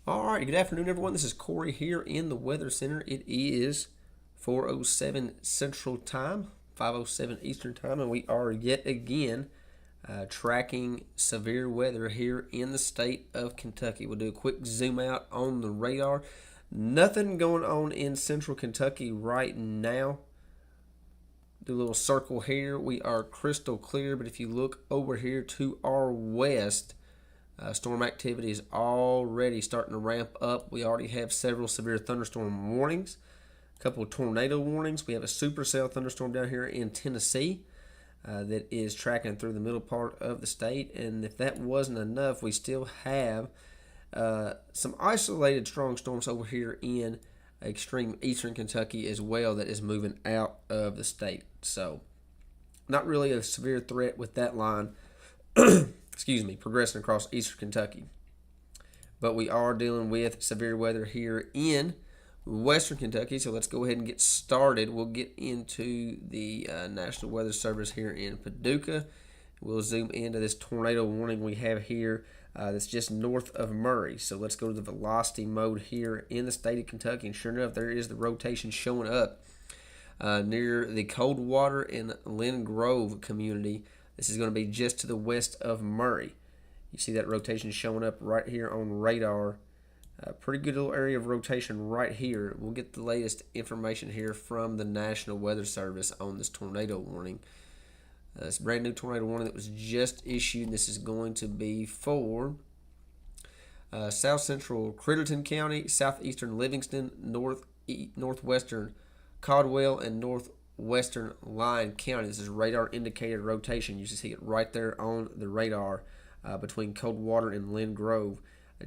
All right, good afternoon, everyone. This is Corey here in the Weather Center. It is 4:07 Central Time, 5:07 Eastern Time, and we are yet again tracking severe weather here in the state of Kentucky. We'll do a quick zoom out on the radar. Nothing going on in central Kentucky right now. Do a little circle here. We are crystal clear, but if you look over here to our west, storm activity is already starting to ramp up. We already have several severe thunderstorm warnings, a couple of tornado warnings. We have a supercell thunderstorm down here in Tennessee that is tracking through the middle part of the state. And if that wasn't enough, we still have some isolated strong storms over here in extreme eastern Kentucky as well that is moving out of the state. So not really a severe threat with that line. Excuse me, progressing across eastern Kentucky. But we are dealing with severe weather here in western Kentucky, so let's go ahead and get started. We'll get into the National Weather Service here in Paducah. We'll zoom into this tornado warning we have here that's just north of Murray. So let's go to the velocity mode here in the state of Kentucky, and sure enough, there is the rotation showing up near the Coldwater and Lynn Grove community. This is going to be just to the west of Murray. You see that rotation showing up right here on radar. Pretty good little area of rotation right here. We'll get the latest information here from the National Weather Service on this tornado warning. This brand new tornado warning that was just issued. This is going to be for south central Critterton County, southeastern Livingston, northwestern Caldwell, and northwestern Lyon County. This is radar indicated rotation. You see it right there on the radar between Coldwater and Lynn Grove,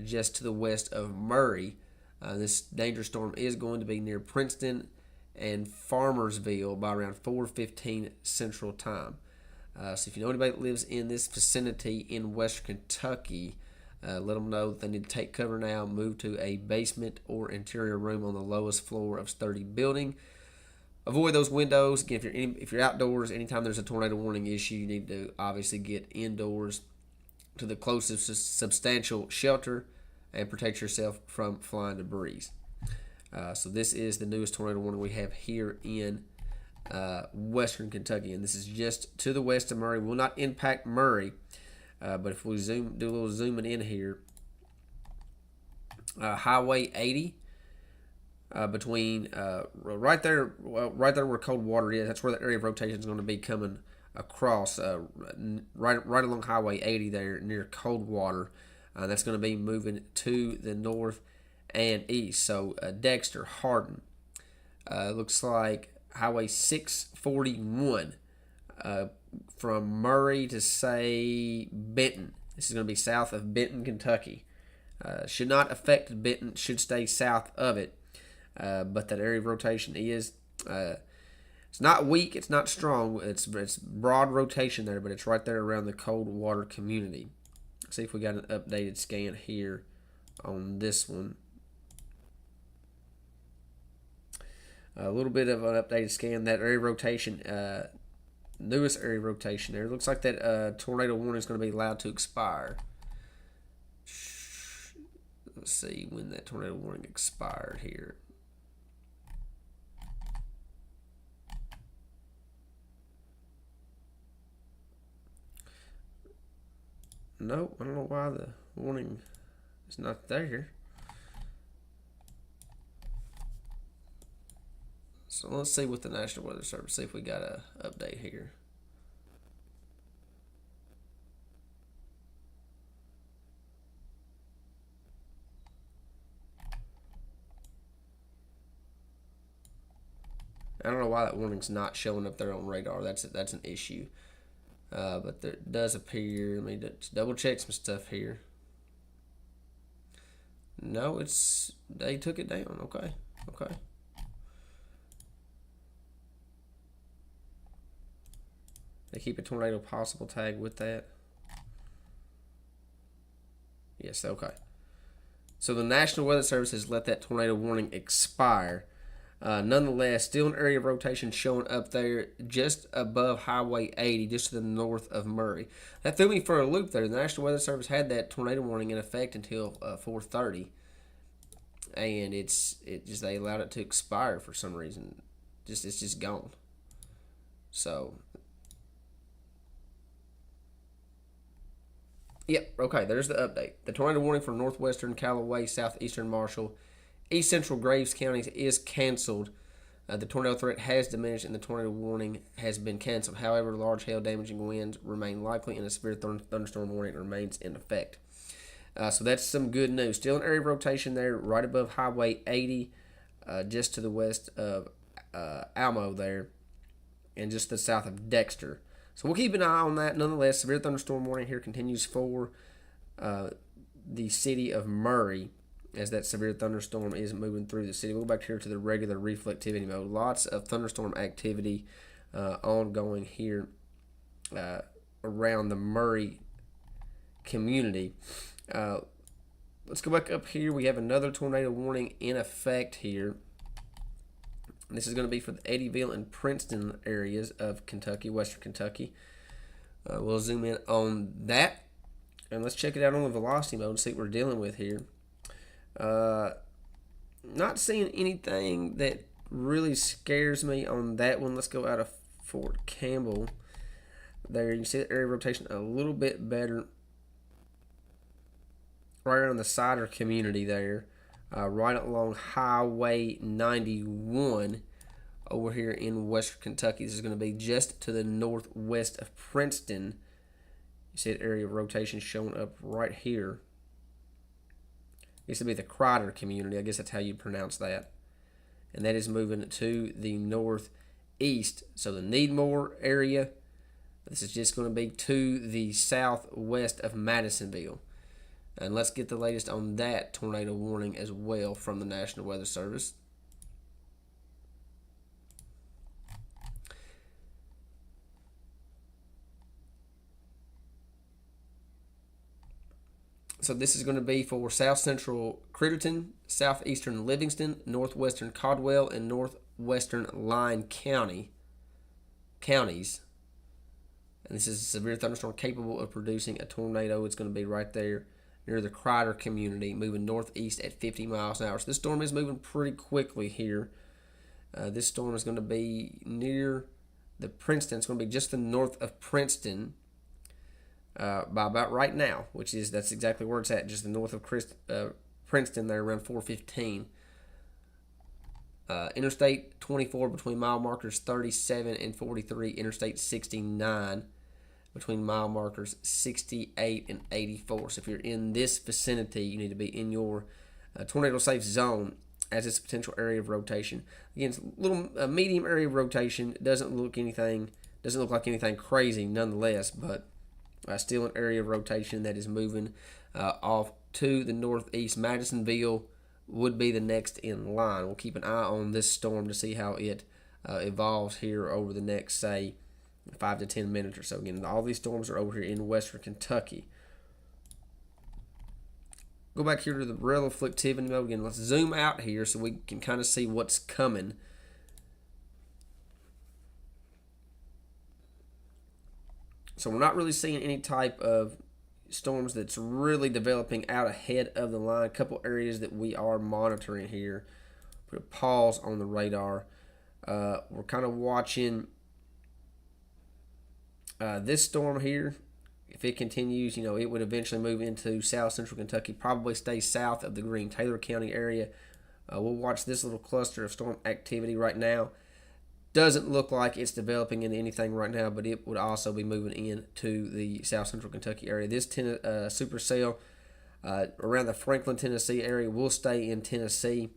just to the west of Murray. This danger storm is going to be near Princeton and Farmersville by around 4:15 Central Time. So if you know anybody that lives in this vicinity in western Kentucky, let them know that they need to take cover now, move to a basement or interior room on the lowest floor of sturdy building. Avoid those windows. Again, if you're outdoors, anytime there's a tornado warning issue, you need to obviously get indoors to the closest substantial shelter and protect yourself from flying debris. So this is the newest tornado warning we have here in western Kentucky, and this is just to the west of Murray. Will not impact Murray, but if we do a little zooming in here, Highway 80 between right there where cold water is. That's where the area of rotation is going to be coming across, right along Highway 80 there near cold water. That's going to be moving to the north and east. So Dexter, Hardin, looks like Highway 641 from Murray to, say, Benton. This is going to be south of Benton, Kentucky. Should not affect Benton, should stay south of it. But that area of rotation is, it's not weak, it's not strong, it's broad rotation there, but it's right there around the cold water community. Let's see if we got an updated scan here on this one. A little bit of an updated scan. That area rotation, newest area rotation there. Looks like that tornado warning is going to be allowed to expire. Let's see when that tornado warning expired here. Nope, I don't know why the warning is not there. So let's see with the National Weather Service, see if we got a update here. I don't know why that warning's not showing up there on radar. That's an issue. But there does appear. Let me just double check some stuff here. No, they took it down. Okay. They keep a tornado possible tag with that. Yes, okay. So the National Weather Service has let that tornado warning expire. Nonetheless, still an area of rotation showing up there just above Highway 80, just to the north of Murray. That threw me for a loop there. The National Weather Service had that tornado warning in effect until 4:30, and they allowed it to expire for some reason. It's just gone. So, yep, okay. There's the update. The tornado warning for northwestern Callaway, southeastern Marshall, East Central Graves counties is canceled. The tornado threat has diminished and the tornado warning has been canceled. However, large hail damaging winds remain likely and a severe thunderstorm warning remains in effect. So that's some good news. Still an area of rotation there right above Highway 80, just to the west of Almo there, and just to the south of Dexter. So we'll keep an eye on that. Nonetheless, severe thunderstorm warning here continues for the city of Murray, as that severe thunderstorm is moving through the city. We'll go back here to the regular reflectivity mode. Lots of thunderstorm activity ongoing here around the Murray community. Let's go back up here. We have another tornado warning in effect here. This is going to be for the Eddyville and Princeton areas of Kentucky, western Kentucky. We'll zoom in on that, and let's check it out on the velocity mode and see what we're dealing with here. Not seeing anything that really scares me on that one. Let's go out of Fort Campbell. There, you can see the area of rotation a little bit better. Right around the Cider community there. Right along Highway 91 over here in western Kentucky. This is going to be just to the northwest of Princeton. You see the area of rotation showing up right here. Used to be the Crider community. I guess that's how you pronounce that. And that is moving to the northeast. So the Needmore area, this is just going to be to the southwest of Madisonville. And let's get the latest on that tornado warning as well from the National Weather Service. So this is going to be for south central Critterton, southeastern Livingston, northwestern Caldwell, and northwestern Lyon counties. And this is a severe thunderstorm capable of producing a tornado. It's going to be right there near the Crider community, moving northeast at 50 miles an hour. So this storm is moving pretty quickly here. This storm is going to be near the Princeton. It's going to be just to the north of Princeton by about right now, that's exactly where it's at, just the north of Princeton there, around 4:15. Interstate 24 between mile markers 37 and 43. Interstate 69 between mile markers 68 and 84. So if you're in this vicinity, you need to be in your tornado safe zone, as it's a potential area of rotation. Again, it's a medium area of rotation. It doesn't look like anything crazy nonetheless, but still an area of rotation that is moving off to the northeast. Madisonville would be the next in line. We'll keep an eye on this storm to see how it evolves here over the next, say, 5 to 10 minutes or so. Again, all these storms are over here in western Kentucky. Go back here to the reflectivity mode again. Let's zoom out here so we can kind of see what's coming. So we're not really seeing any type of storms that's really developing out ahead of the line. A couple areas that we are monitoring here. Put a pause on the radar. We're kind of watching this storm here. If it continues, it would eventually move into south central Kentucky, probably stay south of the Green Taylor County area. We'll watch this little cluster of storm activity right now. Doesn't look like it's developing into anything right now, but it would also be moving into the south central Kentucky area. This supercell around the Franklin, Tennessee area will stay in Tennessee.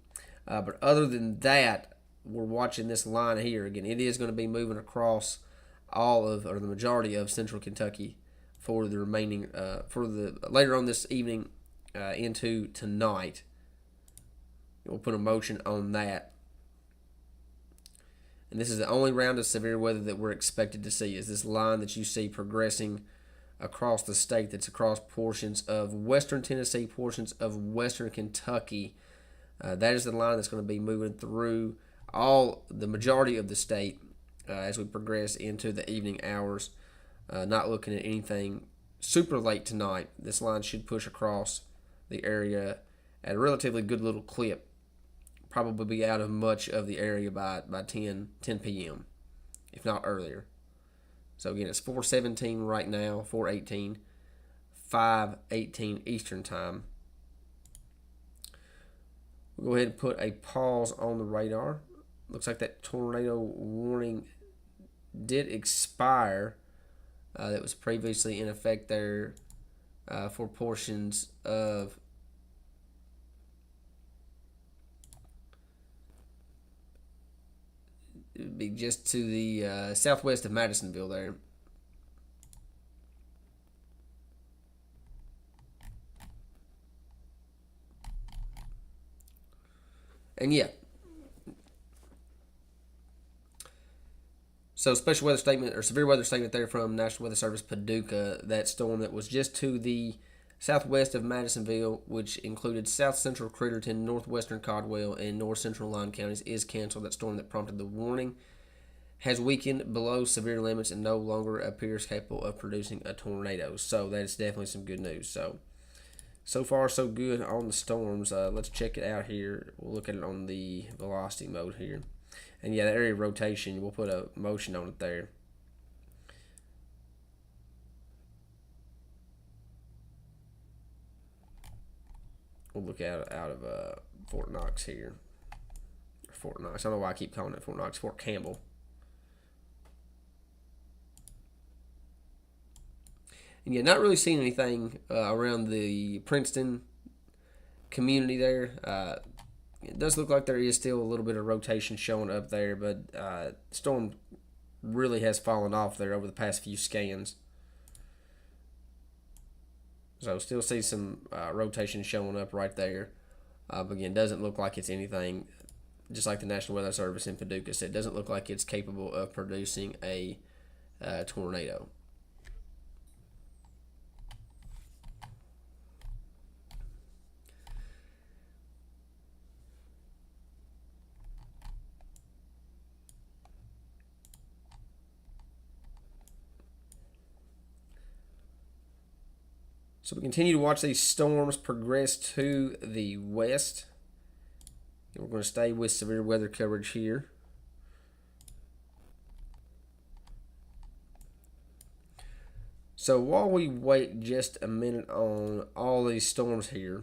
But other than that, we're watching this line here. Again, it is going to be moving across the majority of central Kentucky for the remaining, later on this evening into tonight. We'll put a motion on that. And this is the only round of severe weather that we're expected to see, is this line that you see progressing across the state. That's across portions of western Tennessee, portions of western Kentucky. That is the line that's going to be moving through the majority of the state as we progress into the evening hours. Not looking at anything super late tonight. This line should push across the area at a relatively good little clip. Probably be out of much of the area by 10 p.m., if not earlier. So again, it's 4:17 right now, 4:18, 5:18 Eastern Time. We'll go ahead and put a pause on the radar. Looks like that tornado warning did expire. That was previously in effect there for portions of it would be just to the southwest of Madisonville there. And yeah. So special weather statement or severe weather statement there from National Weather Service Paducah. That storm that was just to the southwest of Madisonville, which included south central Critterton, northwestern Caldwell, and north central Line counties, is canceled. That storm that prompted the warning has weakened below severe limits and no longer appears capable of producing a tornado. So that is definitely some good news. So far so good on the storms. Let's check it out here. We'll look at it on the velocity mode here. And yeah, the area of rotation, we'll put a motion on it there. We'll look out of Fort Knox here. Fort Knox. I don't know why I keep calling it Fort Knox. Fort Campbell. And yeah, not really seeing anything around the Princeton community there. It does look like there is still a little bit of rotation showing up there, but the storm really has fallen off there over the past few scans. So still see some rotation showing up right there. But again, doesn't look like it's anything, just like the National Weather Service in Paducah said, doesn't look like it's capable of producing a tornado. So we continue to watch these storms progress to the west. And we're going to stay with severe weather coverage here. So while we wait just a minute on all these storms here,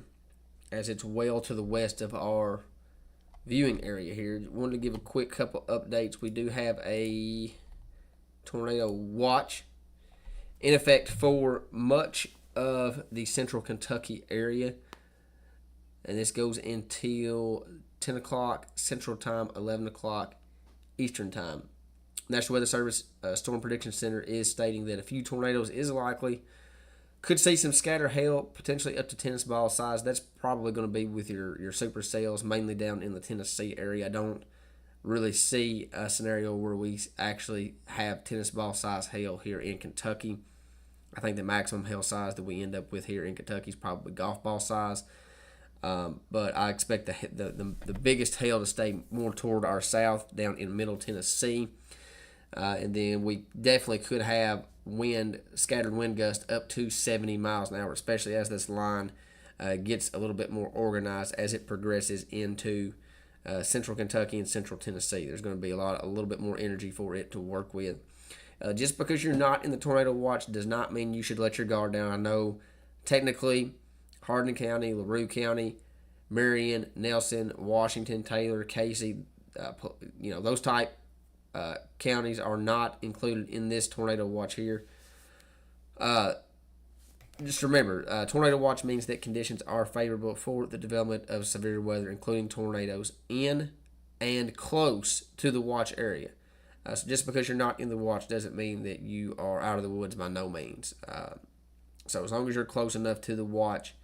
as it's well to the west of our viewing area here, I wanted to give a quick couple updates. We do have a tornado watch in effect for much of the central Kentucky area, and this goes until 10 o'clock Central Time, 11 o'clock Eastern Time. National Weather Service Storm Prediction Center is stating that a few tornadoes is likely. Could see some scattered hail, potentially up to tennis ball size. That's probably going to be with your supercells, mainly down in the Tennessee area. I don't really see a scenario where we actually have tennis ball size hail here in Kentucky. I think the maximum hail size that we end up with here in Kentucky is probably golf ball size. But I expect the biggest hail to stay more toward our south, down in middle Tennessee. And then we definitely could have scattered wind gusts up to 70 miles an hour, especially as this line gets a little bit more organized as it progresses into central Kentucky and central Tennessee. There's going to be a little bit more energy for it to work with. Just because you're not in the tornado watch does not mean you should let your guard down. I know technically Hardin County, LaRue County, Marion, Nelson, Washington, Taylor, Casey, those type counties are not included in this tornado watch here. Just remember, tornado watch means that conditions are favorable for the development of severe weather, including tornadoes in and close to the watch area. So just because you're not in the watch doesn't mean that you are out of the woods by no means. So as long as you're close enough to the watch,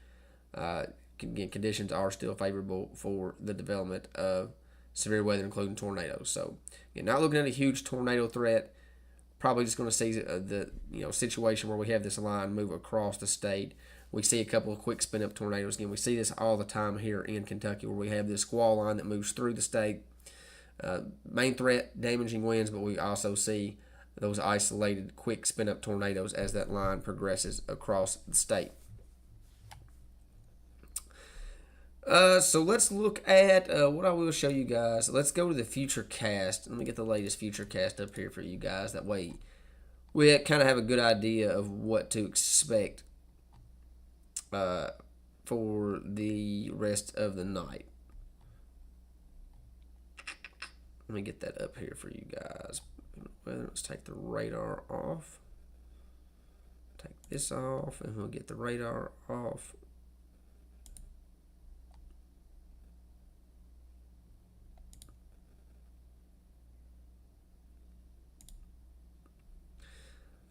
conditions are still favorable for the development of severe weather, including tornadoes. So you're not looking at a huge tornado threat. Probably just going to see the situation where we have this line move across the state. We see a couple of quick spin up tornadoes. Again, we see this all the time here in Kentucky, where we have this squall line that moves through the state. Main threat, damaging winds, but we also see those isolated quick spin up tornadoes as that line progresses across the state. So let's look at what I will show you guys. Let's go to the Futurecast. Let me get the latest Futurecast up here for you guys. That way we kind of have a good idea of what to expect for the rest of the night. Let me get that up here for you guys. Let's take the radar off. Take this off, and we'll get the radar off.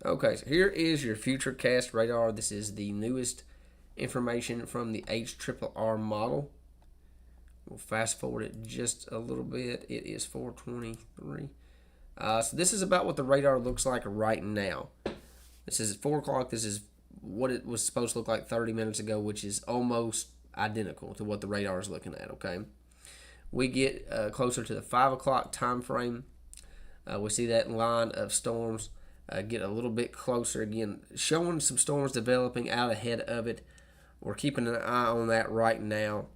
Okay, so here is your Futurecast radar. This is the newest information from the HRRR model. We'll fast forward it just a little bit. It is 4:23. So this is about what the radar looks like right now. This is at 4 o'clock. This is what it was supposed to look like 30 minutes ago, which is almost identical to what the radar is looking at, okay? We get closer to the 5 o'clock time frame. We see that line of storms get a little bit closer. Again, showing some storms developing out ahead of it. We're keeping an eye on that right now.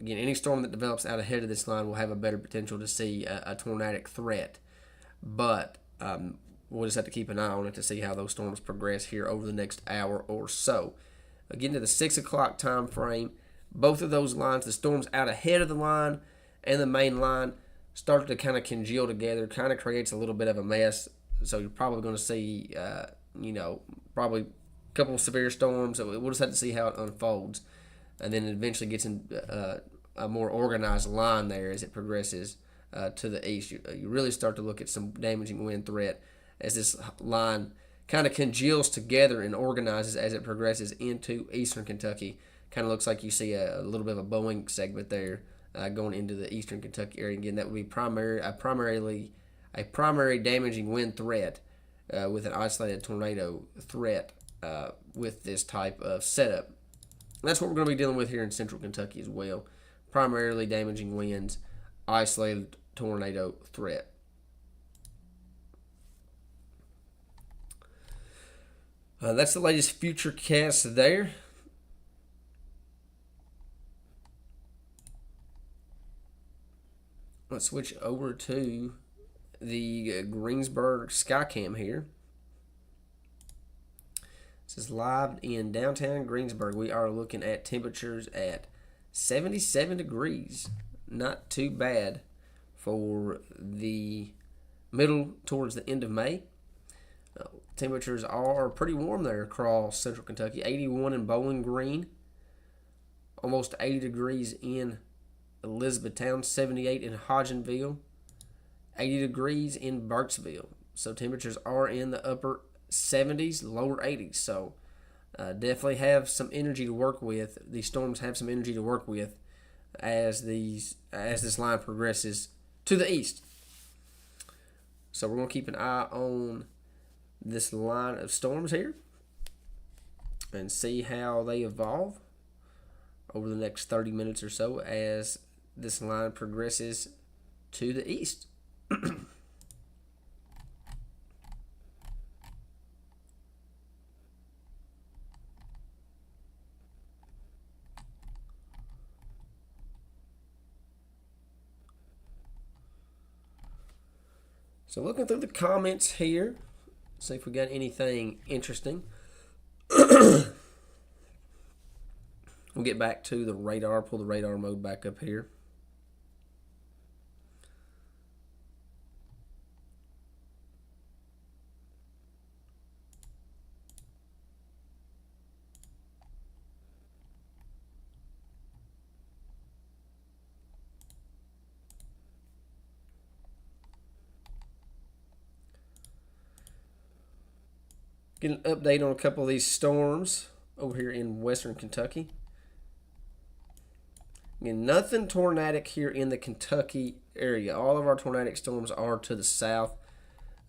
Again, any storm that develops out ahead of this line will have a better potential to see a tornadic threat. But we'll just have to keep an eye on it to see how those storms progress here over the next hour or so. Again, to the 6 o'clock time frame, both of those lines, the storms out ahead of the line and the main line, start to kind of congeal together, kind of creates a little bit of a mess. So you're probably going to see, probably a couple of severe storms. So we'll just have to see how it unfolds. And then it eventually gets in a more organized line there as it progresses to the east. You really start to look at some damaging wind threat as this line kind of congeals together and organizes as it progresses into eastern Kentucky. Kind of looks like you see a little bit of a Boeing segment there going into the eastern Kentucky area. Again, that would be a primary damaging wind threat with an isolated tornado threat with this type of setup. That's what we're going to be dealing with here in central Kentucky as well. Primarily damaging winds, isolated tornado threat. That's the latest Futurecast there. Let's switch over to the Greensburg Skycam here. This is live in downtown Greensburg. We are looking at temperatures at 77 degrees. Not too bad for the middle towards the end of May. Temperatures are pretty warm there across central Kentucky. 81 in Bowling Green. Almost 80 degrees in Elizabethtown. 78 in Hodgenville. 80 degrees in Burkesville. So temperatures are in the upper 70s, lower 80s. So definitely have some energy to work with. These storms have some energy to work with as this line progresses to the east. So we're going to keep an eye on this line of storms here and see how they evolve over the next 30 minutes or so as this line progresses to the east. So looking through the comments here, see if we got anything interesting. We'll get back to the radar, pull the radar mode back up here. Get an update on a couple of these storms over here in western Kentucky. Again, nothing tornadic here in the Kentucky area. All of our tornadic storms are to the south.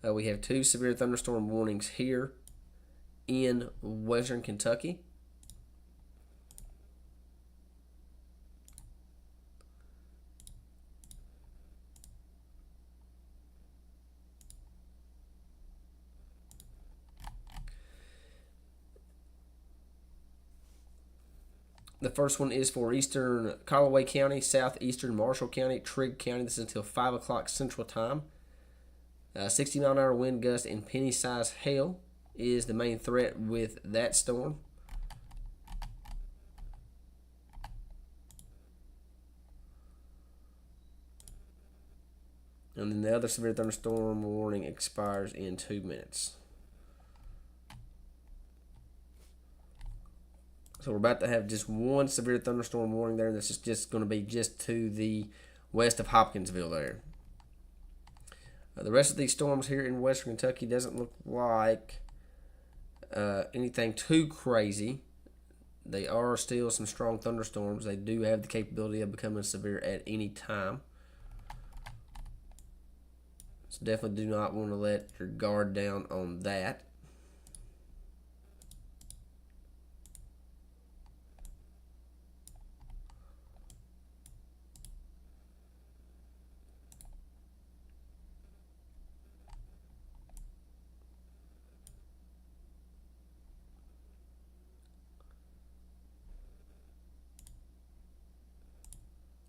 We have 2 severe thunderstorm warnings here in western Kentucky. The first one is for eastern Callaway County, southeastern Marshall County, Trigg County. This is until 5 o'clock Central Time. 60-mile-an-hour wind gust and penny-sized hail is the main threat with that storm. And then the other severe thunderstorm warning expires in 2 minutes. So we're about to have just one severe thunderstorm warning there. This is just going to be just to the west of Hopkinsville there. The rest of these storms here in western Kentucky doesn't look like anything too crazy. They are still some strong thunderstorms. They do have the capability of becoming severe at any time. So definitely do not want to let your guard down on that.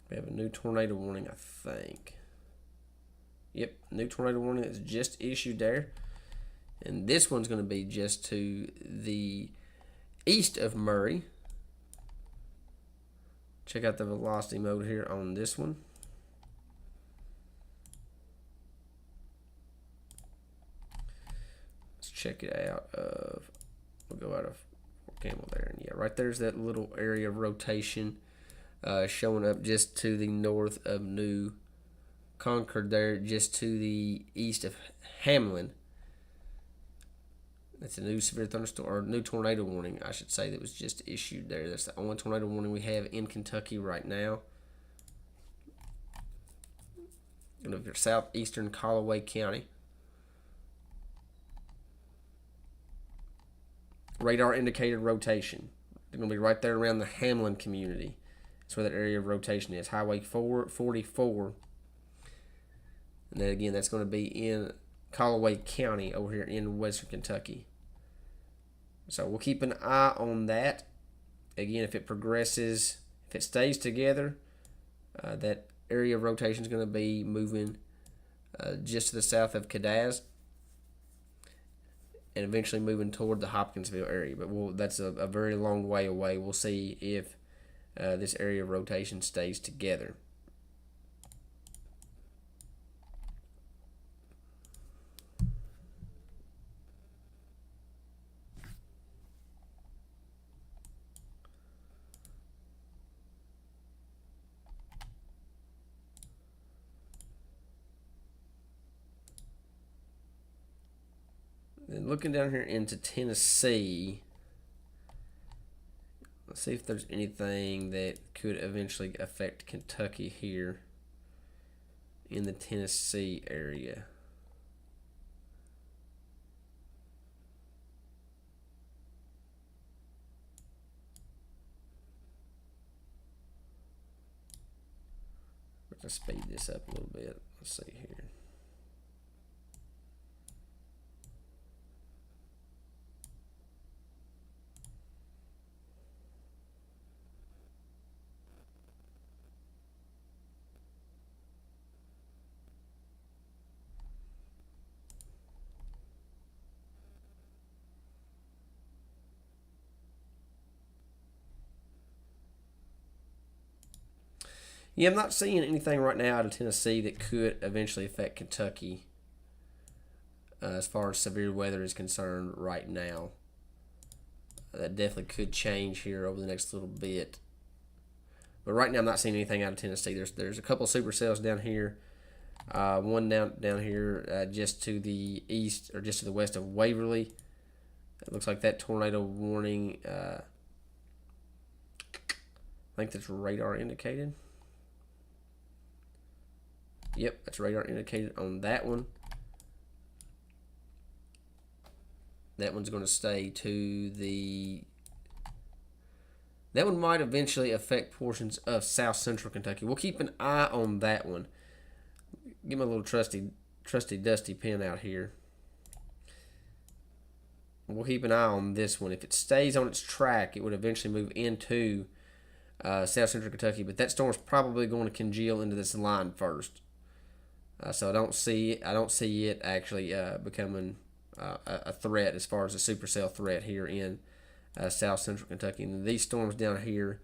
We have a new tornado warning, I think. Yep, new tornado warning that's just issued there. And this one's going to be just to the east of Murray. Check out the velocity mode here on this one. Let's check it out. We'll go out of Camel there. And yeah, right there's that little area of rotation. Showing up just to the north of New Concord there, just to the east of Hamlin. That's a new severe thunderstorm, or new tornado warning, I should say, that was just issued there. That's the only tornado warning we have in Kentucky right now. And look at southeastern Callaway County. Radar indicated rotation. They're going to be right there around the Hamlin community. That's where that area of rotation is. Highway 444. And then again, that's going to be in Callaway County over here in western Kentucky. So we'll keep an eye on that. Again, if it progresses, if it stays together, that area of rotation is going to be moving just to the south of Cadaz and eventually moving toward the Hopkinsville area. But that's a very long way away. We'll see if this area of rotation stays together. Then looking down here into Tennessee, let's see if there's anything that could eventually affect Kentucky here in the Tennessee area. Let's speed this up a little bit. Let's see here. Yeah, I'm not seeing anything right now out of Tennessee that could eventually affect Kentucky as far as severe weather is concerned right now. That definitely could change here over the next little bit. But right now, I'm not seeing anything out of Tennessee. There's a couple of supercells down here. One down here just to the east or just to the west of Waverly. It looks like that tornado warning. I think that's radar indicated. Yep, that's radar indicated on that one. That one's going to stay to the... That one might eventually affect portions of south central Kentucky. We'll keep an eye on that one. Get my little trusty dusty pen out here. We'll keep an eye on this one. If it stays on its track, it would eventually move into south central Kentucky. But that storm's probably going to congeal into this line first. So I don't see it actually becoming a threat as far as a supercell threat here in south central Kentucky. And these storms down here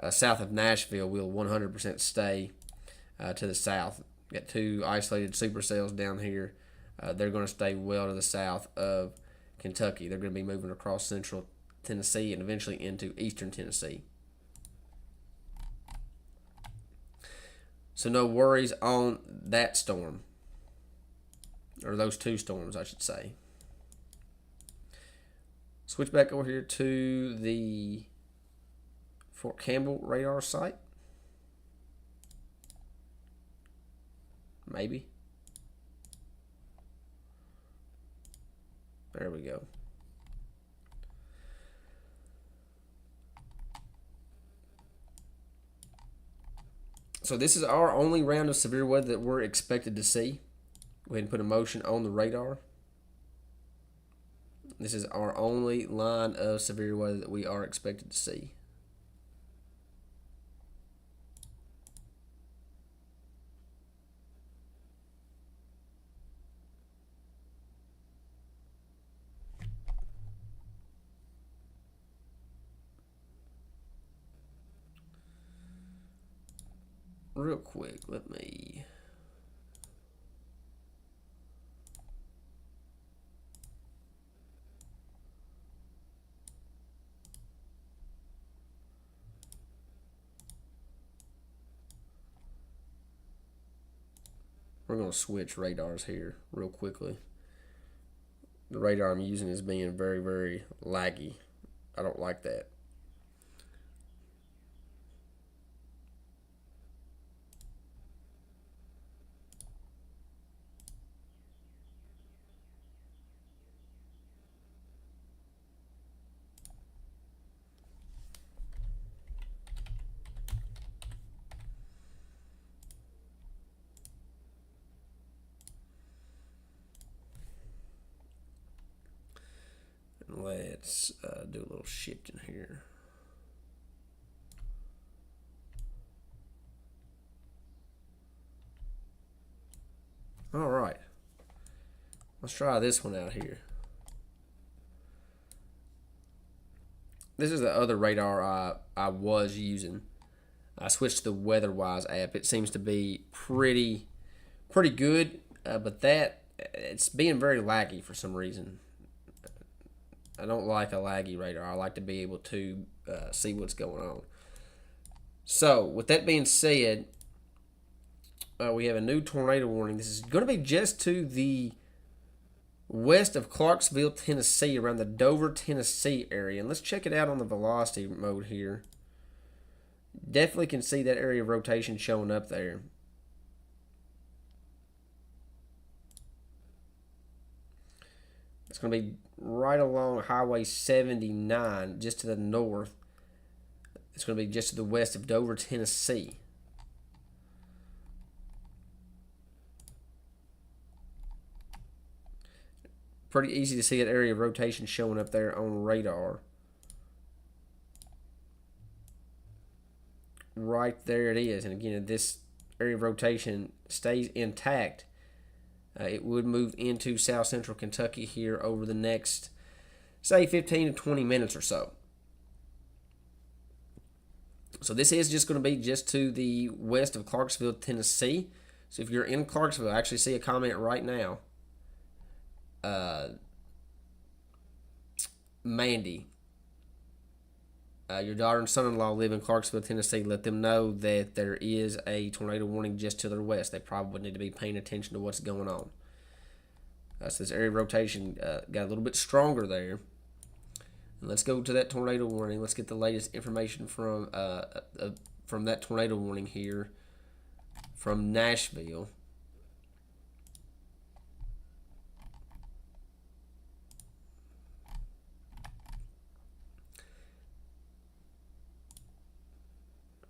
south of Nashville will 100% stay to the south. Got two isolated supercells down here. They're going to stay well to the south of Kentucky. They're going to be moving across central Tennessee and eventually into eastern Tennessee. So no worries on that storm. Or those two storms, I should say. Switch back over here to the Fort Campbell radar site. Maybe. There we go. So this is our only round of severe weather that we're expected to see. Go ahead and put a motion on the radar. This is our only line of severe weather that we are expected to see. Real quick, let me... We're going to switch radars here real quickly. The radar I'm using is being very, very laggy. I don't like that. Let's Let's do a little shifting here. All right. Let's try this one out here. This is the other radar I was using. I switched to the WeatherWise app. It seems to be pretty good, but it's being very laggy for some reason. I don't like a laggy radar. I like to be able to see what's going on. So, with that being said, we have a new tornado warning. This is going to be just to the west of Clarksville, Tennessee, around the Dover, Tennessee area. And let's check it out on the velocity mode here. Definitely can see that area of rotation showing up there. It's going to be right along Highway 79, just to the north. It's going to be just to the west of Dover, Tennessee. Pretty easy to see that area of rotation showing up there on radar. Right there it is. And again, if this area of rotation stays intact, it would move into south central Kentucky here over the next, say, 15 to 20 minutes or so. So this is just going to be just to the west of Clarksville, Tennessee. So if you're in Clarksville, I actually see a comment right now. Mandy, your daughter and son-in-law live in Clarksville, Tennessee. Let them know that there is a tornado warning just to their west. They probably need to be paying attention to what's going on. So this area of rotation got a little bit stronger there. And let's go to that tornado warning. Let's get the latest information from that tornado warning here from Nashville.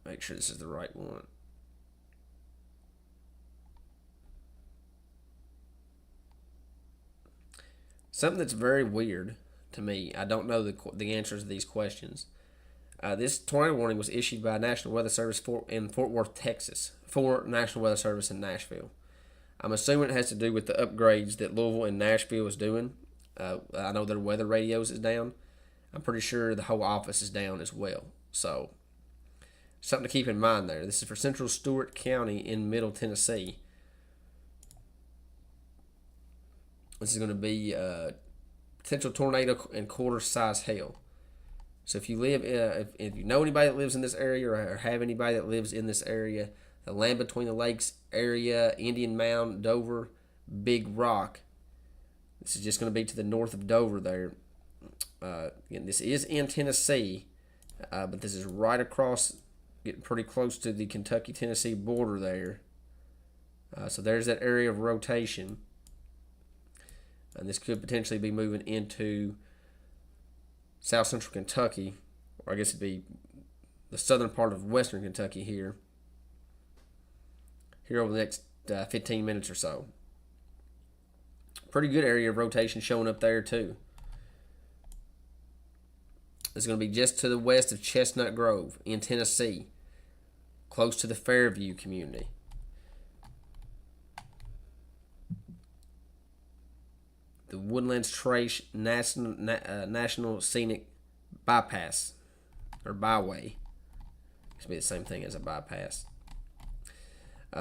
Make sure this is the right one. Something that's very weird to me. I don't know the answers to these questions. This tornado warning was issued by National Weather Service in Fort Worth, Texas, for National Weather Service in Nashville. I'm assuming it has to do with the upgrades that Louisville and Nashville is doing. I know their weather radios is down. I'm pretty sure the whole office is down as well. So, something to keep in mind there. This is for Central Stewart County in Middle Tennessee. This is going to be potential tornado and quarter-size hail. So if you live, if you know anybody that lives in this area or have anybody that lives in this area, the Land Between the Lakes area, Indian Mound, Dover, Big Rock. This is just going to be to the north of Dover there. Again, this is in Tennessee, but this is right across, getting pretty close to the Kentucky-Tennessee border there. So there's that area of rotation. And this could potentially be moving into south central Kentucky, or I guess it'd be the southern part of western Kentucky here over the next 15 minutes or so. Pretty good area of rotation showing up there too. It's going to be just to the west of Chestnut Grove in Tennessee, close to the Fairview community. The Woodlands Trace National Scenic Bypass, or Byway. It's be the same thing as a bypass.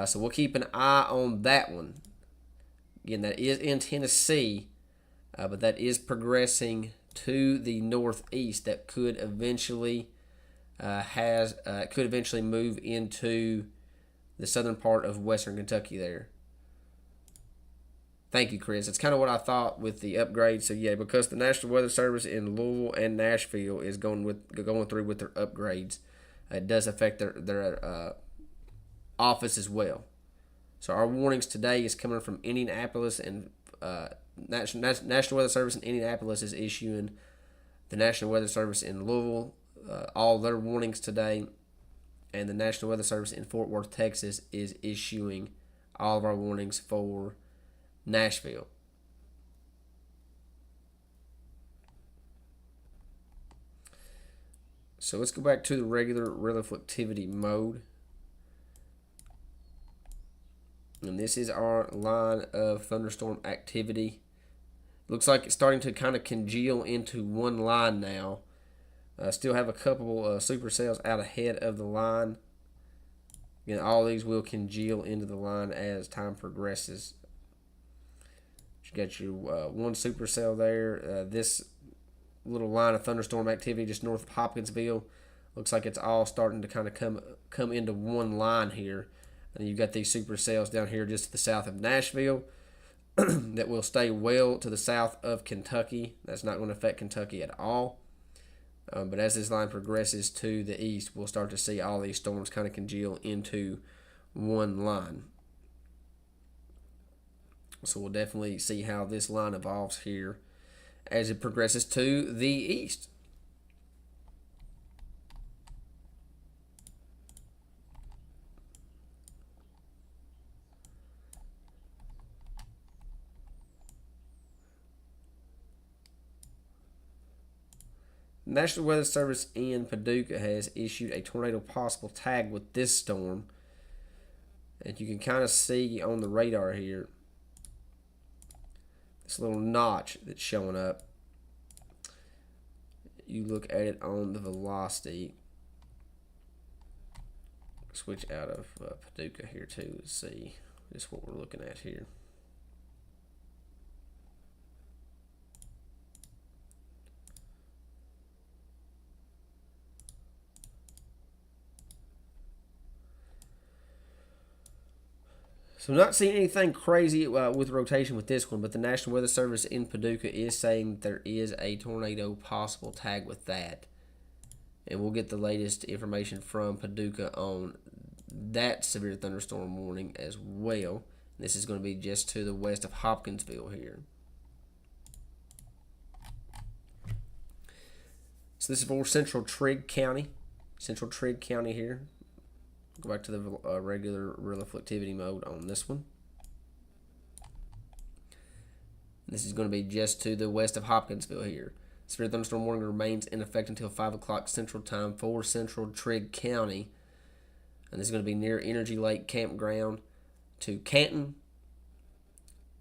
So we'll keep an eye on that one. Again, that is in Tennessee, but that is progressing to the northeast. That could eventually move into the southern part of western Kentucky there. Thank you, Chris. It's kind of what I thought with the upgrade. So yeah, because the National Weather Service in Louisville and Nashville is going through with their upgrades, it does affect their office as well. So our warnings today is coming from Indianapolis, and National Weather Service in Indianapolis is issuing the National Weather Service in Louisville all their warnings today, and the National Weather Service in Fort Worth, Texas is issuing all of our warnings for Nashville. So let's go back to the regular reflectivity mode. And this is our line of thunderstorm activity. Looks like it's starting to kind of congeal into one line now. Still have a couple supercells out ahead of the line. Again, all these will congeal into the line as time progresses. You got your one supercell there. This little line of thunderstorm activity just north of Hopkinsville looks like it's all starting to kind of come into one line here. And you've got these supercells down here just to the south of Nashville that will stay well to the south of Kentucky. That's not going to affect Kentucky at all. But as this line progresses to the east, we'll start to see all these storms kind of congeal into one line. So we'll definitely see how this line evolves here as it progresses to the east. National Weather Service in Paducah has issued a tornado possible tag with this storm. And you can kind of see on the radar here this little notch that's showing up. You look at it on the velocity. Switch out of Paducah here too to see just what we're looking at here. So I'm not seeing anything crazy with rotation with this one, but the National Weather Service in Paducah is saying that there is a tornado possible tag with that. And we'll get the latest information from Paducah on that severe thunderstorm warning as well. This is going to be just to the west of Hopkinsville here. So this is for Central Trigg County. Central Trigg County here. Go back to the regular reflectivity mode on this one. This is going to be just to the west of Hopkinsville here. Severe thunderstorm warning remains in effect until 5 o'clock Central Time for Central Trigg County. And this is going to be near Energy Lake Campground to Canton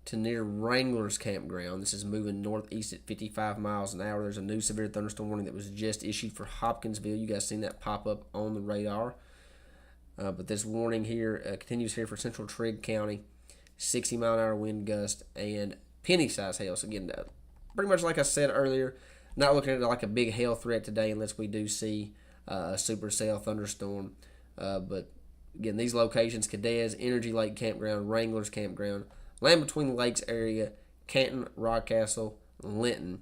to near Wrangler's Campground. This is moving northeast at 55 miles an hour. There's a new severe thunderstorm warning that was just issued for Hopkinsville. You guys seen that pop up on the radar. But this warning here continues here for Central Trigg County, 60-mile-an-hour wind gust and penny-sized hail. So again, pretty much like I said earlier, not looking at it like a big hail threat today unless we do see a supercell thunderstorm. But again, these locations: Cadez, Energy Lake Campground, Wrangler's Campground, Land Between the Lakes area, Canton, Rockcastle, Linton.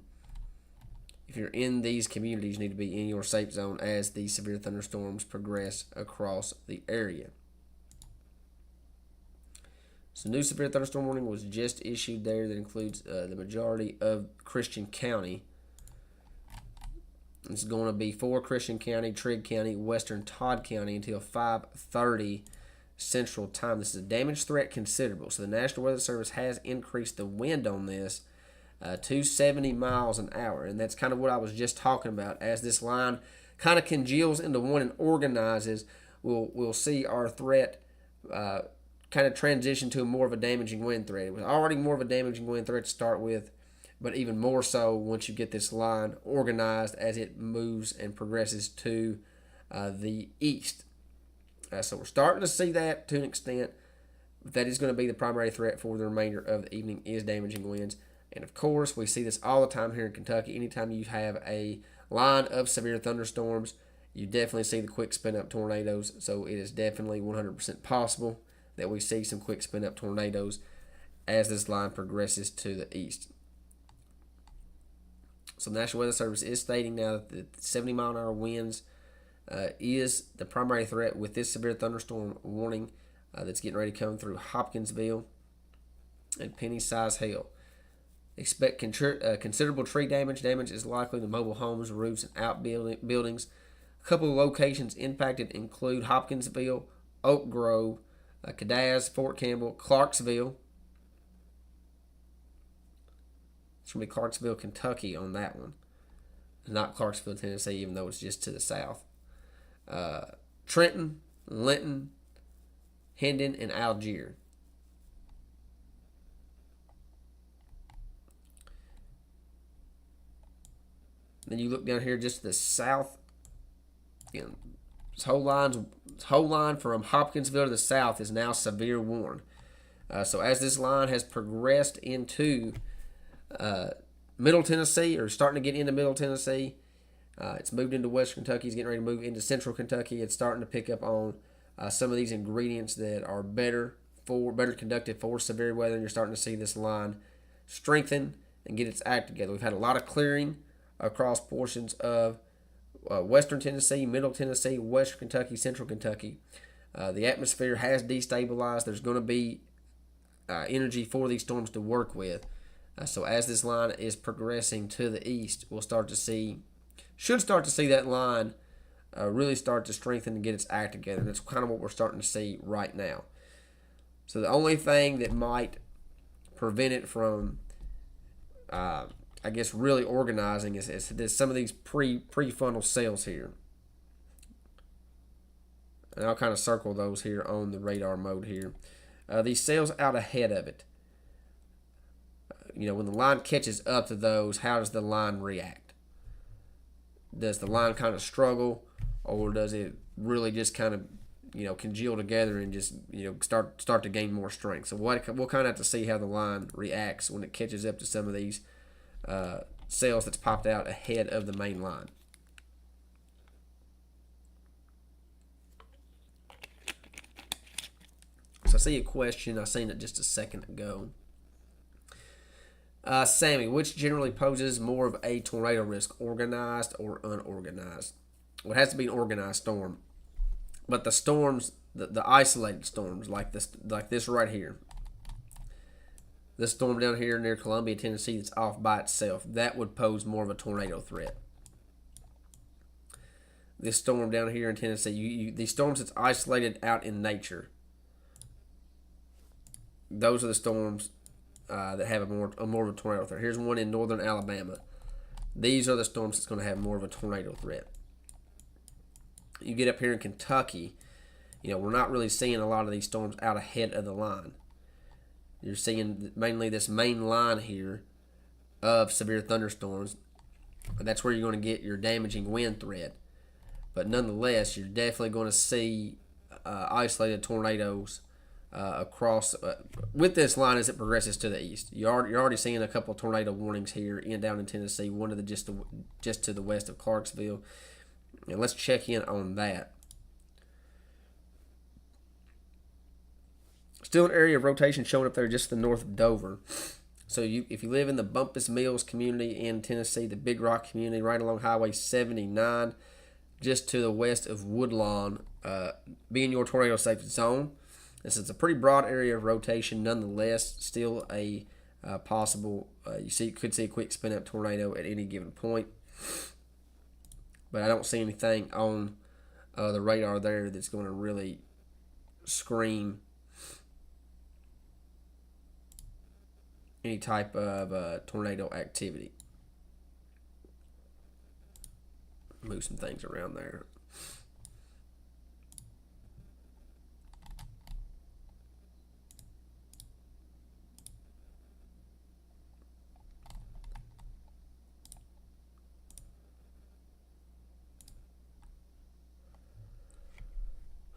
If you're in these communities, you need to be in your safe zone as these severe thunderstorms progress across the area. So, new severe thunderstorm warning was just issued there that includes the majority of Christian County. It's going to be for Christian County, Trigg County, Western Todd County until 5:30 Central Time. This is a damage threat considerable. So, the National Weather Service has increased the wind on this to 70 miles an hour. And that's kind of what I was just talking about. As this line kind of congeals into one and organizes, we'll see our threat kind of transition to more of a damaging wind threat. It was already more of a damaging wind threat to start with, but even more so once you get this line organized as it moves and progresses to the east. So we're starting to see that to an extent. That is going to be the primary threat for the remainder of the evening is damaging winds. And of course, we see this all the time here in Kentucky. Anytime you have a line of severe thunderstorms, you definitely see the quick spin-up tornadoes. So it is definitely 100% possible that we see some quick spin-up tornadoes as this line progresses to the east. So the National Weather Service is stating now that the 70-mile-an-hour winds is the primary threat with this severe thunderstorm warning that's getting ready to come through Hopkinsville and penny-sized hail. Expect considerable tree damage. Damage is likely to mobile homes, roofs, and outbuildings. A couple of locations impacted include Hopkinsville, Oak Grove, Cadaz, Fort Campbell, Clarksville. It's going to be Clarksville, Kentucky on that one. not Clarksville, Tennessee, even though it's just to the south. Trenton, Linton, Hendon, and Algier. Then you look down here just to the south. Again, this whole line from Hopkinsville to the south is now severe warned. So as this line has progressed into Middle Tennessee, or starting to get into Middle Tennessee, it's moved into Western Kentucky. It's getting ready to move into Central Kentucky. It's starting to pick up on some of these ingredients that are better conducted for severe weather, and you're starting to see this line strengthen and get its act together. We've had a lot of clearing across portions of Western Tennessee, Middle Tennessee, Western Kentucky, Central Kentucky. The atmosphere has destabilized. There's going to be energy for these storms to work with. So as this line is progressing to the east, we'll should start to see that line really start to strengthen and get its act together. And that's kind of what we're starting to see right now. So the only thing that might prevent it from I guess really organizing is some of these pre-funnel cells here. And I'll kind of circle those here on the radar mode here. These cells out ahead of it. When the line catches up to those, how does the line react? Does the line kind of struggle, or does it really just kind of congeal together and just start to gain more strength? So we'll kind of have to see how the line reacts when it catches up to some of these cells that's popped out ahead of the main line. So I see a question. I seen it just a second ago. Sammy, which generally poses more of a tornado risk, organized or unorganized? Well, it has to be an organized storm. But the storms, the isolated storms, like this right here, this storm down here near Columbia, Tennessee, that's off by itself, that would pose more of a tornado threat. This storm down here in Tennessee, these storms that's isolated out in nature, those are the storms that have more of a tornado threat. Here's one in northern Alabama. These are the storms that's going to have more of a tornado threat. You get up here in Kentucky, we're not really seeing a lot of these storms out ahead of the line. You're seeing mainly this main line here of severe thunderstorms. That's where you're going to get your damaging wind threat. But nonetheless, you're definitely going to see isolated tornadoes across with this line as it progresses to the east. You're already seeing a couple of tornado warnings here down in Tennessee. One of the just to the west of Clarksville. And let's check in on that. Still an area of rotation showing up there just to the north of Dover. So if you live in the Bumpus Mills community in Tennessee, the Big Rock community right along Highway 79, just to the west of Woodlawn, be in your tornado safe zone. This is a pretty broad area of rotation, nonetheless. Still a possible. Could see a quick spin up tornado at any given point. But I don't see anything on the radar there that's going to really scream any type of tornado activity. Move some things around there.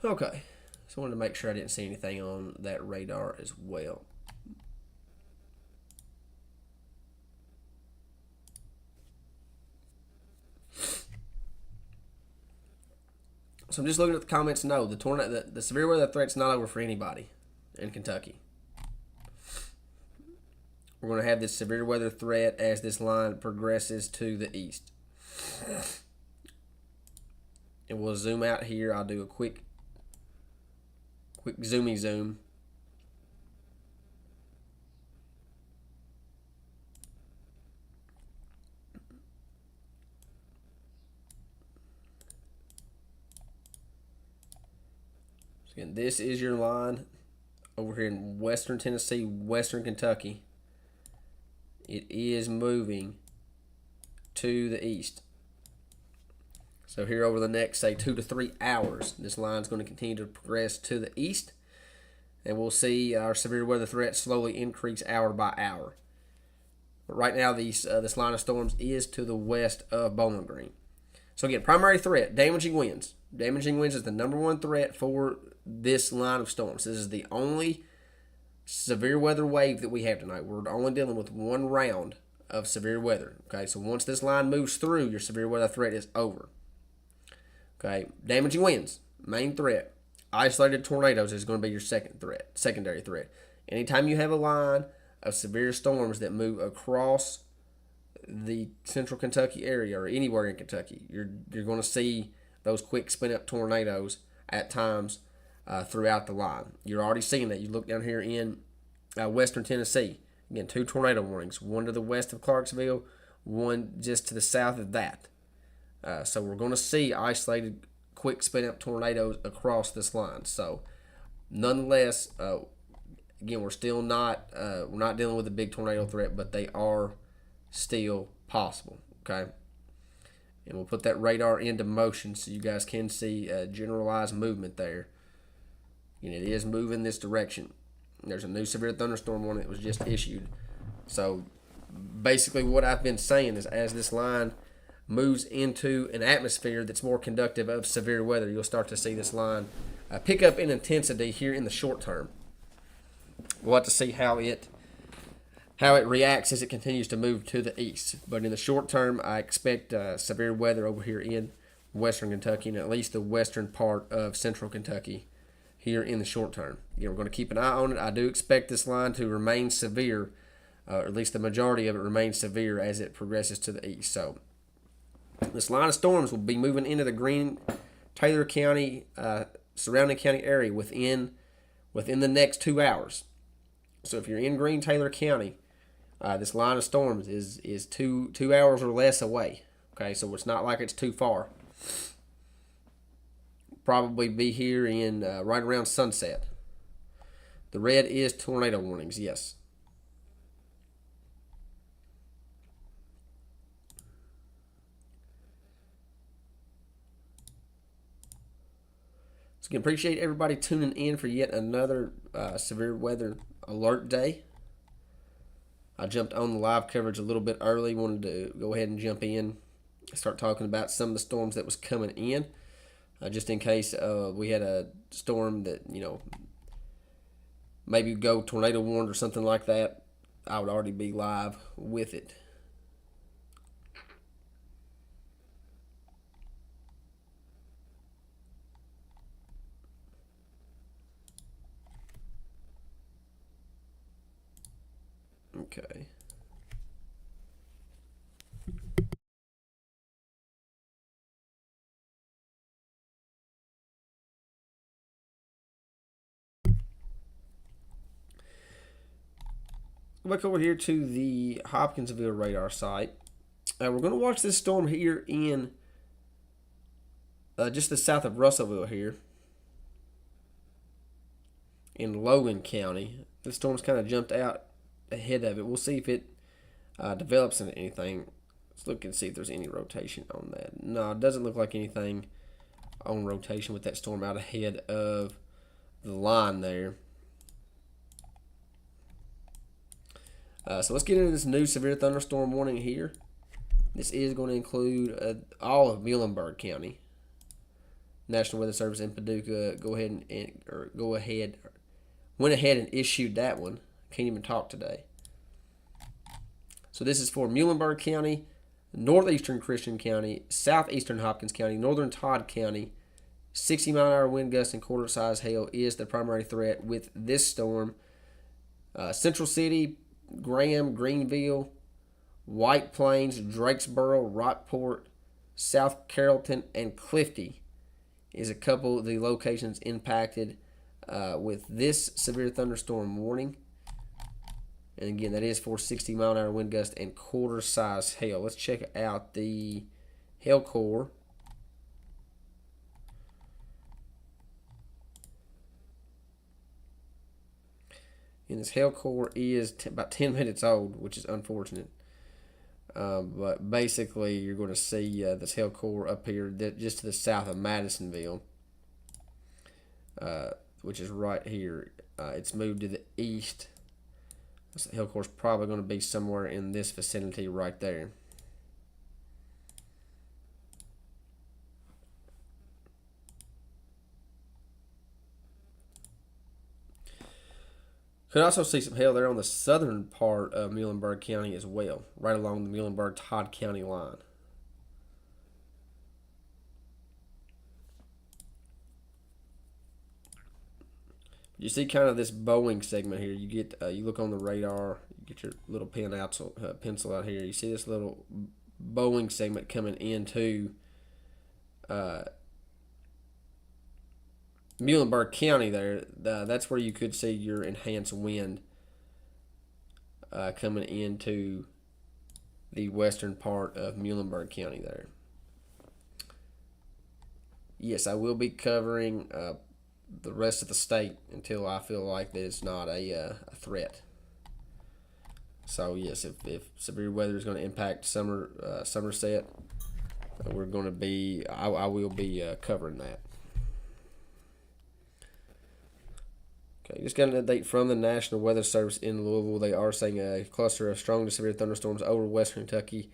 Okay, so I wanted to make sure I didn't see anything on that radar as well. So I'm just looking at the comments. No, the severe weather threat's not over for anybody in Kentucky. We're going to have this severe weather threat as this line progresses to the east. And we'll zoom out here. I'll do a quick zoomy zoom. So again, this is your line over here in Western Tennessee, Western Kentucky. It is moving to the east. So here over the next, say, 2 to 3 hours, this line is going to continue to progress to the east, and we'll see our severe weather threat slowly increase hour by hour. But right now, this line of storms is to the west of Bowling Green. So again, primary threat, damaging winds. Damaging winds is the number one threat for this line of storms. This is the only severe weather wave that we have tonight. We're only dealing with one round of severe weather. Okay, so once this line moves through, your severe weather threat is over. Okay, damaging winds, main threat. Isolated tornadoes is going to be your secondary threat. Anytime you have a line of severe storms that move across the central Kentucky area or anywhere in Kentucky, you're going to see those quick spin up tornadoes at times throughout the line. You're already seeing that. You look down here in western Tennessee. Again, 2 tornado warnings, one to the west of Clarksville, one just to the south of that. So we're going to see isolated quick spin up tornadoes across this line. So nonetheless, again, we're not dealing with a big tornado threat, but they are still possible. Okay, and we'll put that radar into motion so you guys can see generalized movement there. And it is moving this direction. There's a new severe thunderstorm warning that was just issued. So basically what I've been saying is as this line moves into an atmosphere that's more conductive of severe weather, you'll start to see this line pick up in intensity here in the short term. We'll have to see how it reacts as it continues to move to the east. But in the short term, I expect severe weather over here in western Kentucky and at least the western part of central Kentucky here in the short term. We're going to keep an eye on it. I do expect this line to remain severe, or at least the majority of it remains severe as it progresses to the east. So this line of storms will be moving into the Greene, Taylor County, surrounding county area within the next 2 hours. So if you're in Greene, Taylor County, this line of storms is two hours or less away. Okay, so it's not like it's too far. Probably be here in right around sunset. The red is tornado warnings, yes. So again, appreciate everybody tuning in for yet another severe weather alert day. I jumped on the live coverage a little bit early. Wanted to go ahead and jump in, start talking about some of the storms that was coming in. Just in case we had a storm that, maybe go tornado warned or something like that, I would already be live with it. Okay. Back over here to the Hopkinsville radar site. We're going to watch this storm here in just the south of Russellville here in Logan County. The storm's kind of jumped out ahead of it. We'll see if it develops into anything. Let's look and see if there's any rotation on that. No, it doesn't look like anything on rotation with that storm out ahead of the line there. So let's get into this new severe thunderstorm warning here. This is going to include all of Muhlenberg County. National Weather Service in Paducah went ahead and issued that one. Can't even talk today. So this is for Muhlenberg County, northeastern Christian County, southeastern Hopkins County, northern Todd County. 60-mile-an-hour wind gusts and quarter-size hail is the primary threat with this storm. Central City, Graham, Greenville, White Plains, Drakesboro, Rockport, South Carrollton, and Clifty is a couple of the locations impacted with this severe thunderstorm warning. And again, that is for 60-mile-an-hour wind gust and quarter-size hail. Let's check out the hail core. And this hail core is about 10 minutes old, which is unfortunate. But basically, you're going to see this hail core up here just to the south of Madisonville, which is right here. It's moved to the east. This hail core is probably going to be somewhere in this vicinity right there. Could also see some hail there on the southern part of Muhlenberg County as well, right along the Muhlenberg-Todd County line. You see kind of this bowing segment here. You get you look on the radar, you get your little pencil out here. You see this little bowing segment coming into Muhlenberg County there. That's where you could see your enhanced wind coming into the western part of Muhlenberg County there. Yes, I will be covering the rest of the state until I feel like that it's not a threat. So yes, if severe weather is going to impact Somerset, we're going to be I will be covering that. Okay, just got an update from the National Weather Service in Louisville. They are saying a cluster of strong to severe thunderstorms over western Kentucky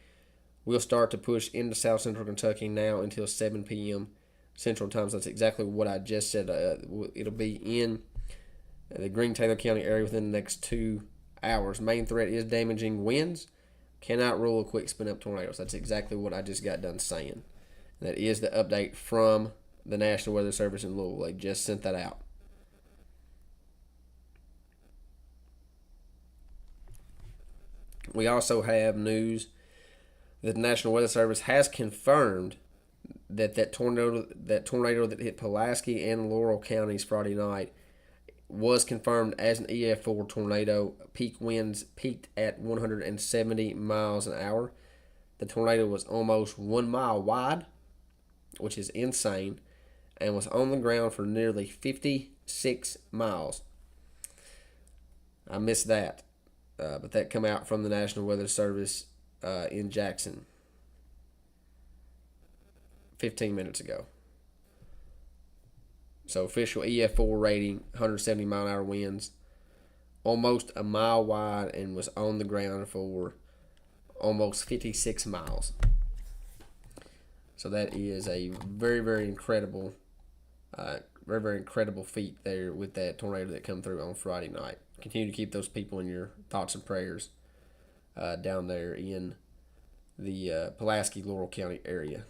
will start to push into south central Kentucky now until 7 p.m. Central Time. So that's exactly what I just said. It'll be in the Green-Taylor County area within the next 2 hours. Main threat is damaging winds. Cannot rule a quick spin-up tornadoes. That's exactly what I just got done saying. That is the update from the National Weather Service in Louisville. They just sent that out. We also have news that the National Weather Service has confirmed that tornado that hit Pulaski and Laurel counties Friday night was confirmed as an EF4 tornado. Peak winds peaked at 170 miles an hour. The tornado was almost 1 mile wide, which is insane, and was on the ground for nearly 56 miles. I missed that, but that come out from the National Weather Service in Jackson 15 minutes ago. So official EF4 rating, 170 mile an hour winds, almost a mile wide, and was on the ground for almost 56 miles. So that is a very, very incredible, very incredible feat there with that tornado that come through on Friday night. Continue to keep those people in your thoughts and prayers down there in the Pulaski, Laurel County area.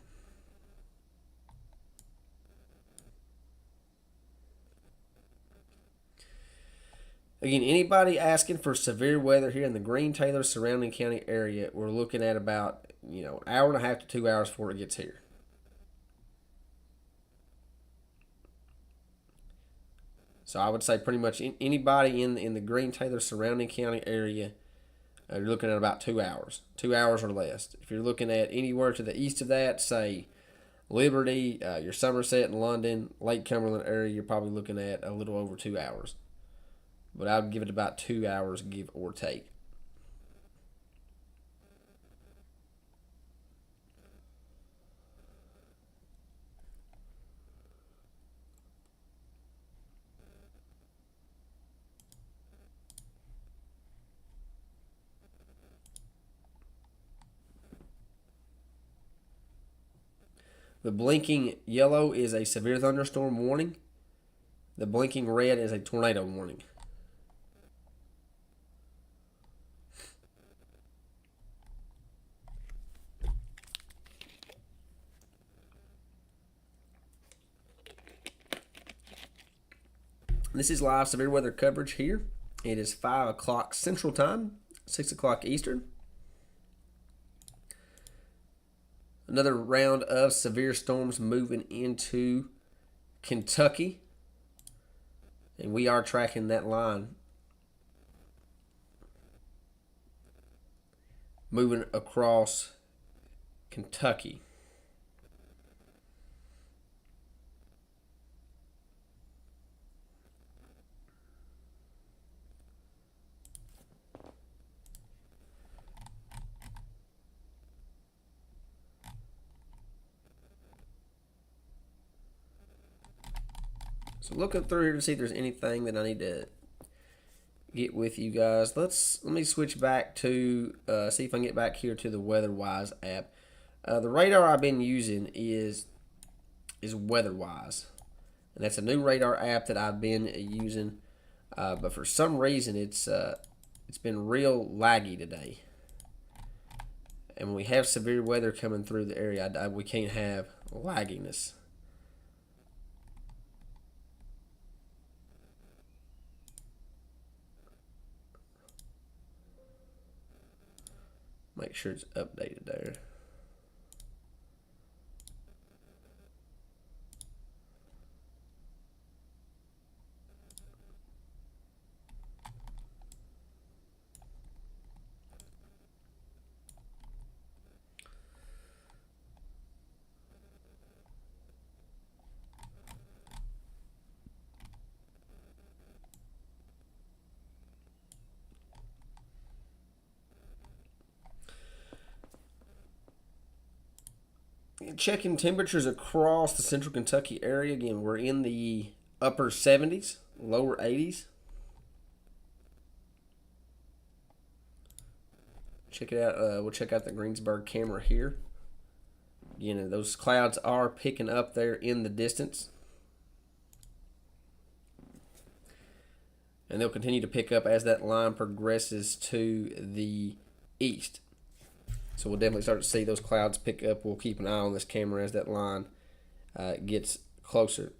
Again, anybody asking for severe weather here in the Green-Taylor surrounding county area, we're looking at about an hour and a half to 2 hours before it gets here. So I would say pretty much anybody in the Green-Taylor surrounding county area, you're looking at about 2 hours. 2 hours or less. If you're looking at anywhere to the east of that, say Liberty, your Somerset and London, Lake Cumberland area, you're probably looking at a little over 2 hours. But I would give it about 2 hours, give or take. The blinking yellow is a severe thunderstorm warning. The blinking red is a tornado warning. This is live severe weather coverage here. It is 5 o'clock Central Time, 6 o'clock Eastern. Another round of severe storms moving into Kentucky. And we are tracking that line. Moving across Kentucky. So looking through here to see if there's anything that I need to get with you guys. Let me switch back to see if I can get back here to the WeatherWise app. The radar I've been using is WeatherWise, and that's a new radar app that I've been using. But for some reason, it's been real laggy today. And when we have severe weather coming through the area, we can't have lagginess. Make sure it's updated there. Checking temperatures across the central Kentucky area. Again, we're in the upper 70s, lower 80s. Check it out. We'll check out the Greensburg camera here. Again, those clouds are picking up there in the distance. And they'll continue to pick up as that line progresses to the east. So we'll definitely start to see those clouds pick up. We'll keep an eye on this camera as that line gets closer.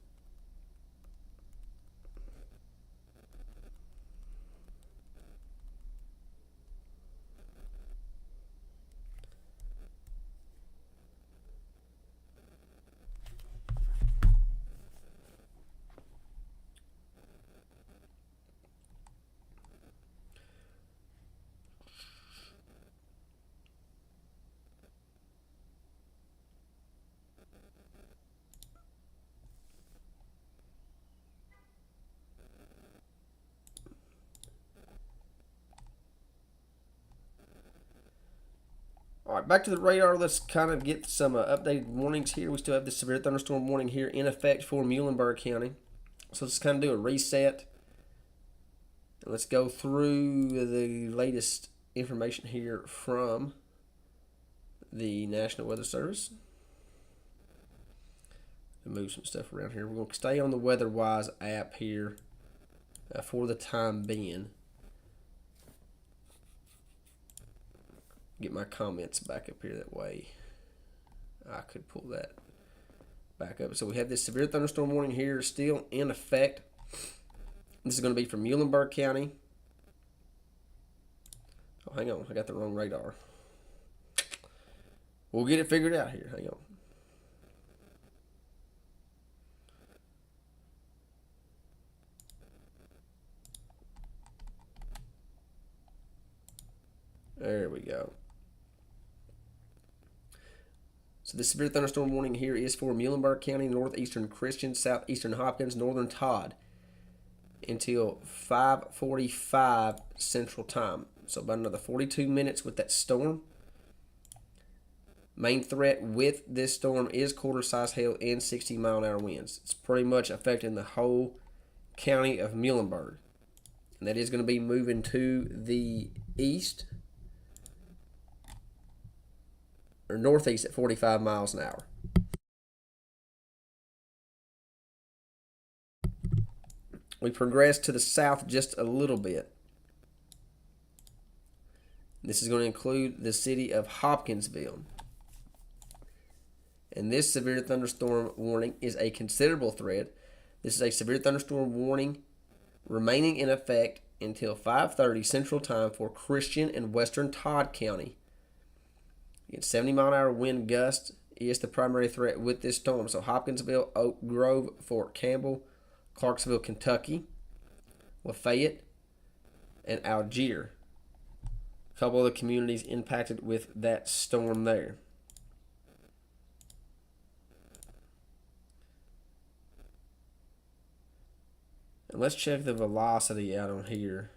All right, back to the radar. Let's kind of get some updated warnings here. We still have the severe thunderstorm warning here in effect for Muhlenberg County. So let's kind of do a reset. And let's go through the latest information here from the National Weather Service. Move some stuff around here. We're going to stay on the WeatherWise app here for the time being. Get my comments back up here, that way I could pull that back up. So we have this severe thunderstorm warning here still in effect. This is going to be from Muhlenberg County. Oh, hang on, I got the wrong radar. We'll get it figured out here. Hang on. There we go. So the severe thunderstorm warning here is for Muhlenberg County, northeastern Christian, southeastern Hopkins, northern Todd until 5:45 Central Time. So about another 42 minutes with that storm. Main threat with this storm is quarter-size hail and 60-mile-an-hour winds. It's pretty much affecting the whole county of Muhlenberg. And that is going to be moving to the east or northeast at 45 miles an hour. We progress to the south just a little bit. This is going to include the city of Hopkinsville. And this severe thunderstorm warning is a considerable threat. This is a severe thunderstorm warning remaining in effect until 5:30 Central Time for Christian and western Todd County. 70-mile-an-hour wind gust is the primary threat with this storm. So Hopkinsville, Oak Grove, Fort Campbell, Clarksville, Kentucky, Lafayette, and Algier. A couple of the communities impacted with that storm there. And let's check the velocity out on here.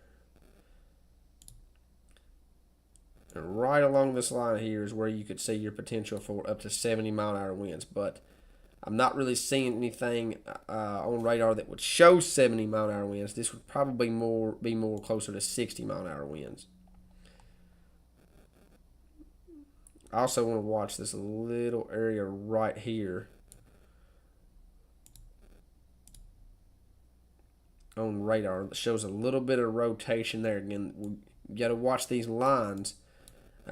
And right along this line here is where you could see your potential for up to 70-mile-an-hour winds. But I'm not really seeing anything on radar that would show 70-mile-an-hour winds. This would probably be more closer to 60-mile-an-hour winds. I also want to watch this little area right here on radar that shows a little bit of rotation there. Again, we got to watch these lines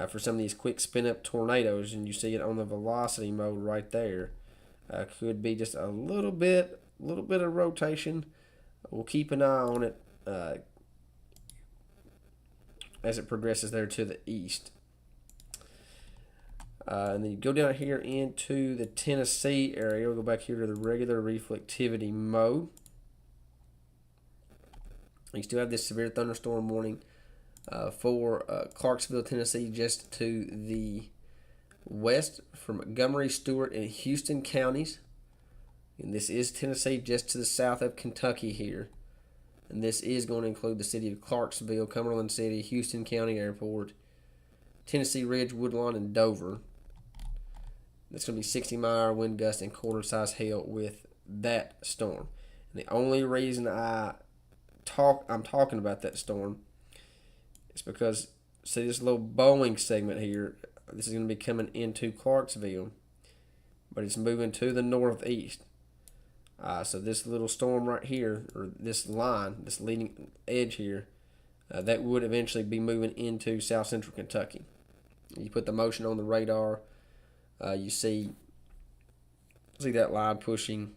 for some of these quick spin-up tornadoes, and you see it on the velocity mode right there. Could be just a little bit of rotation. We'll keep an eye on it as it progresses there to the east. And then you go down here into the Tennessee area. We'll go back here to the regular reflectivity mode. You still have this severe thunderstorm warning for Clarksville, Tennessee, just to the west from Montgomery, Stewart, and Houston counties. And this is Tennessee, just to the south of Kentucky here. And this is going to include the city of Clarksville, Cumberland City, Houston County Airport, Tennessee Ridge, Woodlawn, and Dover. That's going to be 60-mile-an-hour wind gusts and quarter-size hail with that storm. And the only reason I'm talking about that storm is because, see this little Boeing segment here, this is going to be coming into Clarksville, but it's moving to the northeast. So this little storm right here, or this line, this leading edge here, that would eventually be moving into south central Kentucky. You put the motion on the radar, you see that line pushing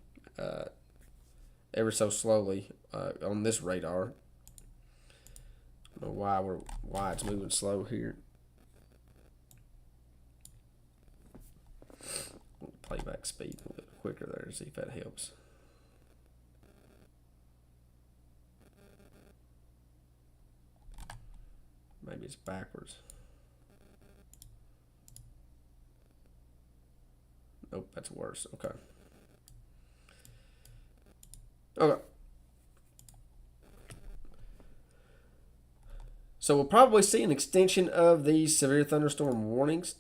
ever so slowly on this radar. I don't know why it's moving slow here. Playback speed a little bit quicker there, see if that helps. Maybe it's backwards. Nope, that's worse. Okay. Okay. So we'll probably see an extension of these severe thunderstorm warnings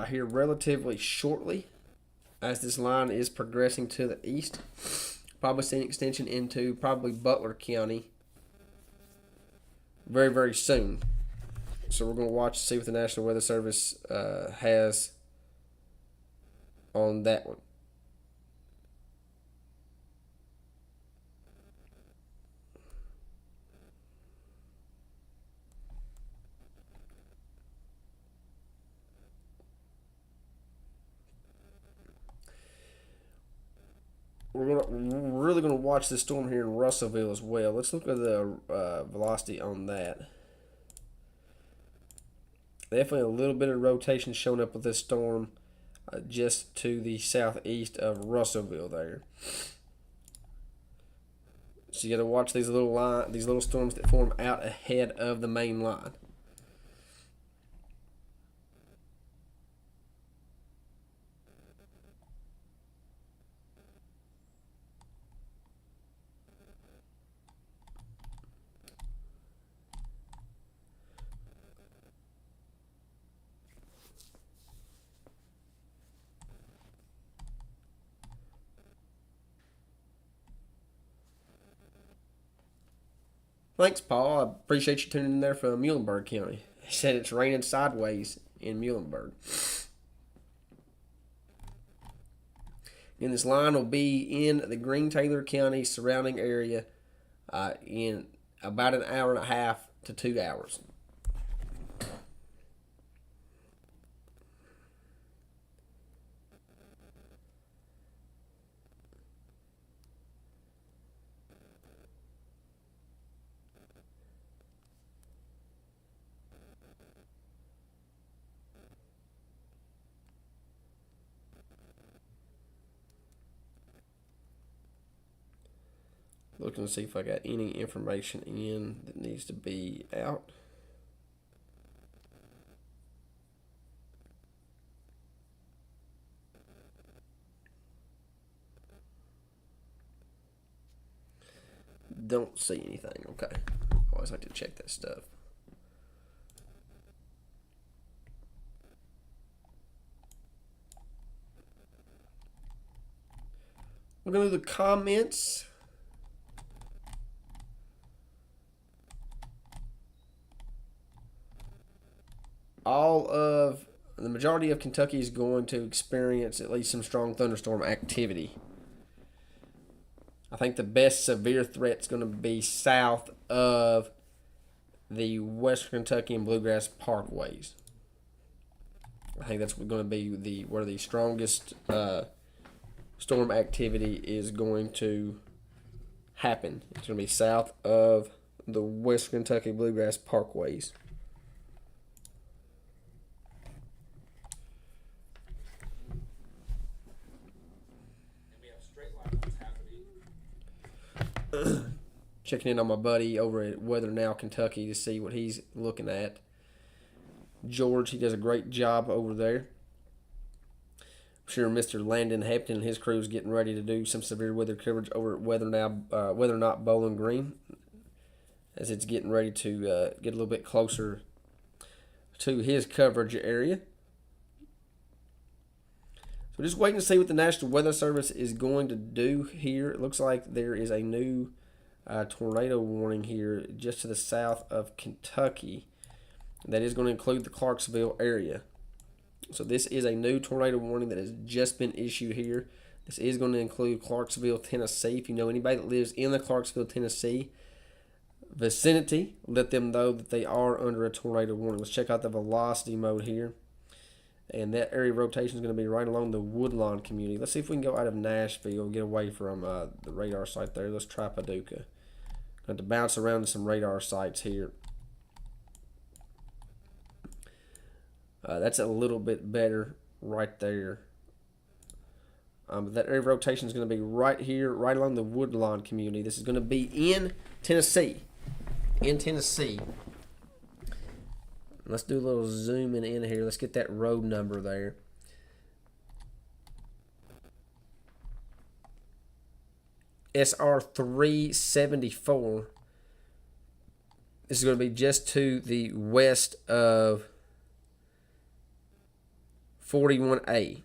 here relatively shortly as this line is progressing to the east. Probably see an extension into probably Butler County very, very soon. So we're going to watch to see what the National Weather Service has on that one. We're really going to watch this storm here in Russellville as well. Let's look at the velocity on that. Definitely a little bit of rotation showing up with this storm just to the southeast of Russellville there. So you got to watch these little storms that form out ahead of the main line. Thanks, Paul. I appreciate you tuning in there from Muhlenberg County. He said it's raining sideways in Muhlenberg. And this line will be in the Green-Taylor County surrounding area in about an hour and a half to 2 hours. Looking to see if I got any information in that needs to be out. Don't see anything. Okay. Always like to check that stuff. We're going to do the comments. The majority of Kentucky is going to experience at least some strong thunderstorm activity. I think the best severe threat is going to be south of the Western Kentucky and Bluegrass Parkways. I think that's going to be where the strongest storm activity is going to happen. It's going to be south of the Western Kentucky Bluegrass Parkways. Checking in on my buddy over at Weather Now, Kentucky to see what he's looking at. George, he does a great job over there. I'm sure Mr. Landon Hampton and his crew is getting ready to do some severe weather coverage over at Weather Not Bowling Green, as it's getting ready to get a little bit closer to his coverage area. So just waiting to see what the National Weather Service is going to do here. It looks like there is a new tornado warning here just to the south of Kentucky that is going to include the Clarksville area. So this is a new tornado warning that has just been issued here. This is going to include Clarksville, Tennessee. If you know anybody that lives in the Clarksville, Tennessee vicinity, let them know that they are under a tornado warning. Let's check out the velocity mode here. And that area of rotation is going to be right along the Woodlawn community. Let's see if we can go out of Nashville, get away from the radar site there. Let's try Paducah. Going to bounce around to some radar sites here. That's a little bit better right there. That area of rotation is going to be right here, right along the Woodlawn community. This is going to be in Tennessee. Let's do a little zooming in here. Let's get that road number there. SR 374. This is going to be just to the west of 41A.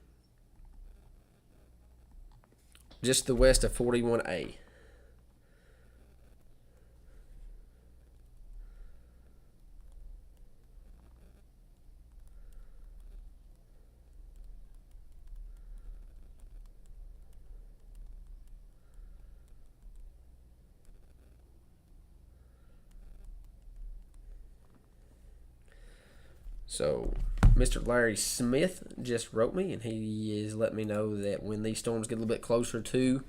Just the west of 41A. So, Mr. Larry Smith just wrote me, and he is letting me know that when these storms get a little bit closer to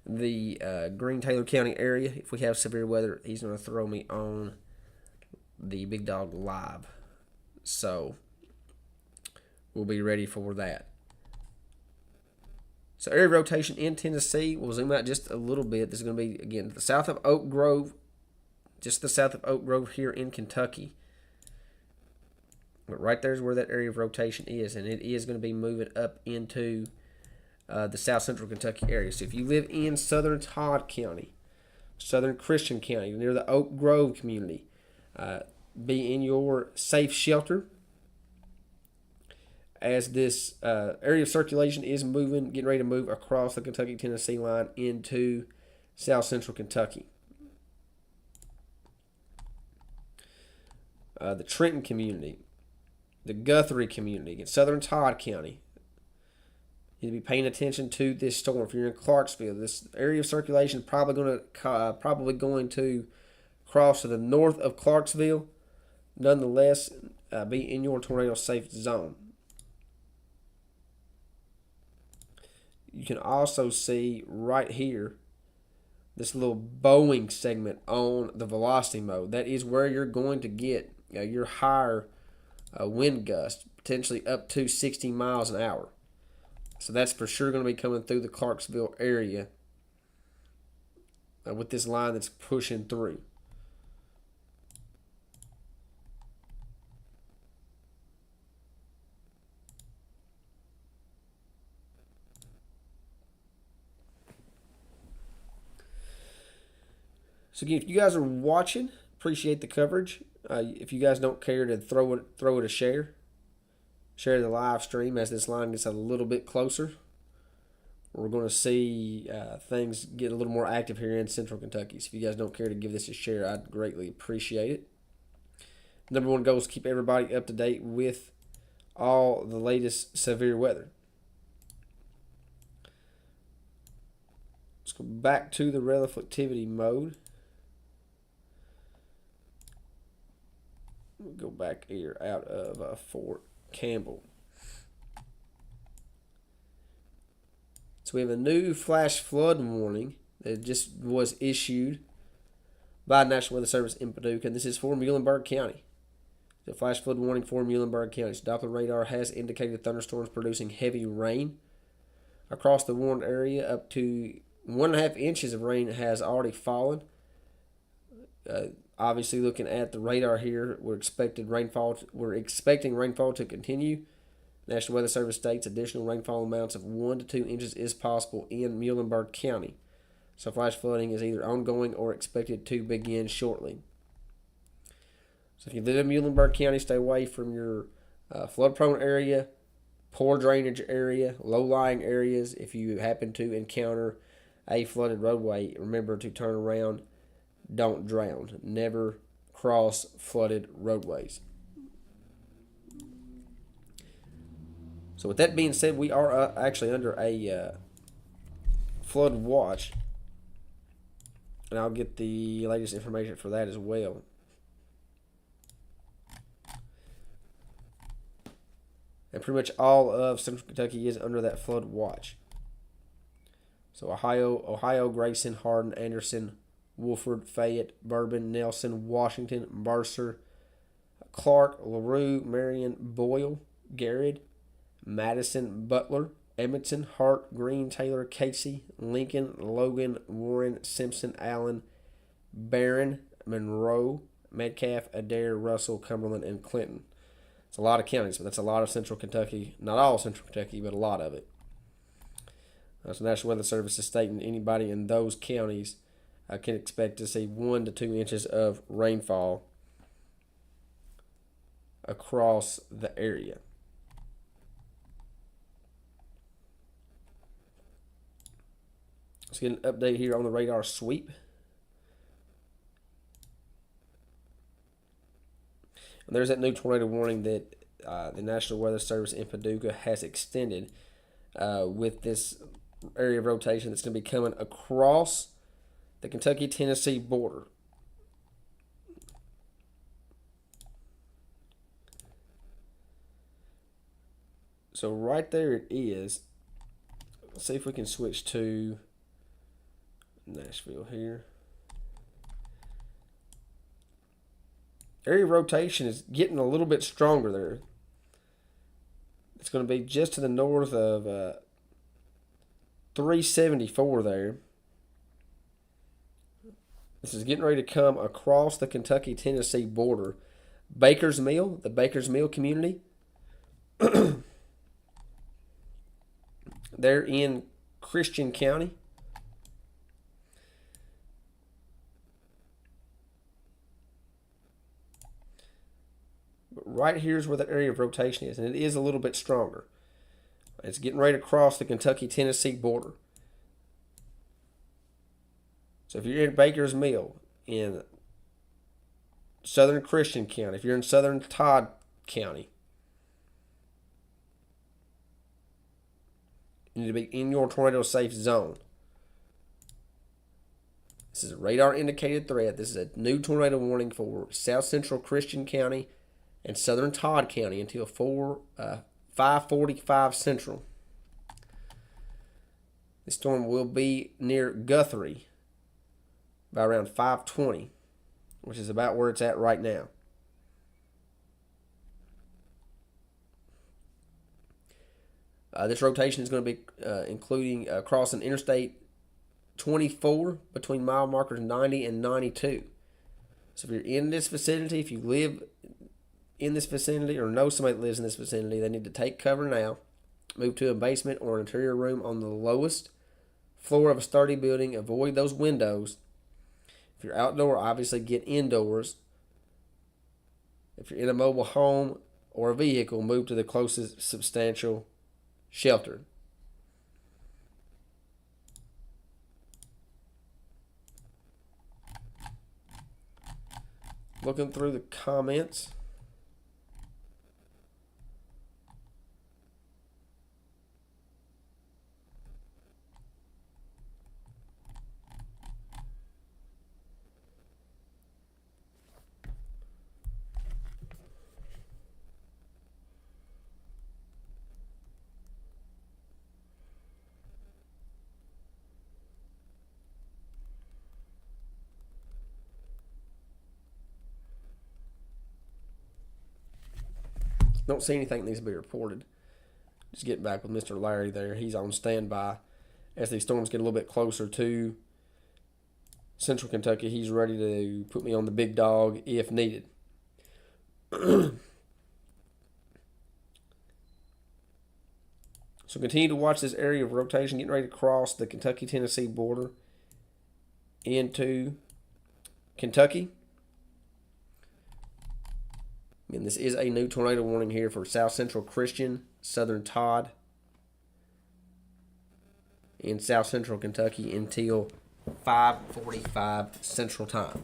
the Green-Taylor County area, if we have severe weather, he's going to throw me on the Big Dog Live. So, we'll be ready for that. So, area rotation in Tennessee, we'll zoom out just a little bit. This is going to be, again, the south of Oak Grove, just the south of Oak Grove here in Kentucky. But right there is where that area of rotation is, and it is going to be moving up into the south central Kentucky area. So if you live in southern Todd County, southern Christian County, near the Oak Grove community, be in your safe shelter as this area of circulation is moving, getting ready to move across the Kentucky-Tennessee line into south central Kentucky. The Trenton community, the Guthrie community, in southern Todd County. You need to be paying attention to this storm. If you're in Clarksville, this area of circulation is probably going to cross to the north of Clarksville. Nonetheless, be in your tornado safe zone. You can also see right here this little bowing segment on the velocity mode. That is where you're going to get your higher wind gust, potentially up to 60 miles an hour. So that's for sure going to be coming through the Clarksville area with this line that's pushing through. So again, if you guys are watching, appreciate the coverage. If you guys don't care to throw it a share the live stream as this line gets a little bit closer. we're going to see things get a little more active here in Central Kentucky. So if you guys don't care to give this a share, I'd greatly appreciate it. Number one goal is keep everybody up to date with all the latest severe weather. Let's go back to the reflectivity mode. We'll go back here out of Fort Campbell. So we have a new flash flood warning that just was issued by National Weather Service in Paducah, and this is for Muhlenberg County. The flash flood warning for Muhlenberg County. So Doppler radar has indicated thunderstorms producing heavy rain across the warned area. Up to 1.5 inches of rain has already fallen. Obviously, looking at the radar here, we're expecting rainfall to continue. National Weather Service states additional rainfall amounts of 1 to 2 inches is possible in Muhlenberg County. So flash flooding is either ongoing or expected to begin shortly. So if you live in Muhlenberg County, stay away from your flood-prone area, poor drainage area, low-lying areas. If you happen to encounter a flooded roadway, remember to turn around. Don't drown. Never cross flooded roadways. So with that being said, we are actually under a flood watch. And I'll get the latest information for that as well. And pretty much all of Central Kentucky is under that flood watch. So Ohio, Grayson, Hardin, Anderson, Woolford, Fayette, Bourbon, Nelson, Washington, Mercer, Clark, LaRue, Marion, Boyle, Garrett, Madison, Butler, Edmonton, Hart, Green, Taylor, Casey, Lincoln, Logan, Warren, Simpson, Allen, Barron, Monroe, Metcalfe, Adair, Russell, Cumberland, and Clinton. It's a lot of counties, but that's a lot of Central Kentucky. Not all Central Kentucky, but a lot of it. So National Weather Service is stating anybody in those counties can expect to see 1 to 2 inches of rainfall across the area. Let's get an update here on the radar sweep. And there's that new tornado warning that the National Weather Service in Paducah has extended with this area of rotation that's going to be coming across the Kentucky-Tennessee border. So right there it is. Let's see if we can switch to Nashville here. Area of rotation is getting a little bit stronger there. It's going to be just to the north of 374 there. This is getting ready to come across the Kentucky-Tennessee border. Baker's Mill, the Baker's Mill community. They're in Christian County. But right here is where the area of rotation is, and it is a little bit stronger. It's getting ready to cross the Kentucky-Tennessee border. So if you're in Baker's Mill, in southern Christian County, if you're in southern Todd County, you need to be in your tornado safe zone. This is a radar indicated threat. This is a new tornado warning for south central Christian County and southern Todd County until 5:45 Central. This storm will be near Guthrie by around 5:20, which is about where it's at right now. This rotation is going to be including crossing Interstate 24 between mile markers 90 and 92. So if you're in this vicinity, if you live in this vicinity or know somebody that lives in this vicinity, they need to take cover now, move to a basement or an interior room on the lowest floor of a sturdy building, avoid those windows. If you're outdoor, obviously get indoors. If you're in a mobile home or a vehicle, move to the closest substantial shelter. Looking through the comments. Don't see anything that needs to be reported. Just getting back with Mr. Larry there. He's on standby. As these storms get a little bit closer to Central Kentucky, he's ready to put me on the big dog if needed. So continue to watch this area of rotation, getting ready to cross the Kentucky-Tennessee border into Kentucky. And this is a new tornado warning here for South Central Christian, Southern Todd, and South Central Kentucky until 5:45 Central Time.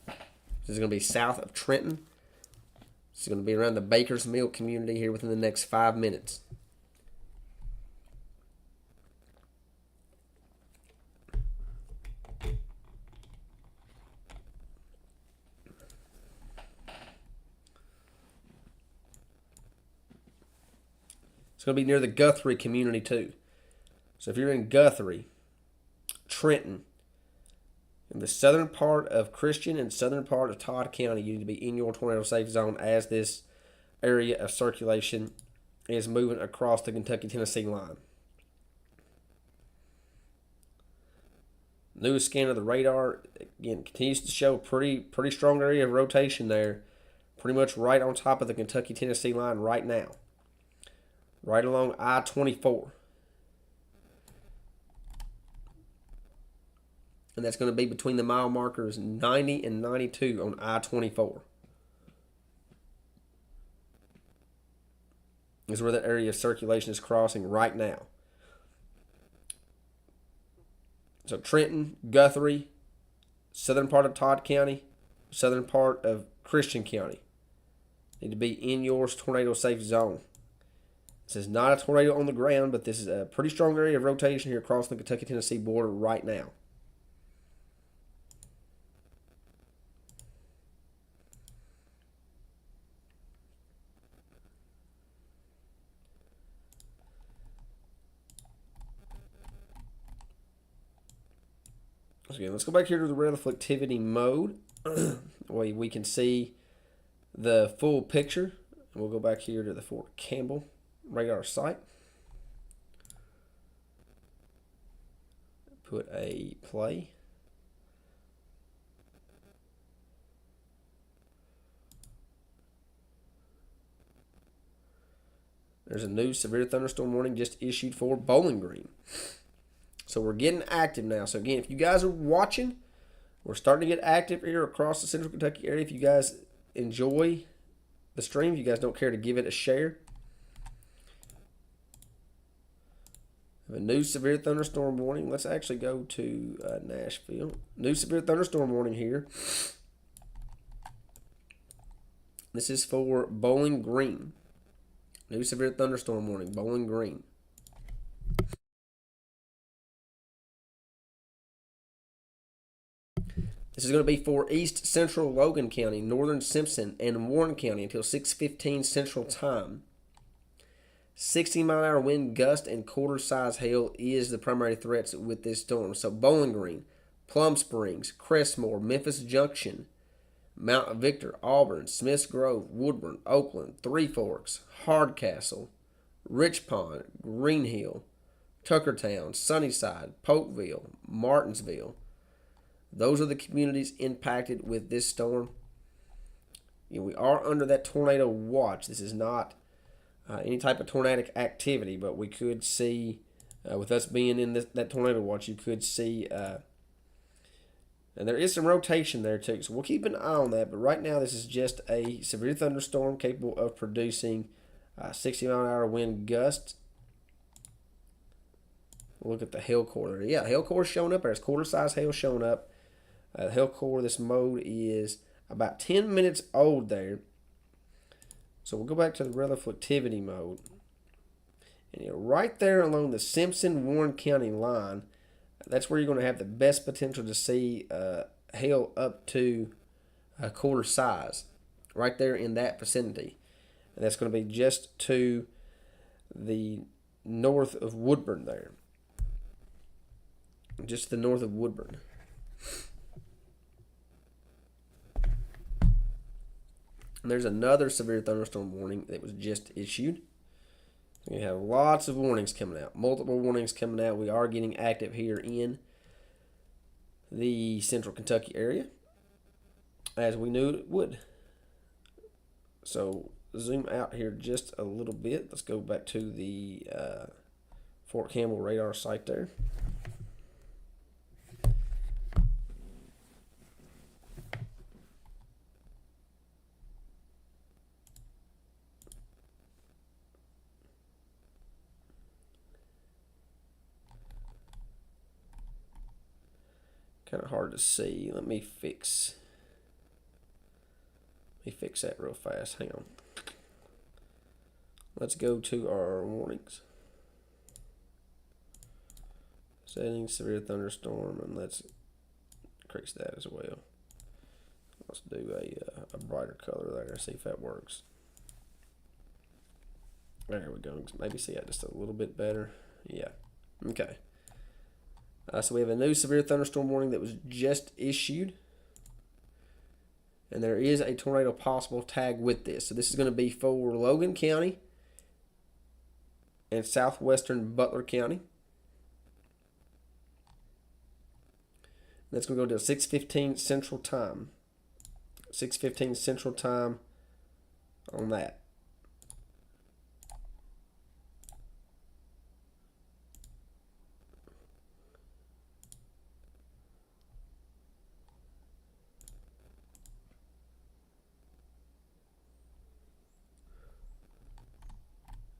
This is going to be south of Trenton. This is going to be around the Baker's Mill community here within the next 5 minutes. It's going to be near the Guthrie community too. So if you're in Guthrie, Trenton, in the southern part of Christian and southern part of Todd County, you need to be in your tornado safe zone as this area of circulation is moving across the Kentucky-Tennessee line. Newest scan of the radar, again, continues to show a pretty strong area of rotation there, pretty much right on top of the Kentucky-Tennessee line right now. Right along I-24. And that's going to be between the mile markers 90 and 92 on I-24. This is where the area of circulation is crossing right now. So Trenton, Guthrie, southern part of Todd County, southern part of Christian County need to be in your tornado safe zone. This is not a tornado on the ground, but this is a pretty strong area of rotation here across the Kentucky-Tennessee border right now. So again, let's go back here to the reflectivity mode. We can see the full picture. We'll go back here to the Fort Campbell radar site. Put a play. There's a new severe thunderstorm warning just issued for Bowling Green. So we're getting active now. So again, if you guys are watching, we're starting to get active here across the Central Kentucky area. If you guys enjoy the stream, if you guys don't care to give it a share. We have a new severe thunderstorm warning. Let's actually go to Nashville. New severe thunderstorm warning here. This is for Bowling Green. New severe thunderstorm warning, Bowling Green. This is going to be for East Central Logan County, Northern Simpson, and Warren County until 6:15 Central Time. 60-mile-an-hour wind gust and quarter-size hail is the primary threats with this storm. So Bowling Green, Plum Springs, Crestmore, Memphis Junction, Mount Victor, Auburn, Smiths Grove, Woodburn, Oakland, Three Forks, Hardcastle, Rich Pond, Green Hill, Tuckertown, Sunnyside, Polkville, Martinsville. Those are the communities impacted with this storm. We are under that tornado watch. This is not any type of tornadic activity, but we could see, with us being in that tornado watch, you could see, and there is some rotation there too, so we'll keep an eye on that. But right now, this is just a severe thunderstorm capable of producing 60-mile-an-hour wind gusts. We'll look at the hail core there. Yeah, hail core is showing up. There's quarter-size hail showing up. Hail core, this mode is about 10 minutes old there. So we'll go back to the reflectivity mode. And right there along the Simpson-Warren County line, that's where you're going to have the best potential to see hail up to a quarter size. Right there in that vicinity. And that's going to be just to the north of Woodburn there. Just to the north of Woodburn. And there's another severe thunderstorm warning that was just issued. We have lots of warnings coming out. Multiple warnings coming out. We are getting active here in the central Kentucky area, as we knew it would. So zoom out here just a little bit. Let's go back to the Fort Campbell radar site there. Kind of hard to see. Let me fix that real fast. Hang on. Let's go to our warnings. Settings, severe thunderstorm, and let's increase that as well. Let's do a brighter color there, see if that works. There we go. Maybe see that just a little bit better. Yeah. Okay. So we have a new severe thunderstorm warning that was just issued. And there is a tornado possible tag with this. So this is going to be for Logan County and southwestern Butler County. That's going to go to 6:15 Central Time. 6:15 Central Time on that.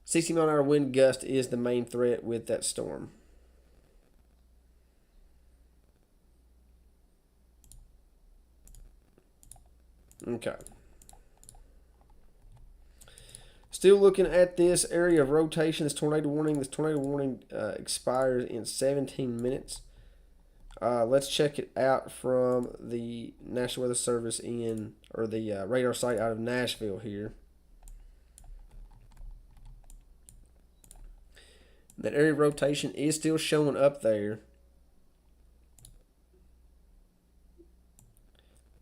$60-mile-an-hour wind gust is the main threat with that storm. Okay. Still looking at this area of rotation, this tornado warning. This tornado warning expires in 17 minutes. Let's check it out from the National Weather Service or the radar site out of Nashville here. That area of rotation is still showing up there.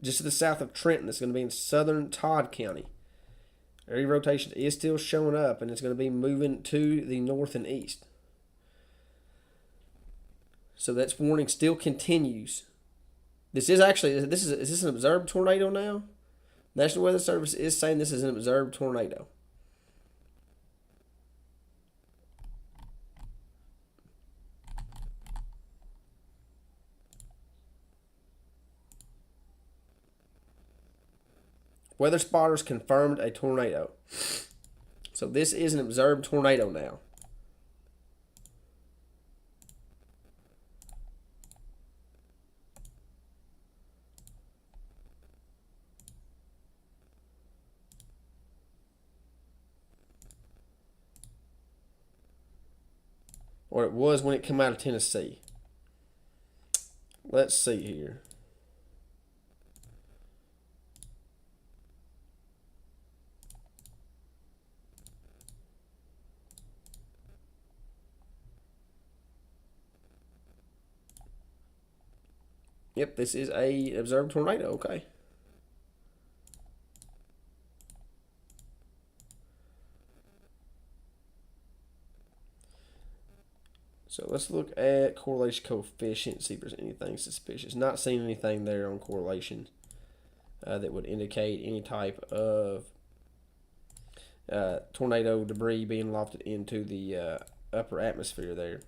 Just to the south of Trenton, it's going to be in southern Todd County. Area of rotation is still showing up, and it's going to be moving to the north and east. So that warning still continues. Is this an observed tornado now? National Weather Service is saying this is an observed tornado. Weather spotters confirmed a tornado. So this is an observed tornado now. Or it was when it came out of Tennessee. Let's see here. Yep, this is a observed tornado. Okay. So let's look at correlation coefficient, see if there's anything suspicious. Not seeing anything there on correlation that would indicate any type of tornado debris being lofted into the upper atmosphere there.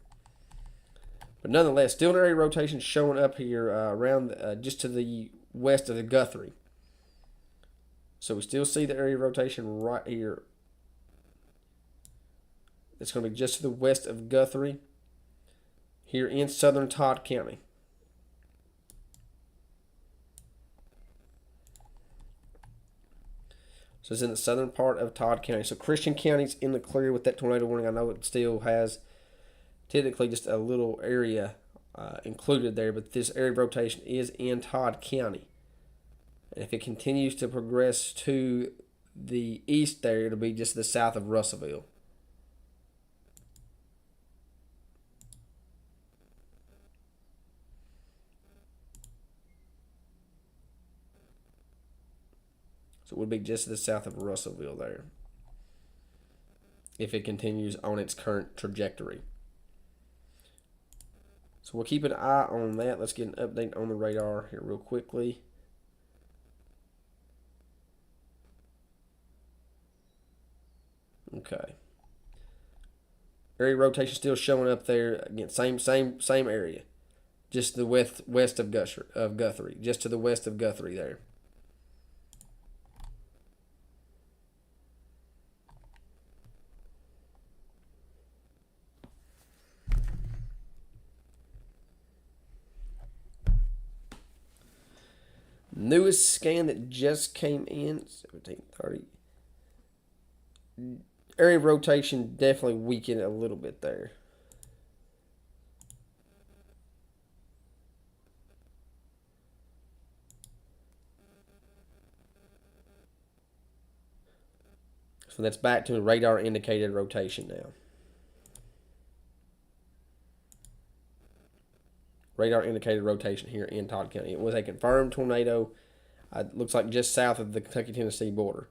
But nonetheless, still an area rotation showing up here around just to the west of the Guthrie. So we still see the area rotation right here. It's going to be just to the west of Guthrie here in southern Todd County. So it's in the southern part of Todd County. So Christian County's in the clear with that tornado warning. I know it still has technically just a little area included there, but this area of rotation is in Todd County. And if it continues to progress to the east there, it'll be just the south of Russellville. So it would be just to the south of Russellville there, if it continues on its current trajectory. So we'll keep an eye on that. Let's get an update on the radar here real quickly. Okay. Area rotation still showing up there. Again, same area. Just the west of Guthrie. Just to the west of Guthrie there. Newest scan that just came in, 1730. Area of rotation definitely weakened a little bit there. So that's back to a radar indicated rotation now. Radar indicated rotation here in Todd County. It was a confirmed tornado. Looks like just south of the Kentucky-Tennessee border.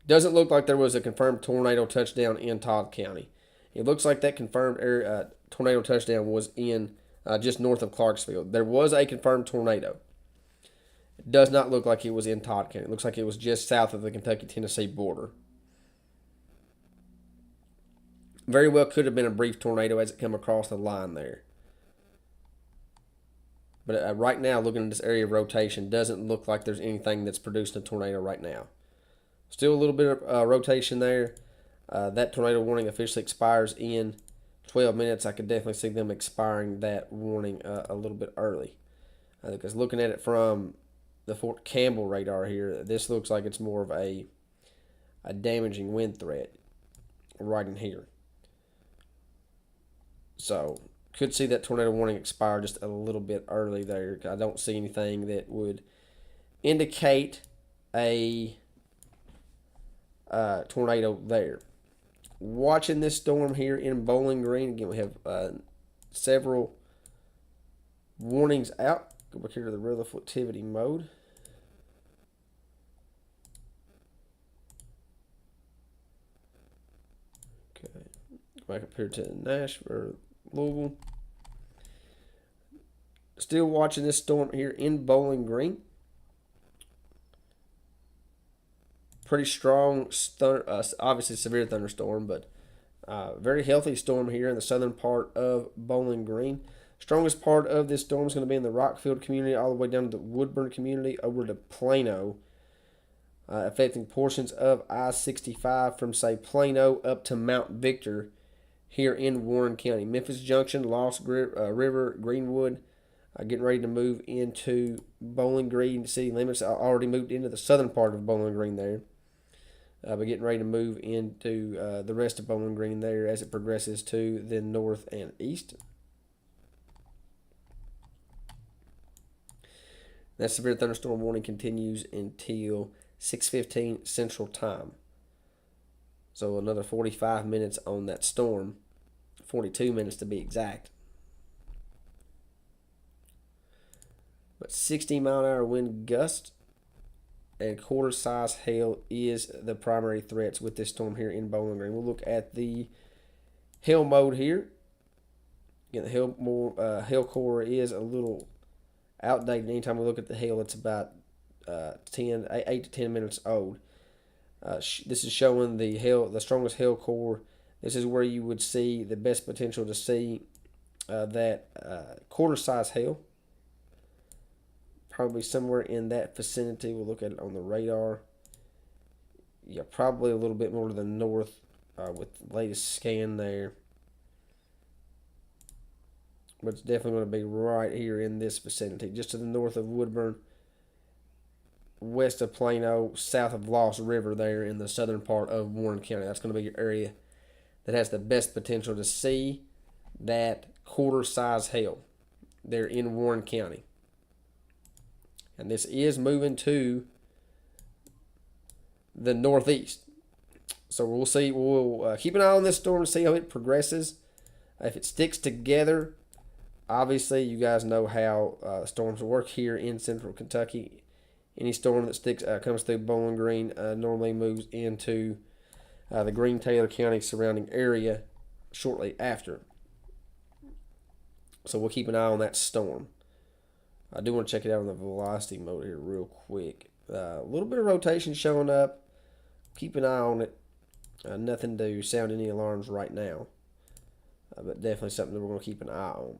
Doesn't look like there was a confirmed tornado touchdown in Todd County. It looks like that confirmed tornado touchdown was in just north of Clarksville. There was a confirmed tornado. It does not look like it was in Todd County. It looks like it was just south of the Kentucky-Tennessee border. Very well could have been a brief tornado as it come across the line there. But right now, looking at this area of rotation, doesn't look like there's anything that's producing a tornado right now. Still a little bit of rotation there. That tornado warning officially expires in 12 minutes. I could definitely see them expiring that warning a little bit early. Because looking at it from the Fort Campbell radar here, this looks like it's more of a damaging wind threat right in here. So could see that tornado warning expire just a little bit early there. I don't see anything that would indicate a tornado there. Watching this storm here in Bowling Green. Again, we have several warnings out. Go back here to the relativity mode. Okay, go back up here to Nashville, Louisville. Still watching this storm here in Bowling Green. Pretty strong, obviously severe thunderstorm, but very healthy storm here in the southern part of Bowling Green. Strongest part of this storm is going to be in the Rockfield community, all the way down to the Woodburn community, over to Plano, affecting portions of I-65 from, say, Plano up to Mount Victor here in Warren County. Memphis Junction, Lost River, Greenwood, getting ready to move into Bowling Green city limits. I already moved into the southern part of Bowling Green there. But getting ready to move into the rest of Bowling Green there as it progresses to the north and east. That severe thunderstorm warning continues until 6:15 Central Time. So another 45 minutes on that storm. 42 minutes to be exact. But 60-mile-an-hour wind gust and quarter-size hail is the primary threats with this storm here in Bowling Green. We'll look at the hail mode here. Again, the hail core is a little outdated. Anytime we look at the hail, it's about 8 to 10 minutes old. This is showing the strongest hail core. This is where you would see the best potential to see that quarter-size hail. Probably somewhere in that vicinity. We'll look at it on the radar. Yeah, probably a little bit more to the north with the latest scan there. but it's definitely going to be right here in this vicinity, just to the north of Woodburn, west of Plano, south of Lost River there in the southern part of Warren County. That's going to be your area that has the best potential to see that quarter-size hail there in Warren County. And this is moving to the northeast. So we'll see. We'll keep an eye on this storm to see how it progresses. If it sticks together, obviously you guys know how storms work here in central Kentucky. Any storm that comes through Bowling Green normally moves into the Green-Taylor County surrounding area shortly after. So we'll keep an eye on that storm. I do want to check it out on the velocity mode here real quick. A little bit of rotation showing up. Keep an eye on it. Nothing to sound any alarms right now. But definitely something that we're going to keep an eye on.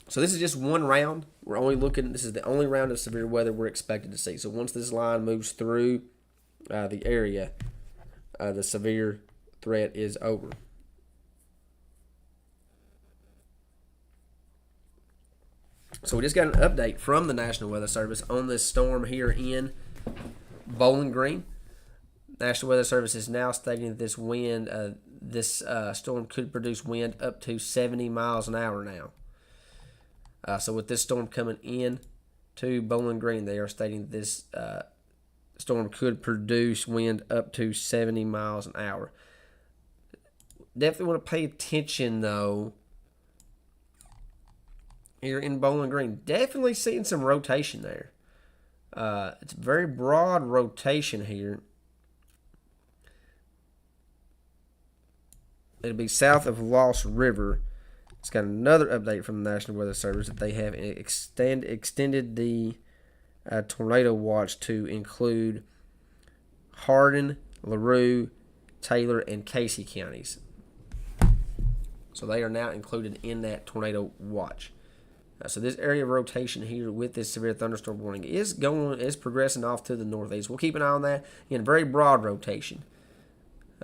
So this is just one round. We're only looking, this is the only round of severe weather we're expected to see. So once this line moves through the area, the severe threat is over. So we just got an update from the National Weather Service on this storm here in Bowling Green. National Weather Service is now stating that this wind, this storm could produce wind up to 70 miles an hour now. So with this storm coming in to Bowling Green, they are stating this storm could produce wind up to 70 miles an hour. Definitely want to pay attention, though, here in Bowling Green. Definitely seeing some rotation there. It's a very broad rotation here. It'll be south of Lost River. It's got another update from the National Weather Service that they have extended the tornado watch to include Hardin, LaRue, Taylor, and Casey counties. So they are now included in that tornado watch. So this area of rotation here with this severe thunderstorm warning is progressing off to the northeast. We'll keep an eye on that. Again, very broad rotation.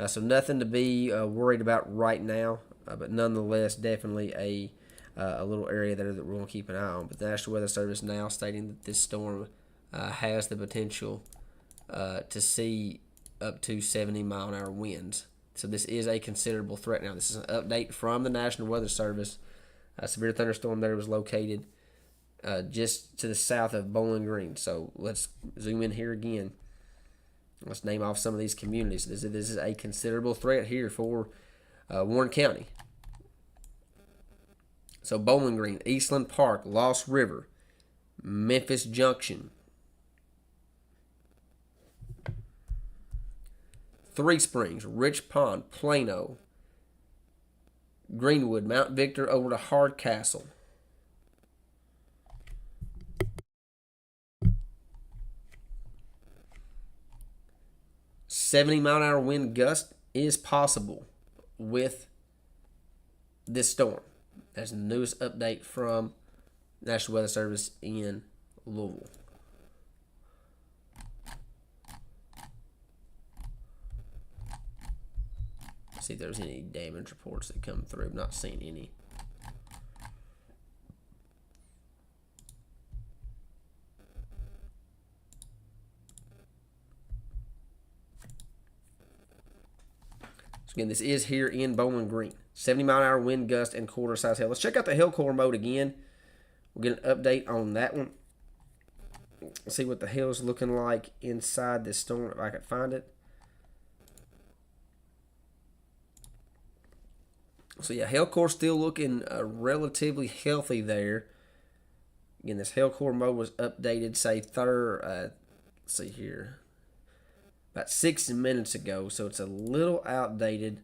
So nothing to be worried about right now, but nonetheless, definitely a little area there that we're going to keep an eye on. But the National Weather Service now stating that this storm has the potential to see up to 70-mile-an-hour winds. So this is a considerable threat now. This is an update from the National Weather Service. A severe thunderstorm there was located just to the south of Bowling Green. So let's zoom in here again. Let's name off some of these communities. This is a considerable threat here for Warren County. So Bowling Green, Eastland Park, Lost River, Memphis Junction, Three Springs, Rich Pond, Plano, Greenwood, Mount Victor over to Hardcastle. $70-mile-an-hour wind gust is possible with this storm. That's the newest update from National Weather Service in Louisville. See if there's any damage reports that come through. I'm not seeing any. So again, this is here in Bowling Green. 70-mile-an-hour wind gust and quarter-size hail. Let's check out the hail core mode again. We'll get an update on that one. Let's see what the hail is looking like inside this storm, if I can find it. So yeah, hail core still looking relatively healthy there. Again, this hail core mode was updated, say, let's see here, about 6 minutes ago. So it's a little outdated,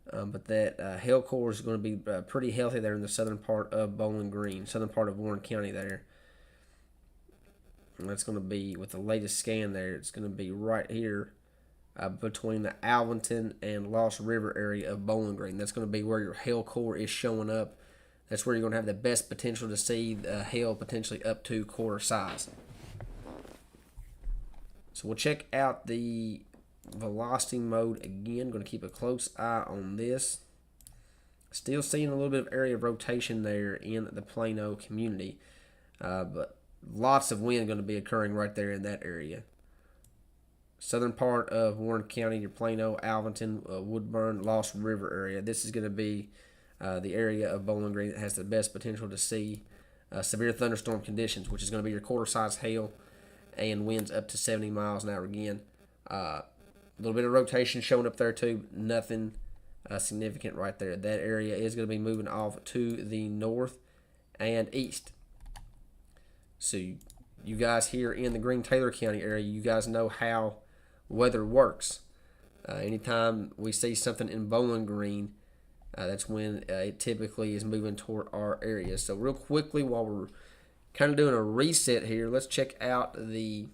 but that hail core is going to be pretty healthy there in the southern part of Bowling Green, southern part of Warren County there. And that's going to be, with the latest scan there, it's going to be right here. Between the Allenton and Lost River area of Bowling Green. That's going to be where your hail core is showing up. That's where you're going to have the best potential to see the hail potentially up to quarter size. So we'll check out the velocity mode again. Going to keep a close eye on this. Still seeing a little bit of area of rotation there in the Plano community, but lots of wind going to be occurring right there in that area. Southern part of Warren County, your Plano, Allenton, Woodburn, Lost River area. This is going to be the area of Bowling Green that has the best potential to see severe thunderstorm conditions, which is going to be your quarter-size hail and winds up to 70 miles an hour again. A little bit of rotation showing up there too. Nothing significant right there. That area is going to be moving off to the north and east. So you guys here in the Green-Taylor County area, you guys know how weather works. Anytime we see something in Bowling Green, that's when it typically is moving toward our area. So real quickly, while we're kind of doing a reset here, let's check out the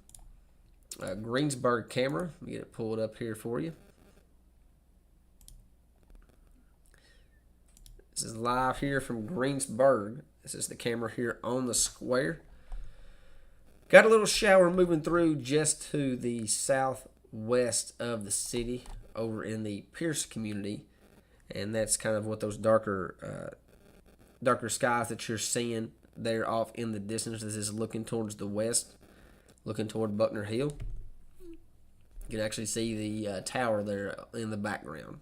Greensburg camera. Let me get it pulled up here for you. This is live here from Greensburg. This is the camera here on the square. Got a little shower moving through just to the southwest of the city over in the Pierce community. And that's kind of what those darker skies that you're seeing there off in the distance. This is looking towards the west, looking toward Buckner Hill. You can actually see the tower there in the background.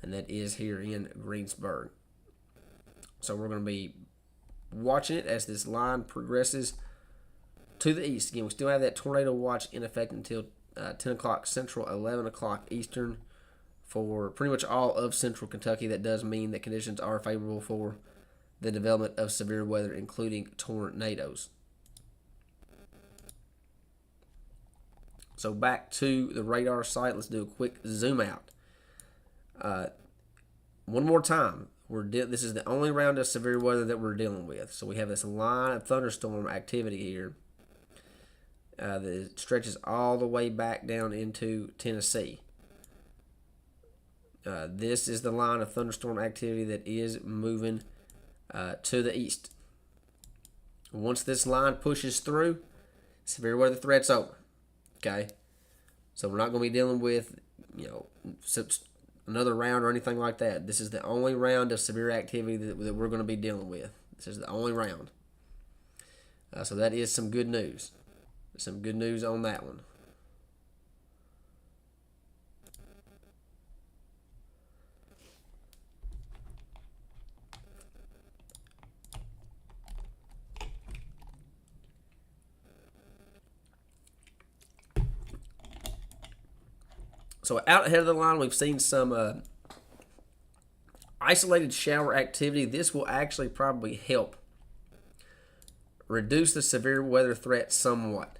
And that is here in Greensburg. So we're going to be watching it as this line progresses to the east. Again, we still have that tornado watch in effect until 10 o'clock Central, 11 o'clock Eastern for pretty much all of Central Kentucky. That does mean that conditions are favorable for the development of severe weather, including tornadoes. So back to the radar site. Let's do a quick zoom out. One more time. This is the only round of severe weather that we're dealing with. So we have this line of thunderstorm activity here that stretches all the way back down into Tennessee. This is the line of thunderstorm activity that is moving to the east. Once this line pushes through, severe weather threat's over. Okay, so we're not going to be dealing with another round or anything like that. This is the only round of severe activity that we're going to be dealing with. This is the only round. So that is some good news. Some good news on that one. So out ahead of the line, we've seen some isolated shower activity. This will actually probably help reduce the severe weather threat somewhat.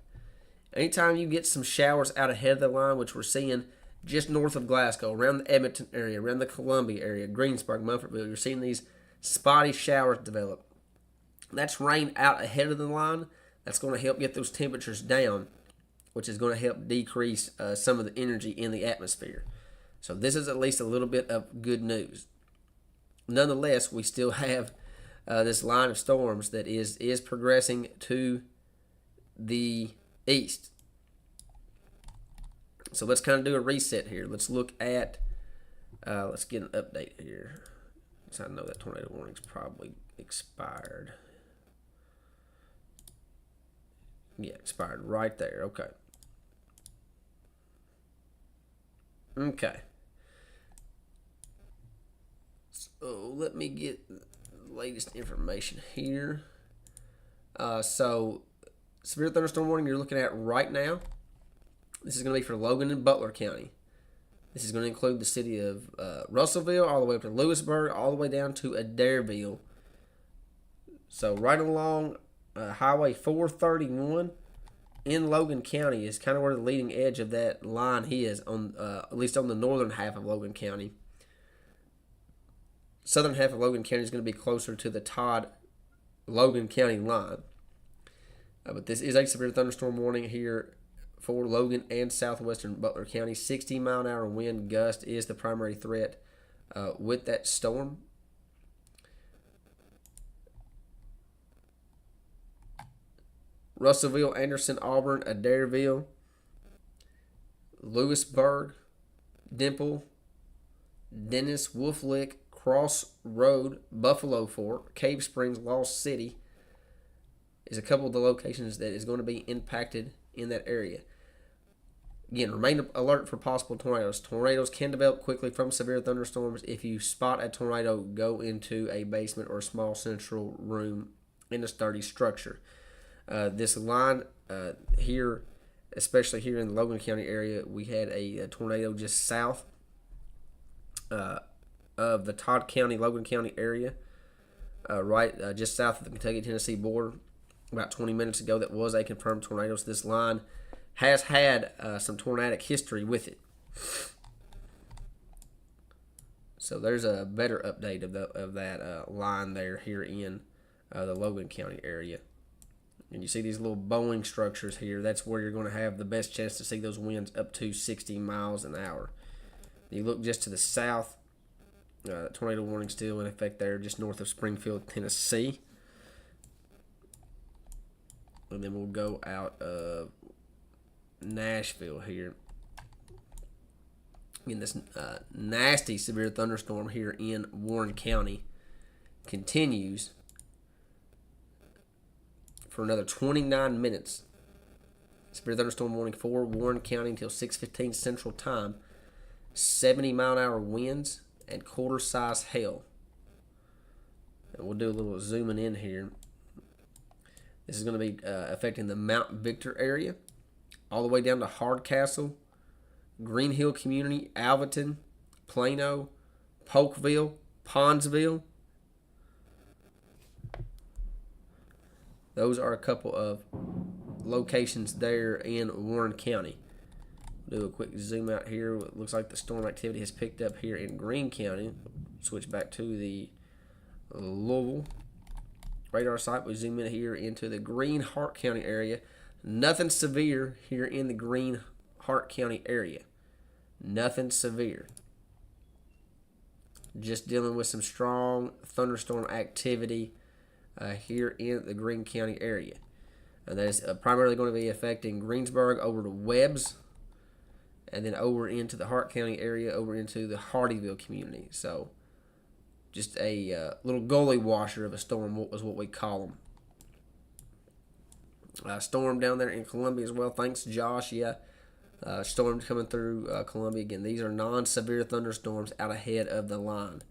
Anytime you get some showers out ahead of the line, which we're seeing just north of Glasgow, around the Edmonton area, around the Columbia area, Greensburg, Mumfordville, you're seeing these spotty showers develop. That's rain out ahead of the line. That's going to help get those temperatures down, which is going to help decrease some of the energy in the atmosphere. So this is at least a little bit of good news. Nonetheless, we still have this line of storms that is progressing to the east. So let's kind of do a reset here. Let's look at, let's get an update here. So I know that tornado warning's probably expired. Yeah, expired right there. Okay. Okay. So let me get the latest information here. So severe thunderstorm warning you're looking at right now. This is going to be for Logan and Butler County. This is going to include the city of Russellville all the way up to Lewisburg, all the way down to Adairville. So right along Highway 431 in Logan County is kind of where the leading edge of that line is, on at least on the northern half of Logan County. Southern half of Logan County is going to be closer to the Todd Logan County line. But this is a severe thunderstorm warning here for Logan and southwestern Butler County. 60-mile-an-hour wind gust is the primary threat with that storm. Russellville, Anderson, Auburn, Adairville. Lewisburg, Dimple, Dennis, Wolf Lick, Cross Road, Buffalo Fork, Cave Springs, Lost City is a couple of the locations that is going to be impacted in that area. Again, remain alert for possible tornadoes. Tornadoes can develop quickly from severe thunderstorms. If you spot a tornado, go into a basement or a small central room in a sturdy structure. This line here, especially here in the Logan County area, we had a tornado just south of the Todd County, Logan County area, just south of the Kentucky-Tennessee border about 20 minutes ago. That was a confirmed tornado. So this line has had some tornadic history with it. So there's a better update of that line there here in the Logan County area. And you see these little Boeing structures here. That's where you're going to have the best chance to see those winds up to 60 miles an hour. You look just to the south, tornado warning still in effect there, just north of Springfield, Tennessee. And then we'll go out of Nashville here. Again, this nasty severe thunderstorm here in Warren County continues for another 29 minutes. Severe thunderstorm warning for Warren County until 6:15 Central Time. 70-mile-an-hour winds and quarter-size hail. And we'll do a little zooming in here. This is going to be affecting the Mount Victor area, all the way down to Hardcastle, Green Hill Community, Alvaton, Plano, Polkville, Pondsville. Those are a couple of locations there in Warren County. Do a quick zoom out here. It looks like the storm activity has picked up here in Greene County. Switch back to the Louisville radar site. We zoom in here into the Greene Hart County area. Nothing severe here in the Greene Hart County area. Nothing severe. Just dealing with some strong thunderstorm activity here in the Greene County area. And that is primarily going to be affecting Greensburg over to Webbs, and then over into the Hart County area, over into the Hardyville community. So just a little gully washer of a storm was what we call them. Storm down there in Columbia as well. Thanks, Josh. Yeah, storms coming through Columbia. Again, these are non-severe thunderstorms out ahead of the line.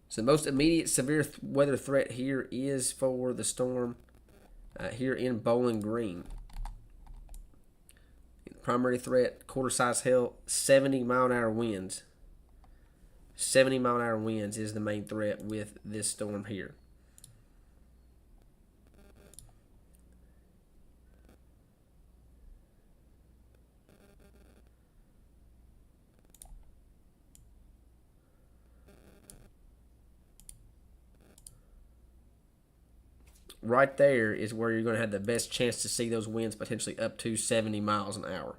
So the most immediate severe weather threat here is for the storm here in Bowling Green. Primary threat, quarter-size hail, 70-mile-an-hour winds. 70-mile-an-hour winds is the main threat with this storm here. Right there is where you're going to have the best chance to see those winds potentially up to 70 miles an hour.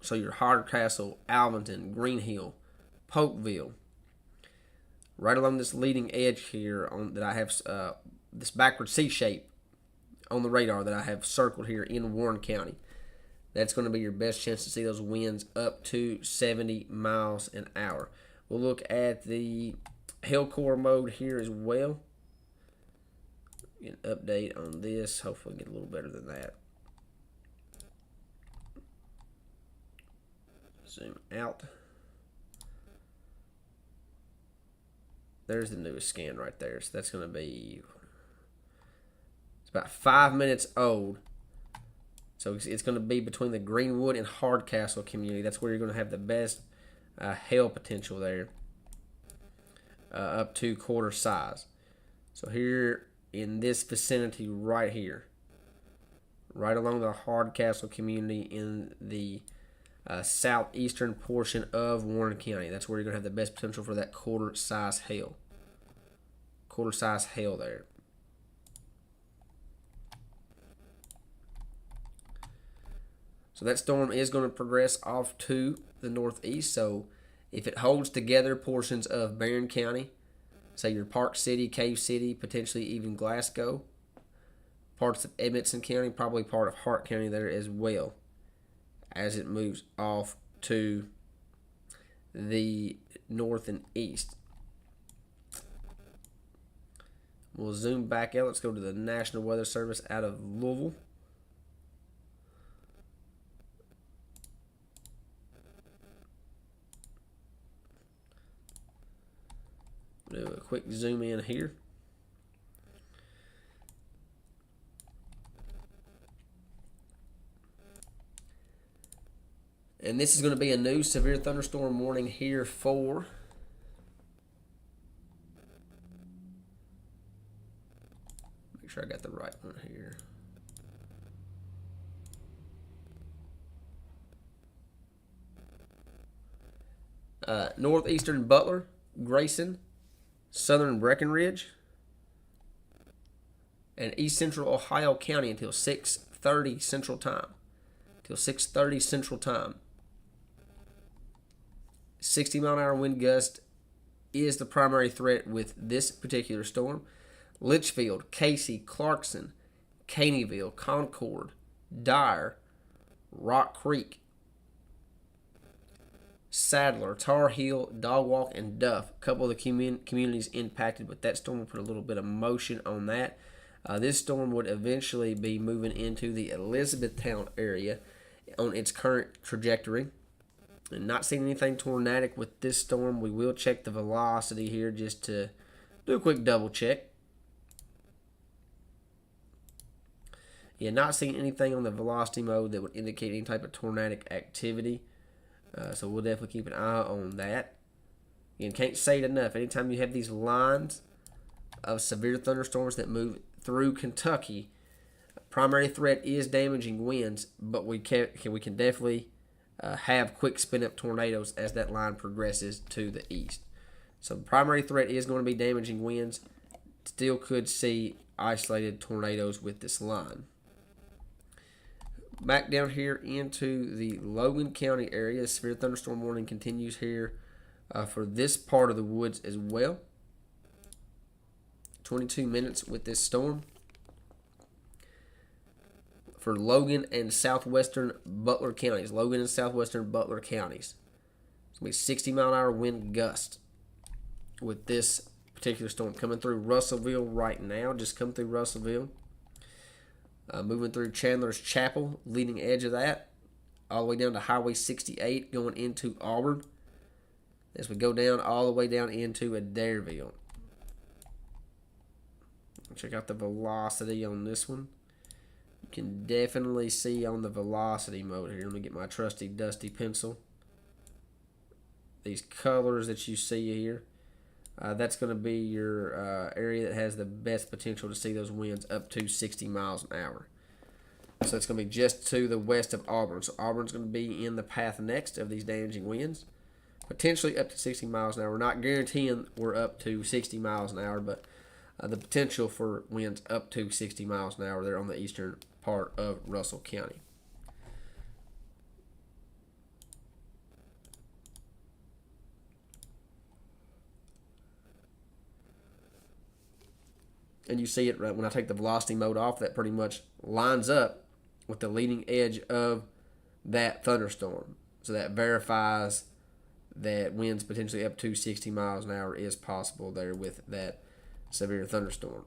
So your Hardcastle, Allenton, Green Hill, Polkville, right along this leading edge here on that I have this backward C shape on the radar that I have circled here in Warren County. That's going to be your best chance to see those winds up to 70 miles an hour. We'll look at the hail core mode here as well. Get an update on this. Hopefully get a little better than that. Zoom out. There's the newest scan right there. So that's going to be, it's about 5 minutes old. So it's going to be between the Greenwood and Hardcastle community. That's where you're going to have the best hail potential there. Up to quarter size. So here in this vicinity right here, right along the Hardcastle community in the southeastern portion of Warren County. That's where you're going to have the best potential for that quarter size hail. Quarter size hail there. So that storm is going to progress off to the northeast. So If it holds together portions of Barron County, say your Park City, Cave City, potentially even Glasgow, parts of Edmonton County, probably part of Hart County there as well, as it moves off to the north and east. We'll zoom back out. Let's go to the National Weather Service out of Louisville. Do a quick zoom in here. And this is going to be a new severe thunderstorm warning here for make sure I got the right one here. Northeastern Butler, Grayson, Southern Breckenridge, and East Central Ohio County until 6:30 Central Time. Till 6:30 Central Time. 60-mile-an-hour wind gust is the primary threat with this particular storm. Litchfield, Casey, Clarkson, Caneyville, Concord, Dyer, Rock Creek, Sadler, Tar Heel, Dog Walk, and Duff. A couple of the communities impacted, but that storm will put a little bit of motion on that. This storm would eventually be moving into the Elizabethtown area on its current trajectory. And not seeing anything tornadic with this storm. We will check the velocity here just to do a quick double check. Yeah, not seeing anything on the velocity mode that would indicate any type of tornadic activity. So we'll definitely keep an eye on that. Again, can't say it enough. Anytime you have these lines of severe thunderstorms that move through Kentucky, primary threat is damaging winds, but we can definitely have quick spin-up tornadoes as that line progresses to the east. So the primary threat is going to be damaging winds. Still could see isolated tornadoes with this line. Back down here into the Logan County area, the severe thunderstorm warning continues here for this part of the woods as well. 22 minutes with this storm. For Logan and southwestern Butler counties. Logan and southwestern Butler counties. It's going to be 60-mile-an-hour wind gust with this particular storm coming through Russellville right now. Just come through Russellville. Moving through Chandler's Chapel, leading edge of that. All the way down to Highway 68 going into Auburn. As we go down all the way down into Adairville. Check out the velocity on this one. You can definitely see on the velocity mode here. Let me get my trusty dusty pencil. These colors that you see here, that's going to be your area that has the best potential to see those winds up to 60 miles an hour. So it's going to be just to the west of Auburn. So Auburn's going to be in the path next of these damaging winds. Potentially up to 60 miles an hour. We're not guaranteeing we're up to 60 miles an hour, but the potential for winds up to 60 miles an hour there on the eastern part of Russell County. And you see it right when I take the velocity mode off, that pretty much lines up with the leading edge of that thunderstorm. So that verifies that winds potentially up to 60 miles an hour is possible there with that severe thunderstorm.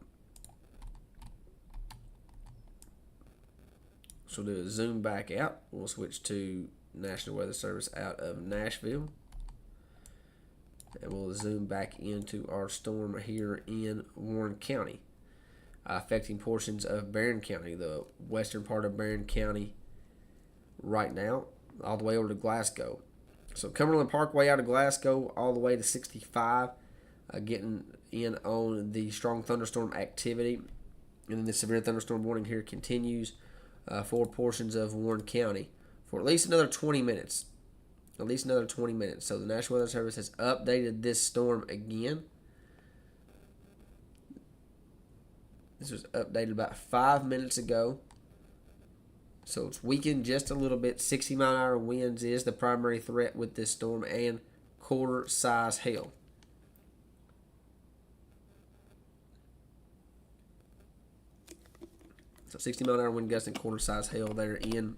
So we'll do a zoom back out. We'll switch to National Weather Service out of Nashville. And we'll zoom back into our storm here in Warren County, affecting portions of Barron County, the western part of Barron County right now, all the way over to Glasgow. So Cumberland Parkway out of Glasgow all the way to 65, getting in on the strong thunderstorm activity. And then the severe thunderstorm warning here continues for portions of Warren County for at least another 20 minutes. At least another 20 minutes. So the National Weather Service has updated this storm again. This was updated about 5 minutes ago. So it's weakened just a little bit. 60-mile-an-hour winds is the primary threat with this storm, and quarter size hail. So 60-mile-an-hour wind gusts and quarter size hail there in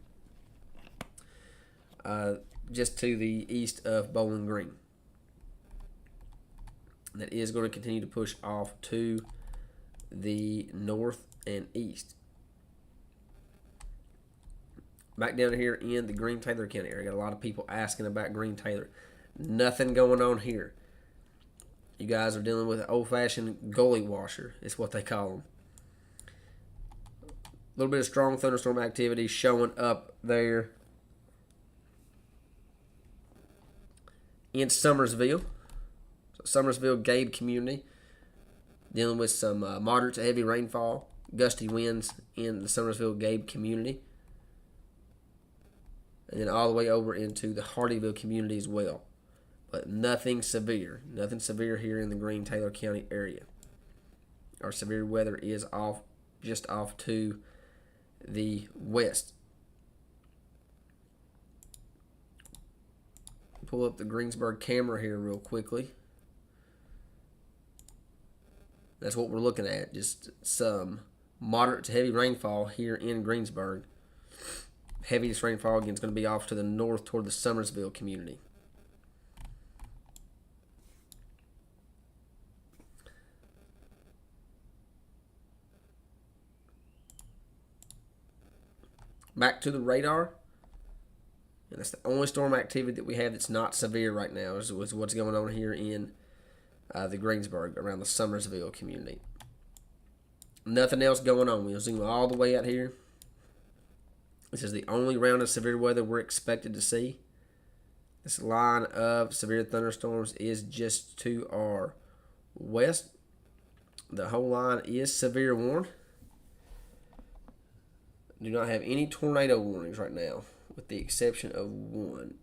just to the east of Bowling Green. That is going to continue to push off to the north and east. Back down here in the Green-Taylor County area. Got a lot of people asking about Green-Taylor. Nothing going on here. You guys are dealing with an old-fashioned gully washer. Is what they call them. A little bit of strong thunderstorm activity showing up there in Summersville. So Summersville Gabe community dealing with some moderate to heavy rainfall, gusty winds in the Summersville Gabe community. And then all the way over into the Hardyville community as well. But nothing severe. Nothing severe here in the Green-Taylor County area. Our severe weather is just off to the west. Pull up the Greensburg camera here real quickly. That's what we're looking at. Just some moderate to heavy rainfall here in Greensburg. Heaviest rainfall again is going to be off to the north toward the Summersville community. Back to the radar. And that's the only storm activity that we have that's not severe right now is what's going on here in the Greensburg around the Summersville community. Nothing else going on. We'll zoom all the way out here. This is the only round of severe weather we're expected to see. This line of severe thunderstorms is just to our west. The whole line is severe warned. Do not have any tornado warnings right now, with the exception of one.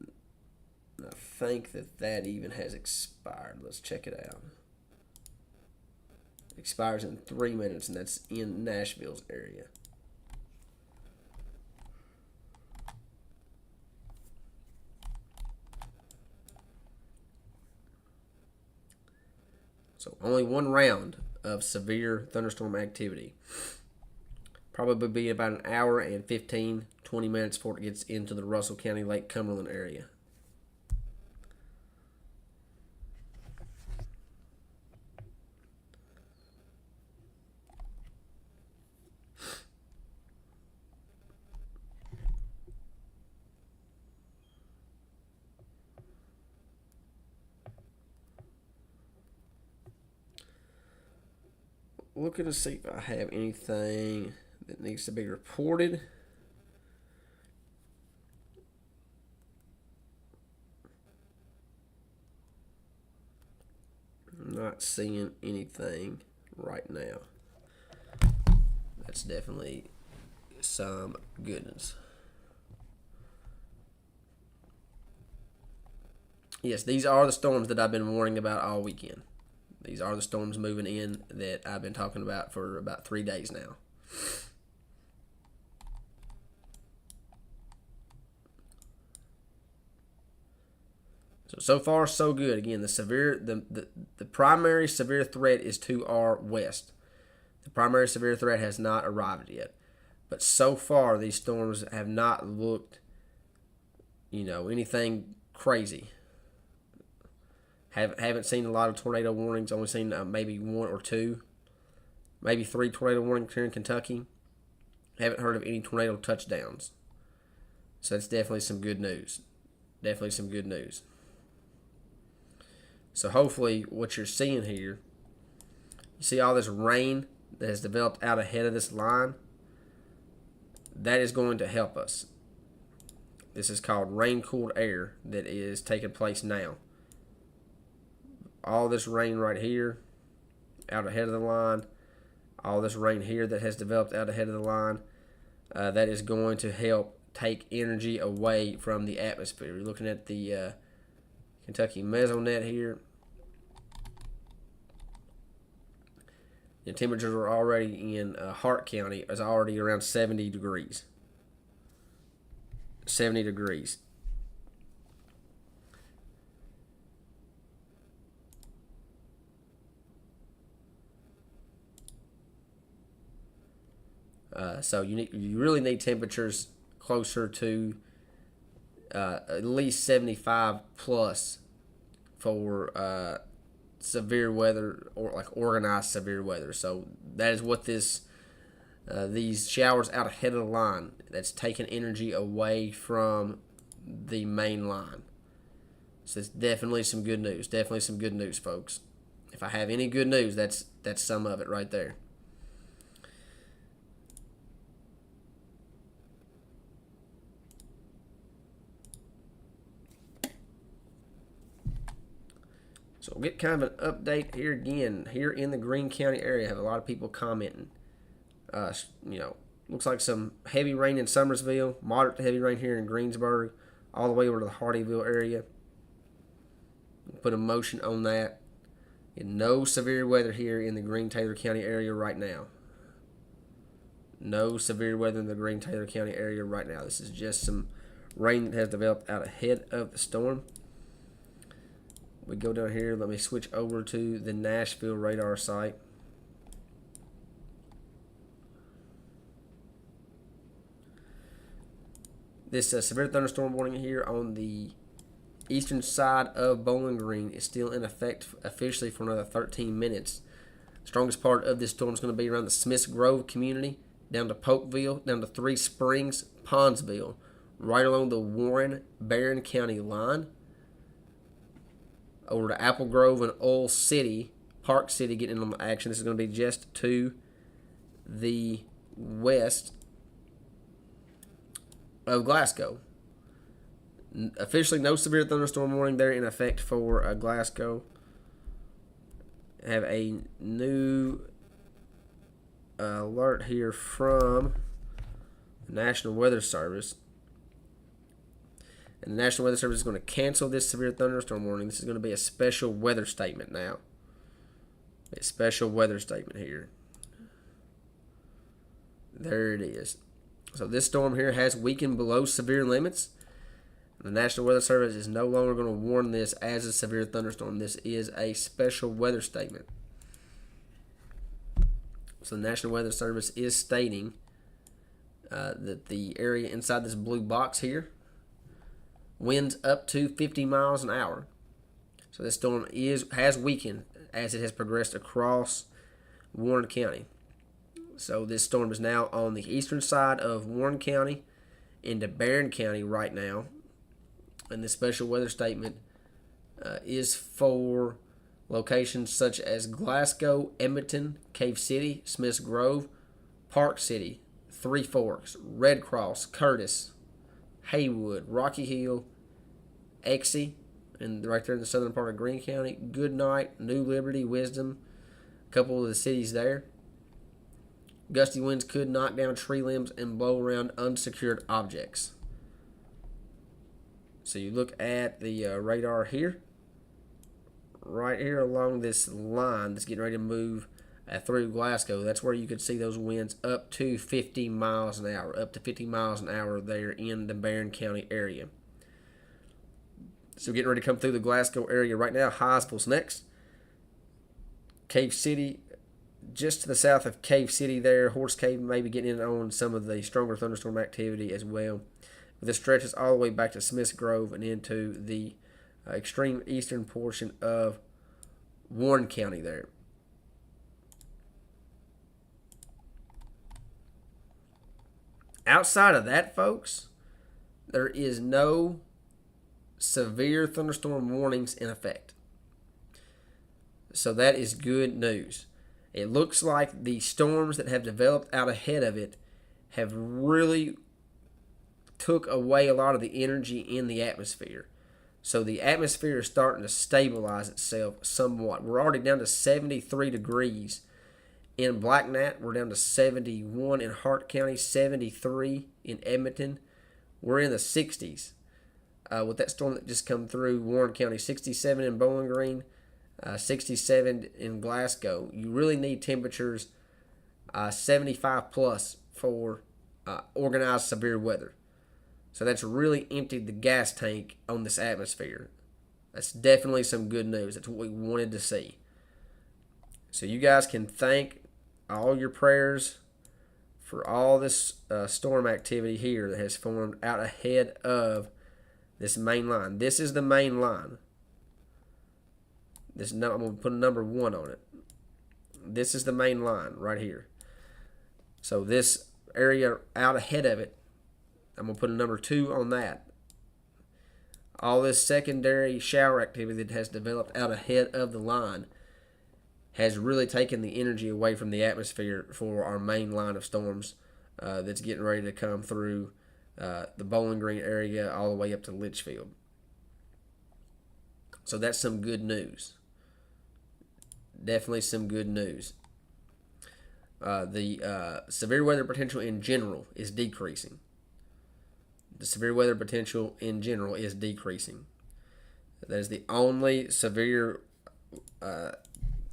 I think that even has expired. Let's check it out. It expires in 3 minutes, and that's in Nashville's area. So only one round of severe thunderstorm activity. Probably be about an hour and 15, 20 minutes before it gets into the Russell County, Lake Cumberland area. Looking to see if I have anything that needs to be reported. I'm not seeing anything right now. That's definitely some goodness. Yes, these are the storms that I've been warning about all weekend. These are the storms moving in that I've been talking about for about 3 days now. So far, so good. Again, the primary severe threat is to our west. The primary severe threat has not arrived yet. But so far, these storms have not looked, anything crazy. Haven't seen a lot of tornado warnings. Only seen maybe 1 or 2, maybe 3 tornado warnings here in Kentucky. Haven't heard of any tornado touchdowns. So that's definitely some good news. Definitely some good news. So hopefully what you're seeing here, you see all this rain that has developed out ahead of this line. That is going to help us. This is called rain-cooled air that is taking place now. All this rain right here, out ahead of the line, all this rain here that has developed out ahead of the line, that is going to help take energy away from the atmosphere. You're looking at the Kentucky Mesonet here. The temperatures are already in Hart County is already around 70 degrees. 70 degrees. So you really need temperatures closer to at least 75 plus for severe weather, or like organized severe weather. So that is what these showers out ahead of the line, that's taking energy away from the main line. So it's definitely some good news. Definitely some good news, folks. If I have any good news, that's some of it right there. So we'll get kind of an update here again. Here in the Greene County area, I have a lot of people commenting. Looks like some heavy rain in Summersville, moderate to heavy rain here in Greensburg, all the way over to the Hardyville area. Put a motion on that. And no severe weather here in the Greene-Taylor County area right now. No severe weather in the Greene-Taylor County area right now. This is just some rain that has developed out ahead of the storm. We go down here. Let me switch over to the Nashville radar site. This severe thunderstorm warning here on the eastern side of Bowling Green is still in effect officially for another 13 minutes. The strongest part of this storm is going to be around the Smiths Grove community, down to Polkville, down to Three Springs, Pondsville, right along the Warren-Barron County line, over to Apple Grove and Oil City, Park City getting in on the action. This is going to be just to the west of Glasgow. Officially, no severe thunderstorm warning there in effect for Glasgow. I have a new alert here from the National Weather Service. And the National Weather Service is going to cancel this severe thunderstorm warning. This is going to be a special weather statement now. A special weather statement here. There it is. So this storm here has weakened below severe limits. The National Weather Service is no longer going to warn this as a severe thunderstorm. This is a special weather statement. So the National Weather Service is stating that the area inside this blue box here, winds up to 50 miles an hour. So this storm has weakened as it has progressed across Warren County. So this storm is now on the eastern side of Warren County into Barron County right now. And this special weather statement is for locations such as Glasgow, Edmonton, Cave City, Smiths Grove, Park City, Three Forks, Red Cross, Curtis, Haywood, Rocky Hill, Exie, and right there in the southern part of Greene County, Goodnight, New Liberty, Wisdom, a couple of the cities there. Gusty winds could knock down tree limbs and blow around unsecured objects. So you look at the radar here, right here along this line that's getting ready to move through Glasgow. That's where you could see those winds up to 50 miles an hour, there in the Barron County area. So getting ready to come through the Glasgow area right now. Hopkinsville's next. Cave City, just to the south of Cave City there. Horse Cave maybe getting in on some of the stronger thunderstorm activity as well. This stretches all the way back to Smiths Grove and into the extreme eastern portion of Warren County there. Outside of that, folks, there is no severe thunderstorm warnings in effect. So that is good news. It looks like the storms that have developed out ahead of it have really took away a lot of the energy in the atmosphere. So the atmosphere is starting to stabilize itself somewhat. We're already down to 73 degrees in Blacknat. We're down to 71 in Hart County, 73 in Edmonton. We're in the 60s with that storm that just come through Warren County, 67 in Bowling Green, 67 in Glasgow. You really need temperatures 75 plus for organized severe weather. So that's really emptied the gas tank on this atmosphere. That's definitely some good news. That's what we wanted to see. So you guys can thank all your prayers for all this storm activity here that has formed out ahead of this main line. This is the main line. I'm going to put a number 1 on it. This is the main line right here. So this area out ahead of it, I'm going to put a number 2 on that. All this secondary shower activity that has developed out ahead of the line has really taken the energy away from the atmosphere for our main line of storms that's getting ready to come through the Bowling Green area all the way up to Litchfield. So that's some good news. Definitely some good news. The severe weather potential in general is decreasing. The severe weather potential in general is decreasing. That is the only severe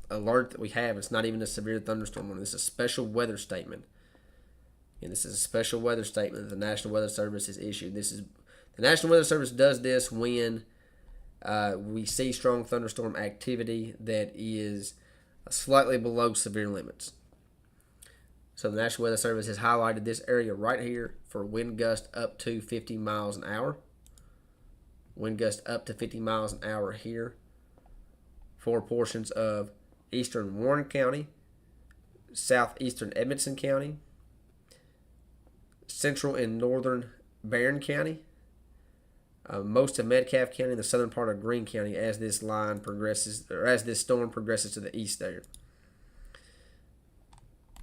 alert that we have. It's not even a severe thunderstorm one. This is a special weather statement. And this is a special weather statement that the National Weather Service has issued. The National Weather Service does this when we see strong thunderstorm activity that is slightly below severe limits. So the National Weather Service has highlighted this area right here for wind gust up to 50 miles an hour. Wind gust up to 50 miles an hour here for portions of eastern Warren County, southeastern Edmonson County, central and northern Barron County, most of Metcalfe County, and the southern part of Greene County as this line progresses, or as this storm progresses to the east there.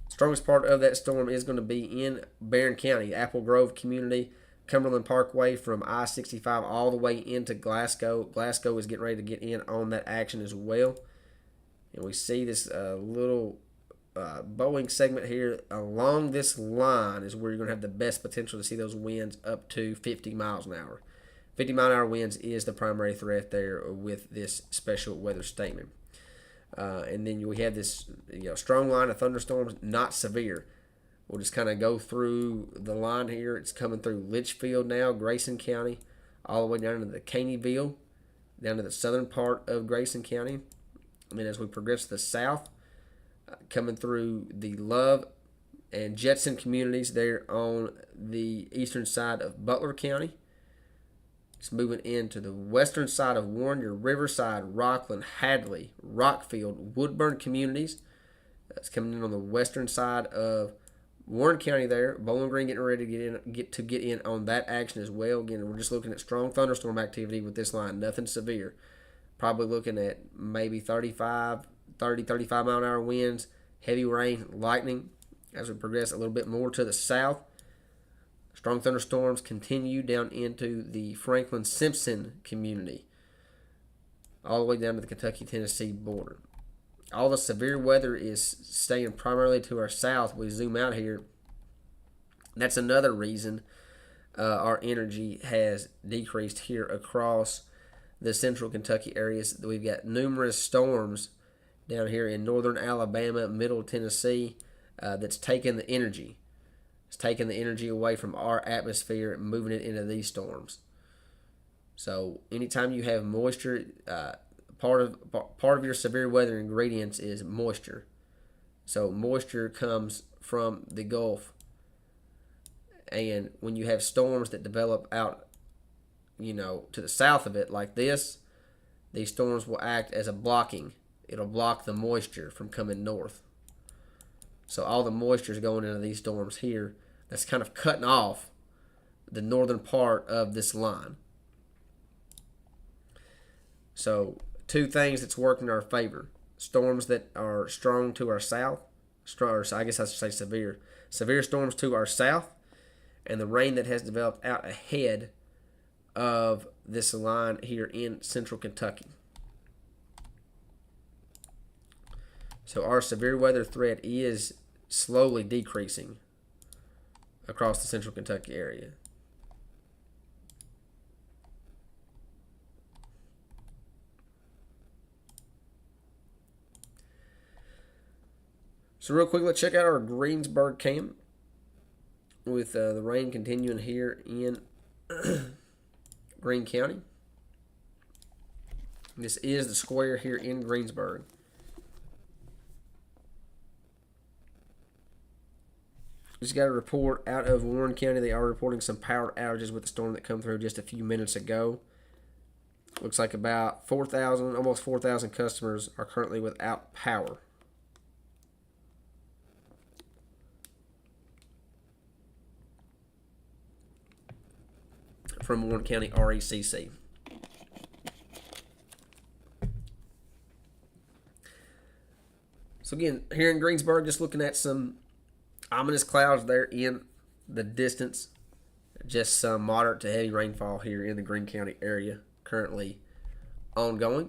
Strongest part of that storm is going to be in Barron County, Apple Grove community, Cumberland Parkway from I-65 all the way into Glasgow. Glasgow is getting ready to get in on that action as well. And we see this little Boeing segment here. Along this line is where you're going to have the best potential to see those winds up to 50 miles an hour. 50 mile an hour winds is the primary threat there with this special weather statement. And then we have this strong line of thunderstorms, not severe. We'll just kind of go through the line here. It's coming through Litchfield now, Grayson County, all the way down to the Caneyville, down to the southern part of Grayson County. And then as we progress to the south, coming through the Love and Jetson communities there on the eastern side of Butler County. It's moving into the western side of Warren, your Riverside, Rockland, Hadley, Rockfield, Woodburn communities. It's coming in on the western side of Warren County there. Bowling Green getting ready to get in on that action as well. Again, we're just looking at strong thunderstorm activity with this line. Nothing severe. Probably looking at maybe 35 mile an hour winds, heavy rain, lightning as we progress a little bit more to the south. Strong thunderstorms continue down into the Franklin-Simpson community, all the way down to the Kentucky-Tennessee border. All the severe weather is staying primarily to our south. We zoom out here. That's another reason our energy has decreased here across the central Kentucky areas. We've got numerous storms down here in northern Alabama, middle Tennessee, that's taken the energy. It's taking the energy away from our atmosphere and moving it into these storms. So anytime you have moisture, part of your severe weather ingredients is moisture. So moisture comes from the Gulf, and when you have storms that develop out, to the south of it like this, these storms will act as a blocking. It'll block the moisture from coming north. So all the moisture is going into these storms here. That's kind of cutting off the northern part of this line. So two things that's working in our favor. Storms that are strong to our south, or I guess I should say severe. Severe storms to our south, and the rain that has developed out ahead of this line here in central Kentucky. So our severe weather threat is slowly decreasing across the central Kentucky area. So real quick, let's check out our Greensburg cam with the rain continuing here in Greene County. This is the square here in Greensburg. Just got a report out of Warren County. They are reporting some power outages with the storm that come through just a few minutes ago. Looks like about 4,000, almost 4,000 customers are currently without power. From Warren County RECC. So again, here in Greensburg, just looking at some ominous clouds there in the distance. Just some moderate to heavy rainfall here in the Greene County area currently ongoing.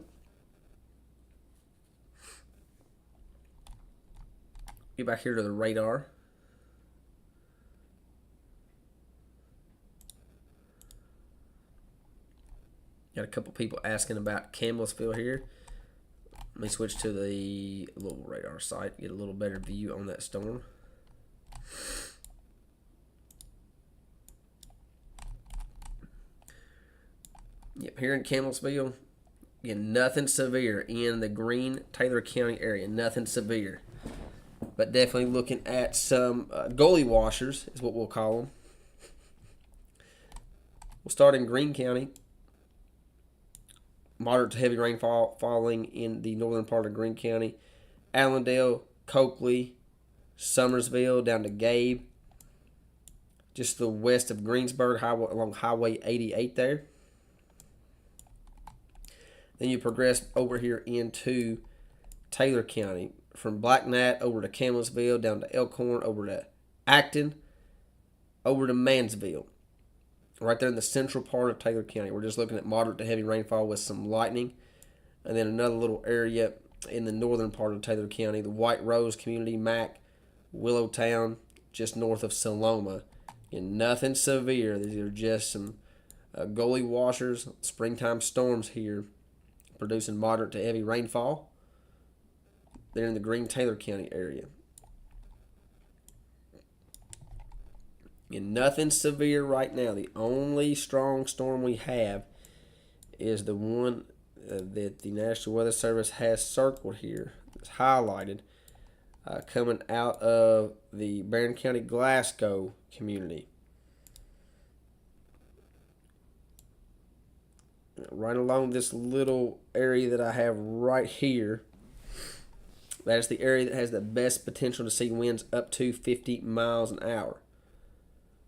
Get back here to the radar. Got a couple people asking about Campbellsville here. Let me switch to the little radar site, get a little better view on that storm. Yep, here in Campbellsville, again, nothing severe in the Greene-Taylor County area, nothing severe. But definitely looking at some gully washers is what we'll call them. We'll start in Greene County. Moderate to heavy rainfall falling in the northern part of Greene County. Allendale, Coakley, Summersville, down to Gabe. Just the west of Greensburg, along Highway 88 there. Then you progress over here into Taylor County. From Black Gnat over to Campbellsville, down to Elkhorn, over to Acton, over to Mansville. Right there in the central part of Taylor County. We're just looking at moderate to heavy rainfall with some lightning. And then another little area in the northern part of Taylor County, the White Rose Community, Mac, Willowtown, just north of Saloma. And nothing severe. These are just some gully washers, springtime storms here, producing moderate to heavy rainfall. They're in the Greene-Taylor County area. And nothing severe right now. The only strong storm we have is the one that the National Weather Service has circled here. It's highlighted. Coming out of the Barron County, Glasgow community. Right along this little area that I have right here. That's the area that has the best potential to see winds up to 50 miles an hour.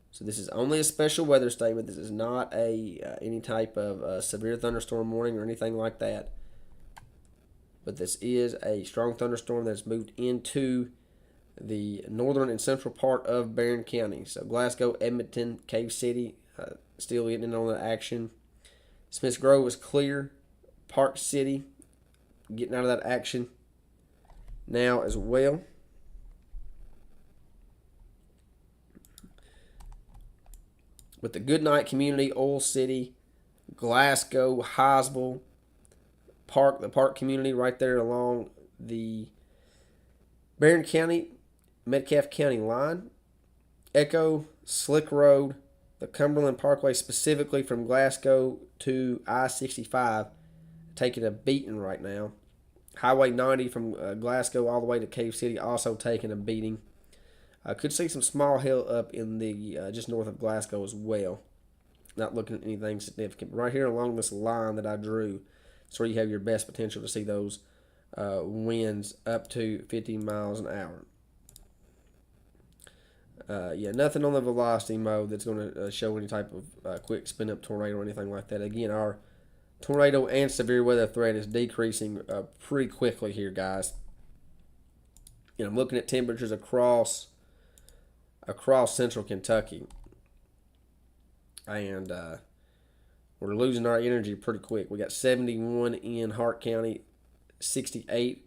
So this is only a special weather statement. This is not any type of severe thunderstorm warning or anything like that. But this is a strong thunderstorm that's moved into the northern and central part of Barron County. So Glasgow, Edmonton, Cave City, still getting in on the action. Smiths Grove is clear. Park City getting out of that action now as well. With the Goodnight community, Oil City, Glasgow, Hopkinsville, the Park community right there along the Barron County, Metcalfe County line, Echo, Slick Road, the Cumberland Parkway specifically from Glasgow to I-65 taking a beating right now. Highway 90 from Glasgow all the way to Cave City also taking a beating. Could see some small hail up in the just north of Glasgow as well. Not looking at anything significant. Right here along this line that I drew, it's where you have your best potential to see those winds up to 50 miles an hour. Yeah, nothing on the velocity mode that's going to show any type of quick spin-up tornado or anything like that. Again, our tornado and severe weather threat is decreasing pretty quickly here, guys. I'm looking at temperatures across central Kentucky, and we're losing our energy pretty quick. We got 71 in Hart County, 68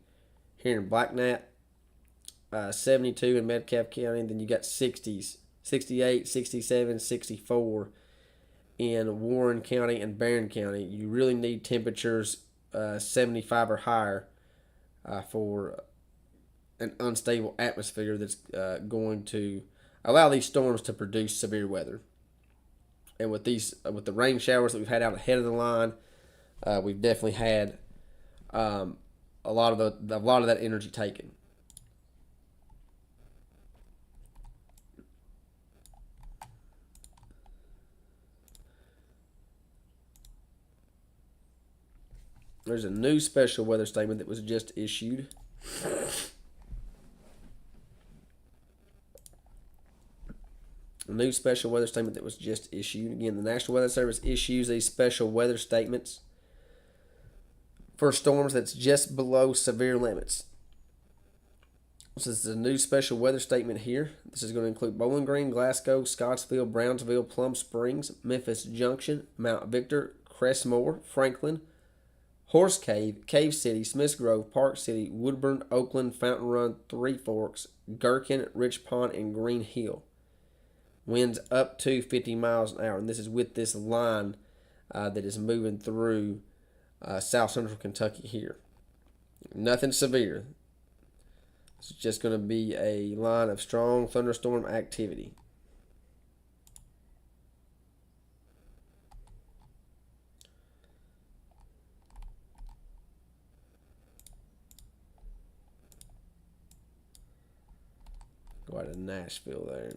here in Black Gnat, 72 in Metcalfe County. Then you got 60s, 68, 67, 64 in Warren County and Barron County. You really need temperatures 75 or higher for an unstable atmosphere that's going to allow these storms to produce severe weather. And with the rain showers that we've had out ahead of the line, we've definitely had a lot of that energy taken. There's a new special weather statement that was just issued. A new special weather statement that was just issued. Again, the National Weather Service issues these special weather statements for storms that's just below severe limits. So this is a new special weather statement here. This is going to include Bowling Green, Glasgow, Scottsville, Brownsville, Plum Springs, Memphis Junction, Mount Victor, Crestmore, Franklin, Horse Cave, Cave City, Smiths Grove, Park City, Woodburn, Oakland, Fountain Run, Three Forks, Gherkin, Rich Pond, and Green Hill. Winds up to 50 miles an hour. And this is with this line that is moving through south central Kentucky here. Nothing severe. It's just going to be a line of strong thunderstorm activity. Go out to Nashville there.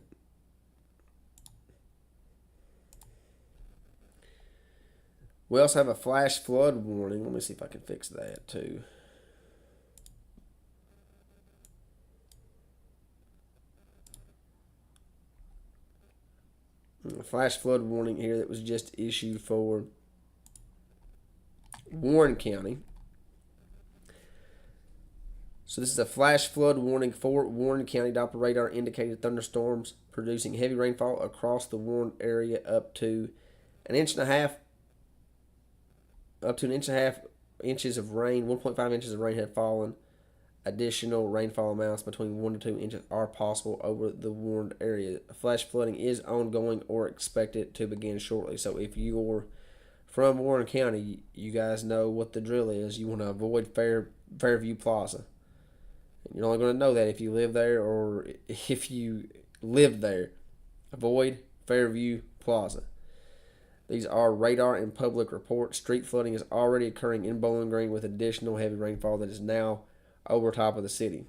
We also have a flash flood warning. Let me see if I can fix that too. A flash flood warning here that was just issued for Warren County. So this is a flash flood warning for Warren County. Doppler radar indicated thunderstorms producing heavy rainfall across the Warren area up to an inch and a half inches of rain. 1.5 inches of rain had fallen. Additional rainfall amounts between 1 to 2 inches are possible over the warned area. Flash flooding is ongoing or expected to begin shortly. So if you're from Warren County, you guys know what the drill is. You want to avoid Fairview Plaza. You're only going to know that if you live there or if you lived there. Avoid Fairview Plaza. These are radar and public reports. Street flooding is already occurring in Bowling Green with additional heavy rainfall that is now over top of the city.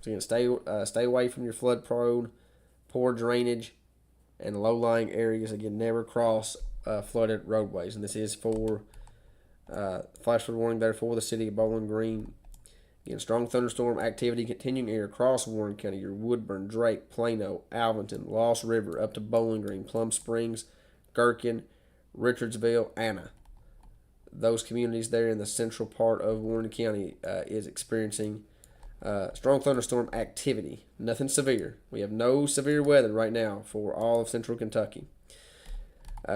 So again, stay away from your flood-prone, poor drainage, and low-lying areas. Again, never cross flooded roadways. And this is for flash flood warning there for the city of Bowling Green. Again, strong thunderstorm activity continuing here across Warren County. Your Woodburn, Drake, Plano, Alvinton, Lost River, up to Bowling Green, Plum Springs, Gherkin, Richardsville, Anna. Those communities there in the central part of Warren County is experiencing strong thunderstorm activity. Nothing severe. We have no severe weather right now for all of central Kentucky.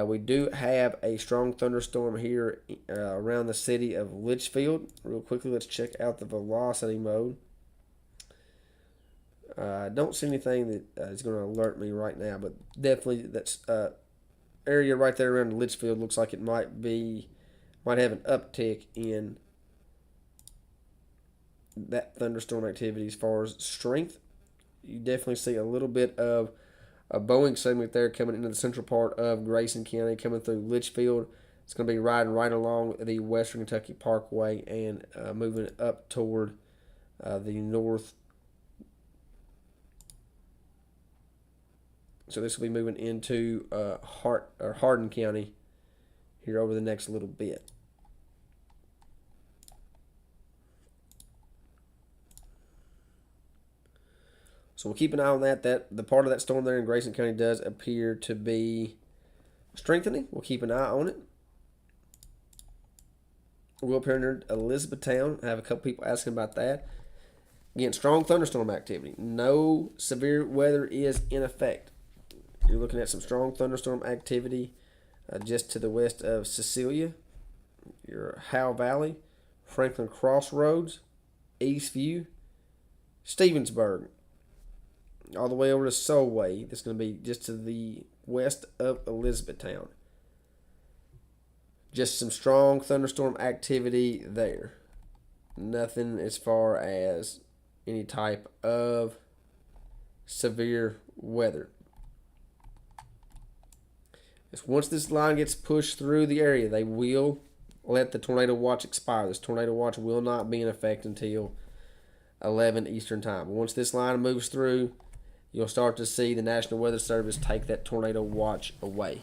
We do have a strong thunderstorm here around the city of Litchfield. Real quickly, let's check out the velocity mode. I don't see anything that is going to alert me right now, but definitely that's area right there around Litchfield looks like it might have an uptick in that thunderstorm activity as far as strength. You definitely see a little bit of a Boeing segment there coming into the central part of Grayson County, coming through Litchfield. It's going to be riding right along the Western Kentucky Parkway and moving up toward the north. So this will be moving into Hardin County here over the next little bit. So we'll keep an eye on that. The part of that storm there in Grayson County does appear to be strengthening. We'll keep an eye on it. We'll up here near Elizabethtown. I have a couple people asking about that. Again, strong thunderstorm activity. No severe weather is in effect. You're looking at some strong thunderstorm activity just to the west of Cecilia. Your Howe Valley, Franklin Crossroads, Eastview, Stevensburg, all the way over to Solway. That's going to be just to the west of Elizabethtown. Just some strong thunderstorm activity there. Nothing as far as any type of severe weather. Once this line gets pushed through the area, they will let the tornado watch expire. This tornado watch will not be in effect until 11 Eastern Time. Once this line moves through, you'll start to see the National Weather Service take that tornado watch away.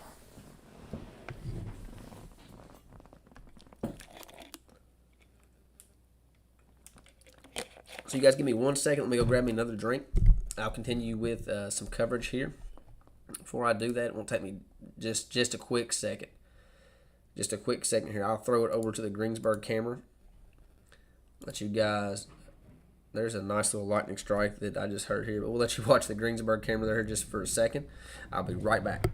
So you guys give me 1 second. Let me go grab me another drink. I'll continue with some coverage here. Before I do that, it won't take me just a quick second. Just a quick second here. I'll throw it over to the Greensburg camera. Let you guys... There's a nice little lightning strike that I just heard here. But we'll let you watch the Greensburg camera there just for a second. I'll be right back.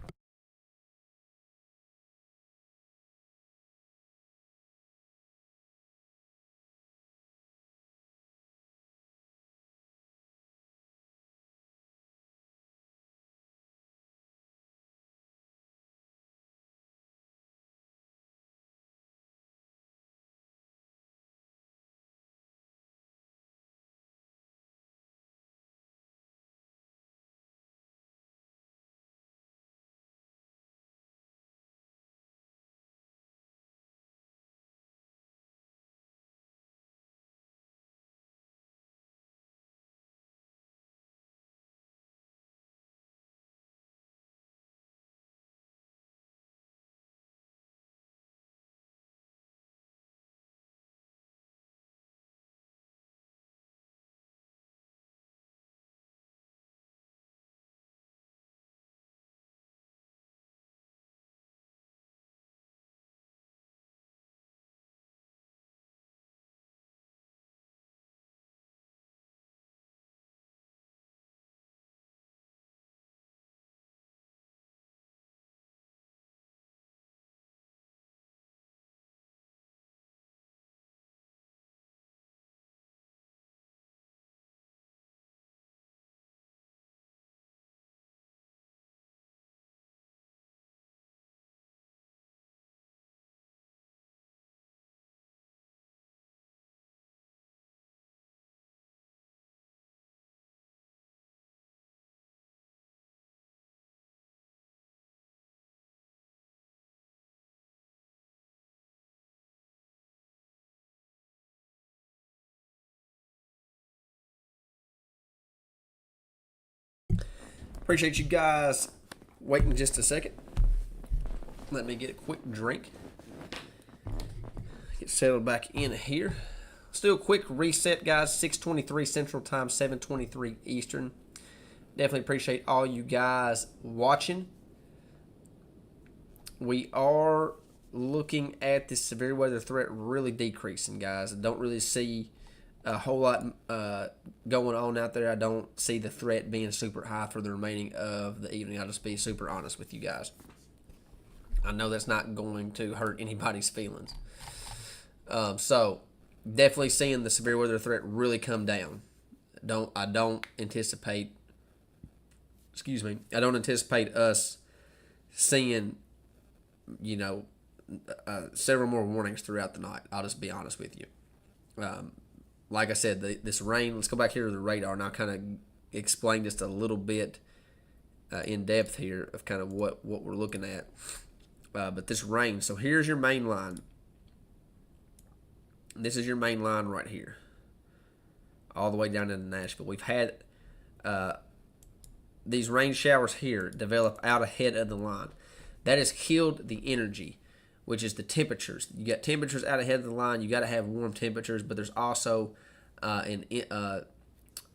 Appreciate you guys waiting just a second. Let me get a quick drink. Get settled back in here. Still quick reset, guys. 6:23 Central Time, 7:23 Eastern. Definitely appreciate all you guys watching. We are looking at this severe weather threat really decreasing, guys. I don't really see a whole lot going on out there. I don't see the threat being super high for the remaining of the evening. I'll just be super honest with you guys. I know that's not going to hurt anybody's feelings. So definitely seeing the severe weather threat really come down. I don't anticipate us seeing, several more warnings throughout the night. I'll just be honest with you. Like I said, this rain, let's go back here to the radar, and I'll kind of explain just a little bit in depth here of kind of what we're looking at. But this rain, so here's your main line. This is your main line right here, all the way down into Nashville. We've had these rain showers here develop out ahead of the line. That has killed the energy, which is the temperatures. You got temperatures out ahead of the line. You got to have warm temperatures, but there's also an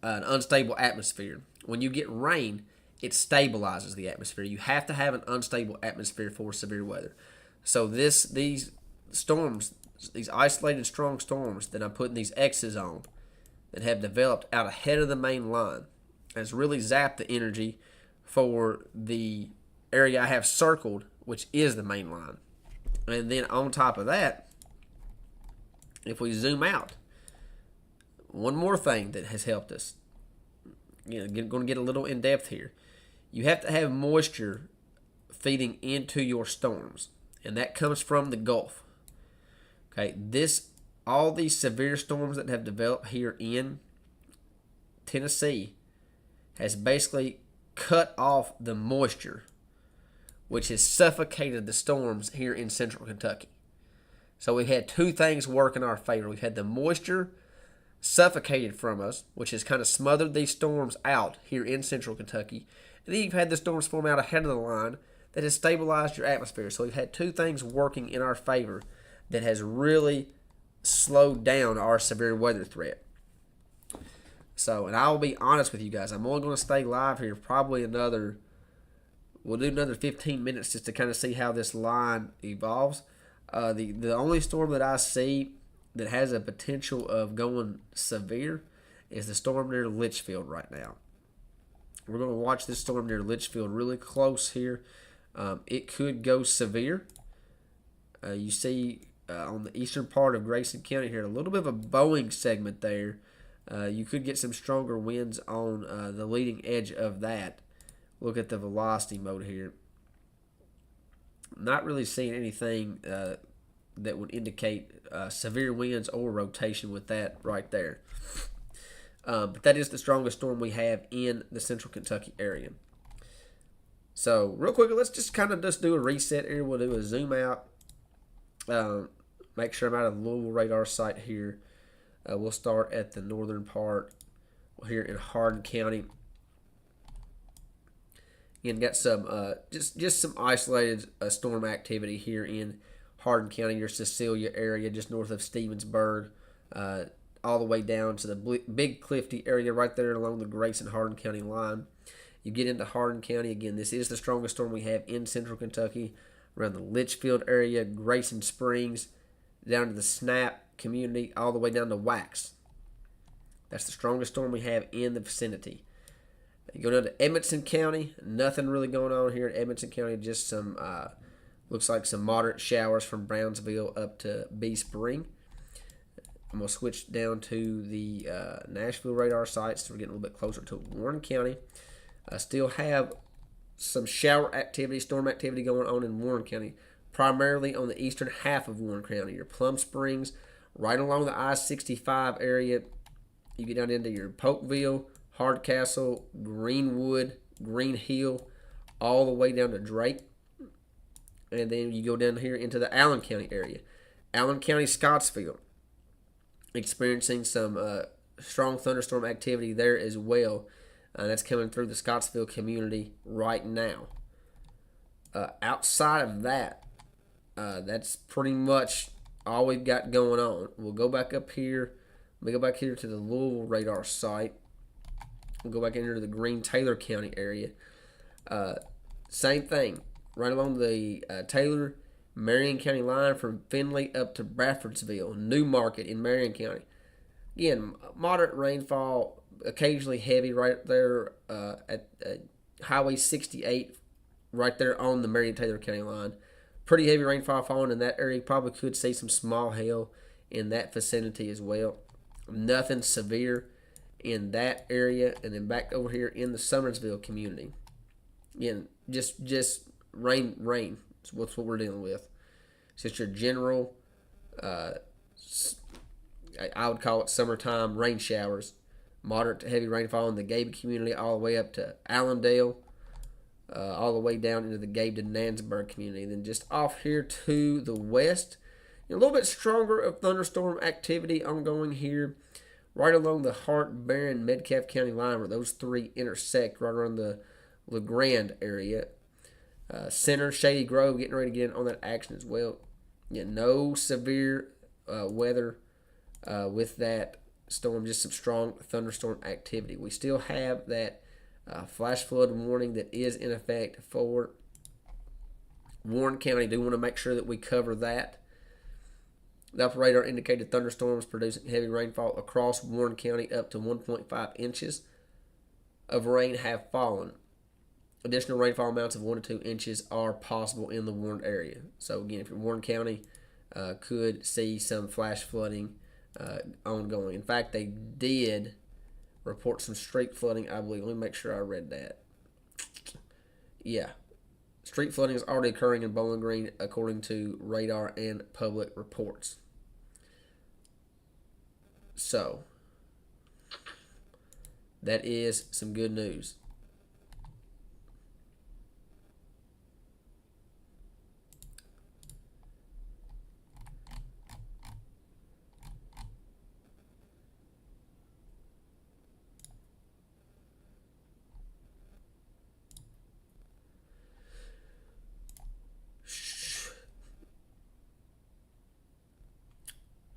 unstable atmosphere. When you get rain, it stabilizes the atmosphere. You have to have an unstable atmosphere for severe weather. So these storms, these isolated strong storms that I'm putting these X's on, that have developed out ahead of the main line, has really zapped the energy for the area I have circled, which is the main line. And then on top of that, if we zoom out, one more thing that has helped us, going to get a little in depth here. You have to have moisture feeding into your storms, and that comes from the Gulf. Okay, all these severe storms that have developed here in Tennessee has basically cut off the moisture, which has suffocated the storms here in central Kentucky. So we've had two things work in our favor. We've had the moisture suffocated from us, which has kind of smothered these storms out here in central Kentucky. And then you've had the storms form out ahead of the line that has stabilized your atmosphere. So we've had two things working in our favor that has really slowed down our severe weather threat. So, and I'll be honest with you guys, I'm only going to stay live here probably we'll do another 15 minutes just to kind of see how this line evolves. The only storm that I see that has a potential of going severe is the storm near Litchfield right now. We're going to watch this storm near Litchfield really close here. It could go severe. You see on the eastern part of Grayson County here, a little bit of a bowing segment there. You could get some stronger winds on the leading edge of that. Look at the velocity mode here. Not really seeing anything that would indicate severe winds or rotation with that right there. But that is the strongest storm we have in the central Kentucky area. So real quick, let's just do a reset here. We'll do a zoom out. Make sure I'm out of the Louisville radar site here. We'll start at the northern part here in Hardin County. Again, got some just some isolated storm activity here in Hardin County, your Cecilia area, just north of Stevensburg, all the way down to the Big Clifty area right there along the Grayson-Hardin County line. You get into Hardin County, again, this is the strongest storm we have in central Kentucky, around the Litchfield area, Grayson Springs, down to the Snap community, all the way down to Wax. That's the strongest storm we have in the vicinity. You go down to Edmonson County, nothing really going on here in Edmonson County, just some, looks like some moderate showers from Brownsville up to Bee Spring. I'm going to switch down to the Nashville radar sites, so we're getting a little bit closer to Warren County. Still have some shower activity, storm activity going on in Warren County, primarily on the eastern half of Warren County. Your Plum Springs, right along the I-65 area. You get down into your Polkville, Hardcastle, Greenwood, Green Hill, all the way down to Drake. And then you go down here into the Allen County area. Allen County, Scottsville, experiencing some strong thunderstorm activity there as well. That's coming through the Scottsville community right now. Outside of that, that's pretty much all we've got going on. We'll go back up here. We go back here to the Louisville radar site. We'll go back into the Green-Taylor County area. Same thing. Right along the Taylor-Marion County line from Findlay up to Bradfordsville, Newmarket in Marion County. Again, moderate rainfall, occasionally heavy right there at Highway 68, right there on the Marion-Taylor County line. Pretty heavy rainfall falling in that area. Probably could see some small hail in that vicinity as well. Nothing severe in that area. And then back over here in the Summersville community. Again, just rain. That's what we're dealing with. It's just your general, I would call it summertime rain showers. Moderate to heavy rainfall in the Gabe community all the way up to Allendale, all the way down into the Gabe to Nansburg community. And then just off here to the west, a little bit stronger of thunderstorm activity ongoing here, right along the Hart, Barron, Metcalfe County line where those three intersect, right around the LeGrand area. Center, Shady Grove, getting ready to get in on that action as well. No severe weather with that storm, just some strong thunderstorm activity. We still have that flash flood warning that is in effect for Warren County. Do want to make sure that we cover that. The upper radar indicated thunderstorms producing heavy rainfall across Warren County up to 1.5 inches of rain have fallen. Additional rainfall amounts of 1 to 2 inches are possible in the Warren area. So again, if you're Warren County, could see some flash flooding ongoing. In fact, they did report some street flooding, I believe. Let me make sure I read that. Yeah. Street flooding is already occurring in Bowling Green, according to radar and public reports. So, that is some good news.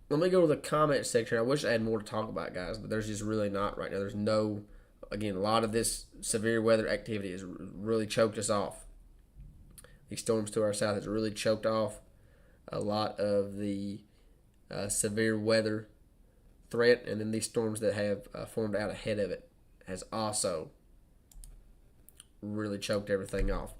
let me go to the comment section. I wish I had more to talk about, guys, but there's just really not right now. There's no, again, a lot of this severe weather activity has really choked us off. These storms to our south has really choked off a lot of the severe weather threat, and then these storms that have formed out ahead of it has also really choked everything off.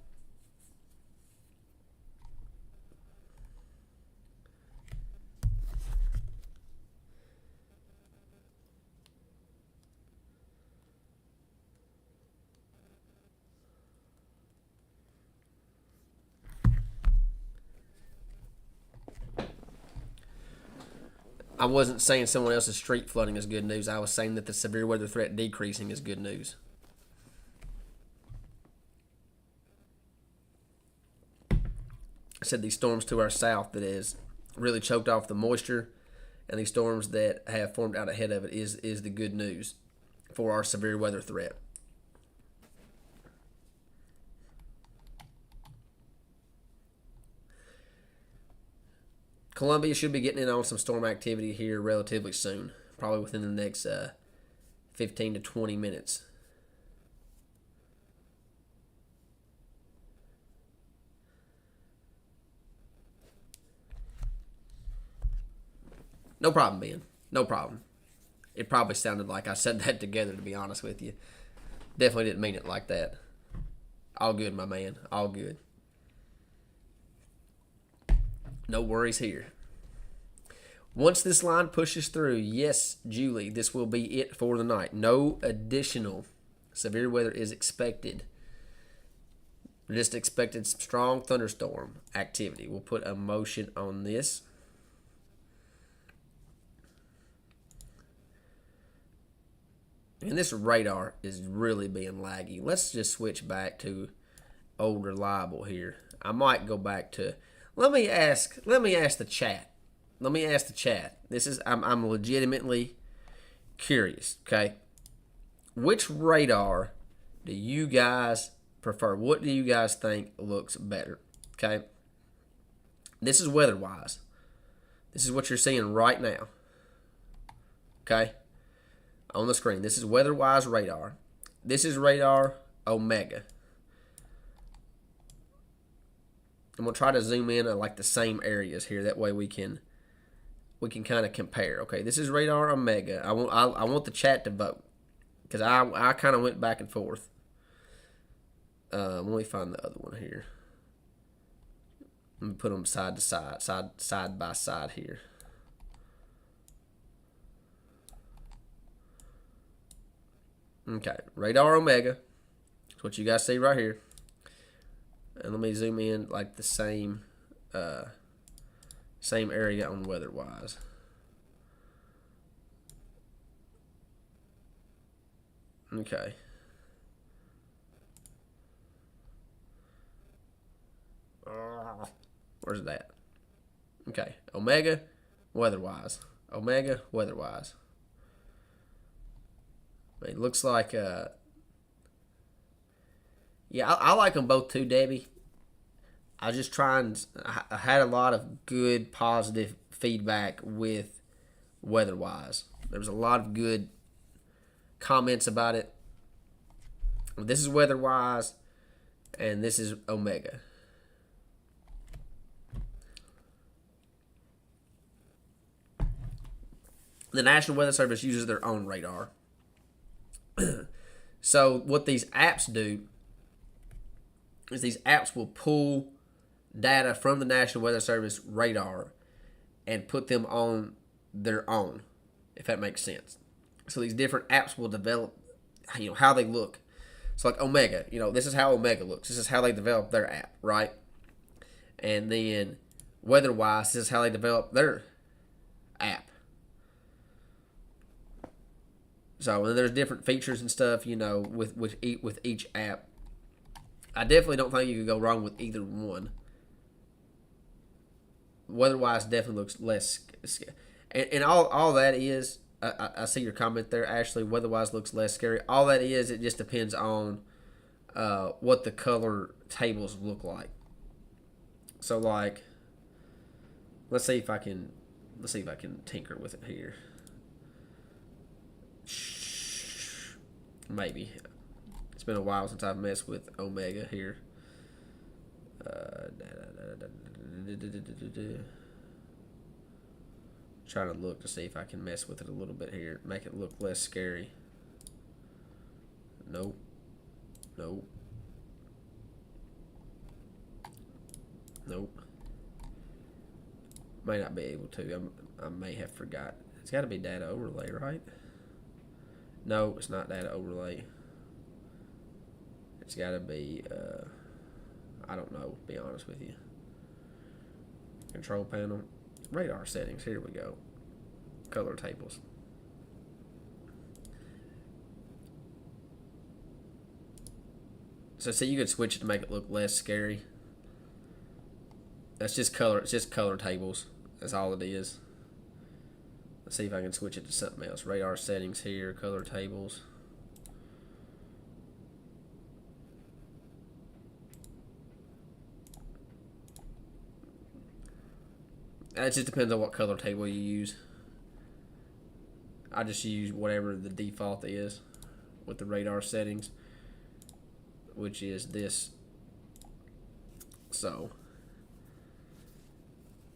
I wasn't saying someone else's street flooding is good news. I was saying that the severe weather threat decreasing is good news. I said these storms to our south that has really choked off the moisture, and these storms that have formed out ahead of it is the good news for our severe weather threat. Columbia should be getting in on some storm activity here relatively soon, probably within the next 15 to 20 minutes. No problem, Ben. No problem. It probably sounded like I said that together, to be honest with you. Definitely didn't mean it like that. All good, my man. All good. No worries here. Once this line pushes through, yes, Julie, this will be it for the night. No additional severe weather is expected. Just expected strong thunderstorm activity. We'll put a motion on this. And this radar is really being laggy. Let's just switch back to old reliable here. I might go back to. Let me ask the chat. Let me ask the chat. I'm legitimately curious. Okay, which radar do you guys prefer? What do you guys think looks better? Okay, this is weather-wise. This is what you're seeing right now. Okay, on the screen. This is weather-wise radar. This is radar Omega. I'm gonna try to zoom in on like the same areas here. That way we can kind of compare. Okay, this is radar Omega. I want the chat to vote because I kind of went back and forth. Let me find the other one here. Let me put them side to side by side here. Okay, radar Omega. That's what you guys see right here. And let me zoom in like the same area on weather-wise. Okay. Where's that? Okay, Omega, weather-wise. Omega, weather-wise. It looks like, yeah, I like them both too, Debbie. I just I had a lot of good, positive feedback with weather-wise. There was a lot of good comments about it. This is weather-wise, and this is Omega. The National Weather Service uses their own radar. So what these apps do is these apps will pull data from the National Weather Service radar and put them on their own, if that makes sense. So these different apps will develop, how they look. So like Omega, this is how Omega looks. This is how they develop their app, right? And then weather-wise, this is how they develop their app. So and there's different features and stuff, with each app. I definitely don't think you could go wrong with either one. Weather-wise definitely looks less. And all that is, I see your comment there, Ashley. Weather-wise looks less scary. All that is, it just depends on what the color tables look like. So, like, let's see if I can Let's see if I can tinker with it here. Maybe. It's been a while since I've messed with Omega here. Trying to look to see if I can mess with it a little bit here. Make it look less scary. Nope. Nope. Nope. May not be able to. I may have forgot. It's got to be data overlay, right? No, it's not data overlay. It's got to be, I don't know, to be honest with you. Control panel. Radar settings. Here we go. Color tables. So see, you could switch it to make it look less scary. That's just color. It's just color tables. That's all it is. Let's see if I can switch it to something else. Radar settings here. Color tables. It just depends on what color table you use. I just use whatever the default is with the radar settings, which is this. So,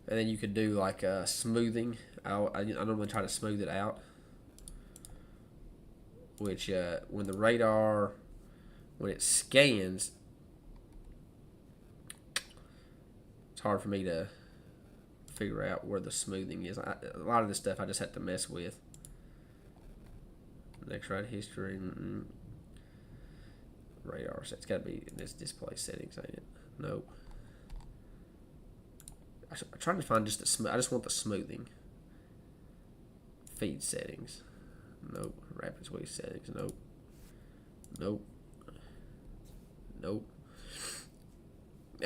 and then you could do like smoothing. I normally try to smooth it out, which when the radar, when it scans, it's hard for me to figure out where the smoothing is. A lot of this stuff I just have to mess with. Next ride history. Radar. So it's got to be in this display settings, ain't it? Nope. I'm trying to find just the smooth. I just want the smoothing. Feed settings. Nope. Rapid squeeze settings. Nope. Nope. Nope.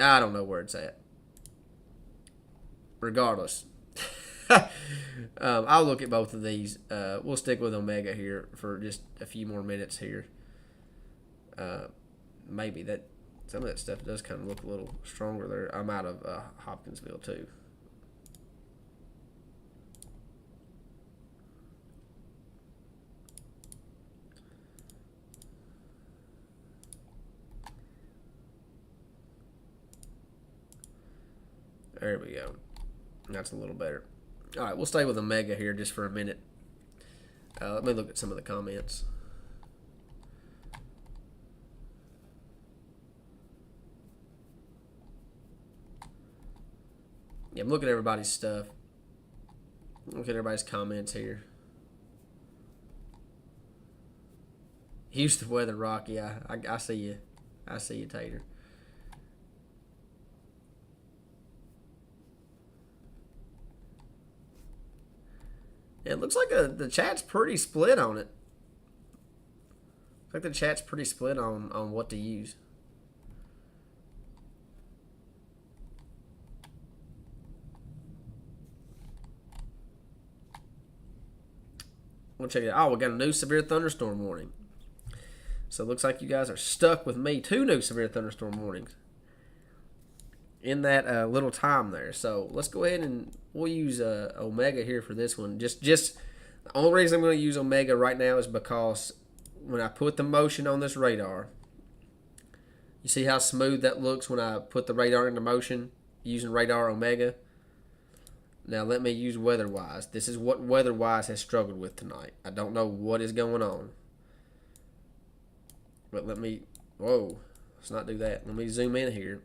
I don't know where it's at. Regardless, I'll look at both of these. We'll stick with Omega here for just a few more minutes here. Maybe that some of that stuff does kind of look a little stronger there. I'm out of Hopkinsville too. There we go. That's a little better. All right, we'll stay with Omega here just for a minute. Let me look at some of the comments. Yeah, I'm looking at everybody's stuff. Look at everybody's comments here. Houston weather, Rock. Yeah, I see you. I see you, Tater. It looks like the chat's pretty split on it. Looks like the chat's pretty split on what to use. We'll check it out. Oh, we got a new severe thunderstorm warning. So it looks like you guys are stuck with me. 2 new severe thunderstorm warnings in that little time there. So let's go ahead and we'll use Omega here for this one. Just the only reason I'm going to use Omega right now is because when I put the motion on this radar, you see how smooth that looks when I put the radar into motion using radar Omega. Now let me use WeatherWise. This is what WeatherWise has struggled with tonight. I don't know what is going on. But let me, whoa, let's not do that. Let me zoom in here.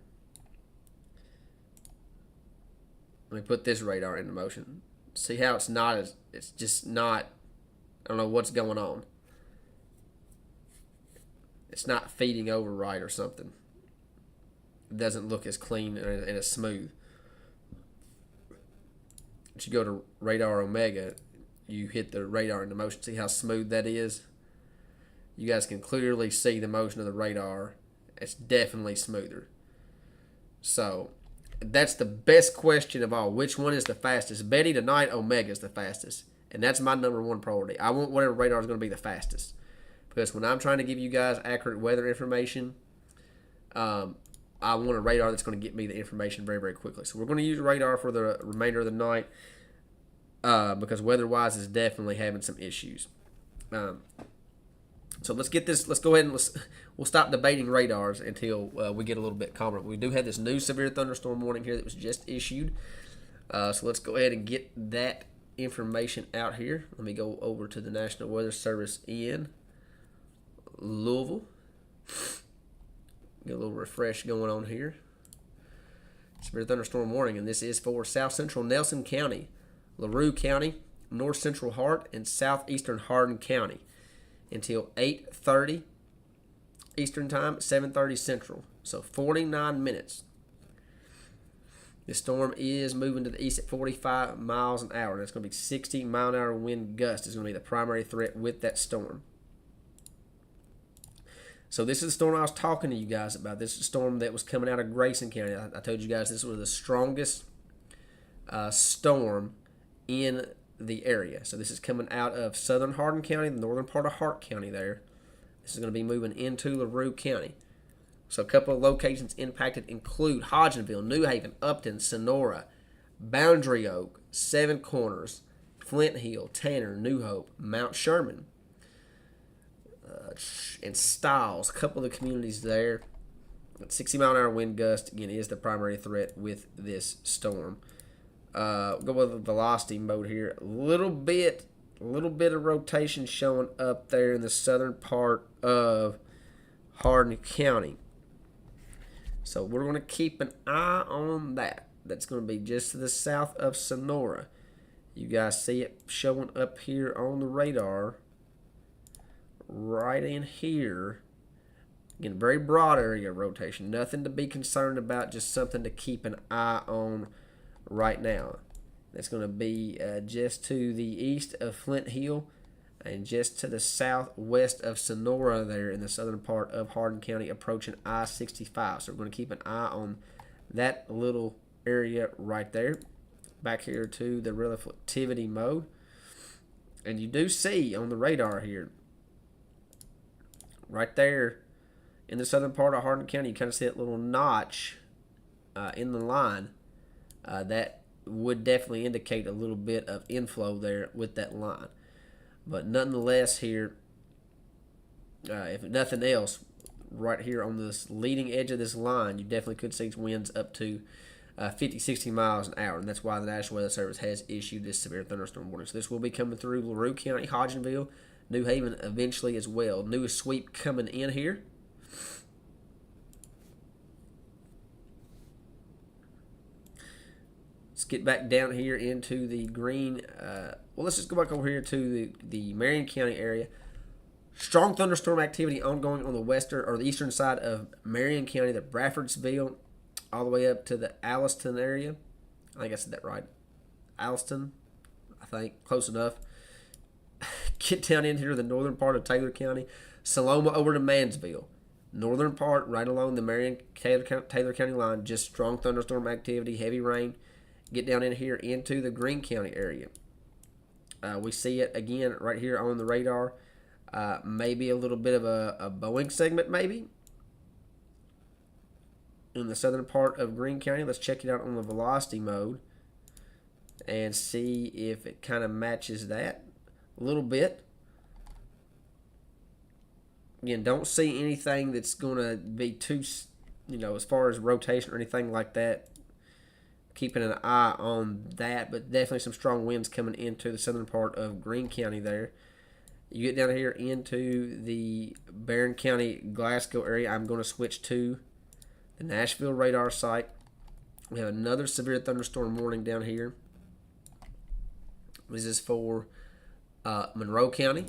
Let me put this radar into motion. See how it's not as, it's just not, I don't know what's going on. It's not feeding over right or something. It doesn't look as clean and as smooth. But you go to radar Omega, you hit the radar into motion. See how smooth that is? You guys can clearly see the motion of the radar. It's definitely smoother. So that's the best question of all. Which one is the fastest? Betty, tonight, Omega is the fastest. And that's my #1 priority. I want whatever radar is going to be the fastest. Because when I'm trying to give you guys accurate weather information, I want a radar that's going to get me the information very, very quickly. So we're going to use radar for the remainder of the night. because weather-wise is definitely having some issues. So let's get this. Let's go ahead and we'll stop debating radars until we get a little bit calmer. We do have this new severe thunderstorm warning here that was just issued. So let's go ahead and get that information out here. Let me go over to the National Weather Service in Louisville. Get a little refresh going on here. Severe thunderstorm warning, and this is for South Central Nelson County, LaRue County, North Central Hart, and Southeastern Hardin County until 8:30 Eastern Time, 7:30 Central. So 49 minutes. The storm is moving to the east at 45 miles an hour. That's going to be 60-mile-an-hour wind gust is going to be the primary threat with that storm. So this is the storm I was talking to you guys about. This is the storm that was coming out of Grayson County. I told you guys this was the strongest storm in the area. So this is coming out of southern Hardin County, the northern part of Hart County there. This is going to be moving into LaRue County. So a couple of locations impacted include Hodgenville, New Haven, Upton, Sonora, Boundary Oak, Seven Corners, Flint Hill, Tanner, New Hope, Mount Sherman, and Stiles. A couple of the communities there. 60-mile-an-hour wind gust, again, is the primary threat with this storm. Go with the velocity mode here. A little bit of rotation showing up there in the southern part of Hardin County. So we're going to keep an eye on that. That's going to be just to the south of Sonora. You guys see it showing up here on the radar. Right in here. Again, very broad area of rotation. Nothing to be concerned about, just something to keep an eye on right now. That's going to be just to the east of Flint Hill and just to the southwest of Sonora there in the southern part of Hardin County, approaching I-65. So we're going to keep an eye on that little area right there. Back here to the relativity mode. And you do see on the radar here, right there in the southern part of Hardin County, you kind of see that little notch in the line. That would definitely indicate a little bit of inflow there with that line. But nonetheless here, if nothing else, right here on this leading edge of this line, you definitely could see winds up to 50, 60 miles an hour. And that's why the National Weather Service has issued this severe thunderstorm warning. So this will be coming through LaRue County, Hodgenville, New Haven eventually as well. Newest sweep coming in here. Let's get back down here into the green. Well, let's just go back over here to the Marion County area. Strong thunderstorm activity ongoing on the western or the eastern side of Marion County, the Bradfordsville, all the way up to the Alliston area. I think I said that right. Alliston, I think, close enough. Get down in here to the northern part of Taylor County, Saloma over to Mansville. Northern part, right along the Marion-Taylor County line, just strong thunderstorm activity, heavy rain. Get down in here into the Greene County area. We see it again right here on the radar. Maybe a little bit of a Boeing segment, maybe. In the southern part of Greene County. Let's check it out on the velocity mode and see if it kind of matches that a little bit. Again, don't see anything that's going to be too, as far as rotation or anything like that. Keeping an eye on that, but definitely some strong winds coming into the southern part of Greene County there. You get down here into the Barron County, Glasgow area. I'm going to switch to the Nashville radar site. We have another severe thunderstorm warning down here. This is for Monroe County.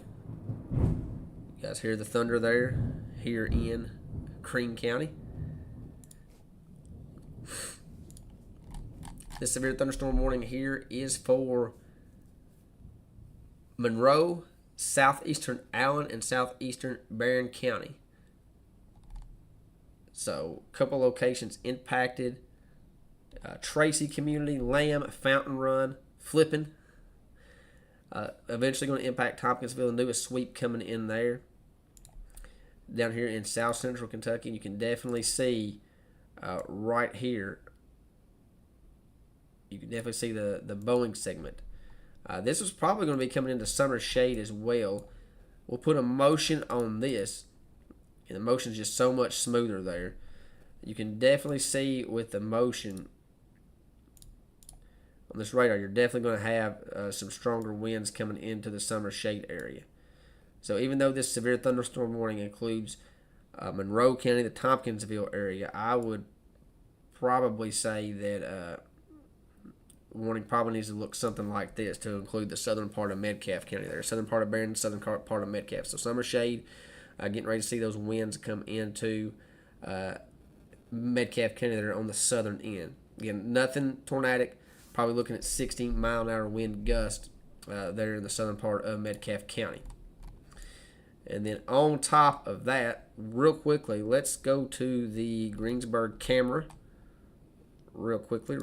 You guys hear the thunder there here in Greene County. This severe thunderstorm warning here is for Monroe, southeastern Allen, and southeastern Barron County. So, a couple locations impacted. Tracy Community, Lamb, Fountain Run, Flippin. Eventually going to impact Hopkinsville, the newest sweep coming in there. Down here in south central Kentucky, you can definitely see right here. You can definitely see the Boeing segment This is probably going to be coming into summer shade as well. We'll put a motion on this, and the motion is just so much smoother there. You can definitely see with the motion on this radar, you're definitely going to have some stronger winds coming into the summer shade area. So even though this severe thunderstorm warning includes Monroe County, the Hopkinsville area, I would probably say that warning probably needs to look something like this to include the southern part of Metcalfe County there, southern part of Barron, southern part of Metcalfe. So summer shade, getting ready to see those winds come into Metcalfe County there on the southern end. Again, nothing tornadic, probably looking at 60-mile-an-hour wind gust there in the southern part of Metcalfe County. And then on top of that, real quickly, let's go to the Greensburg camera. Real quickly.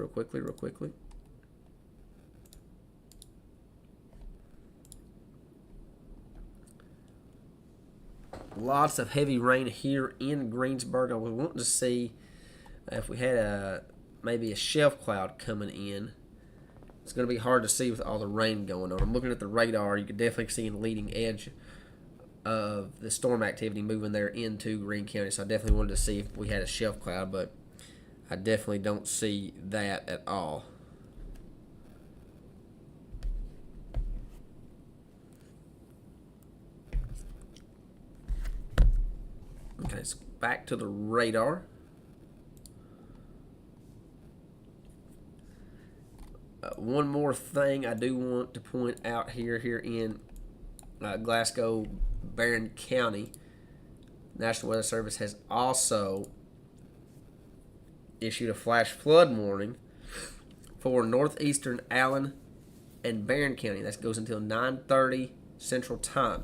Lots of heavy rain here in Greensburg. I was wanting to see if we had maybe a shelf cloud coming in. It's going to be hard to see with all the rain going on. I'm looking at the radar. You can definitely see in the leading edge of the storm activity moving there into Greene County. So I definitely wanted to see if we had a shelf cloud, but I definitely don't see that at all. Okay, so back to the radar. One more thing I do want to point out here in Glasgow, Barron County, National Weather Service has also issued a flash flood warning for northeastern Allen and Barron County. That goes until 9:30 Central Time.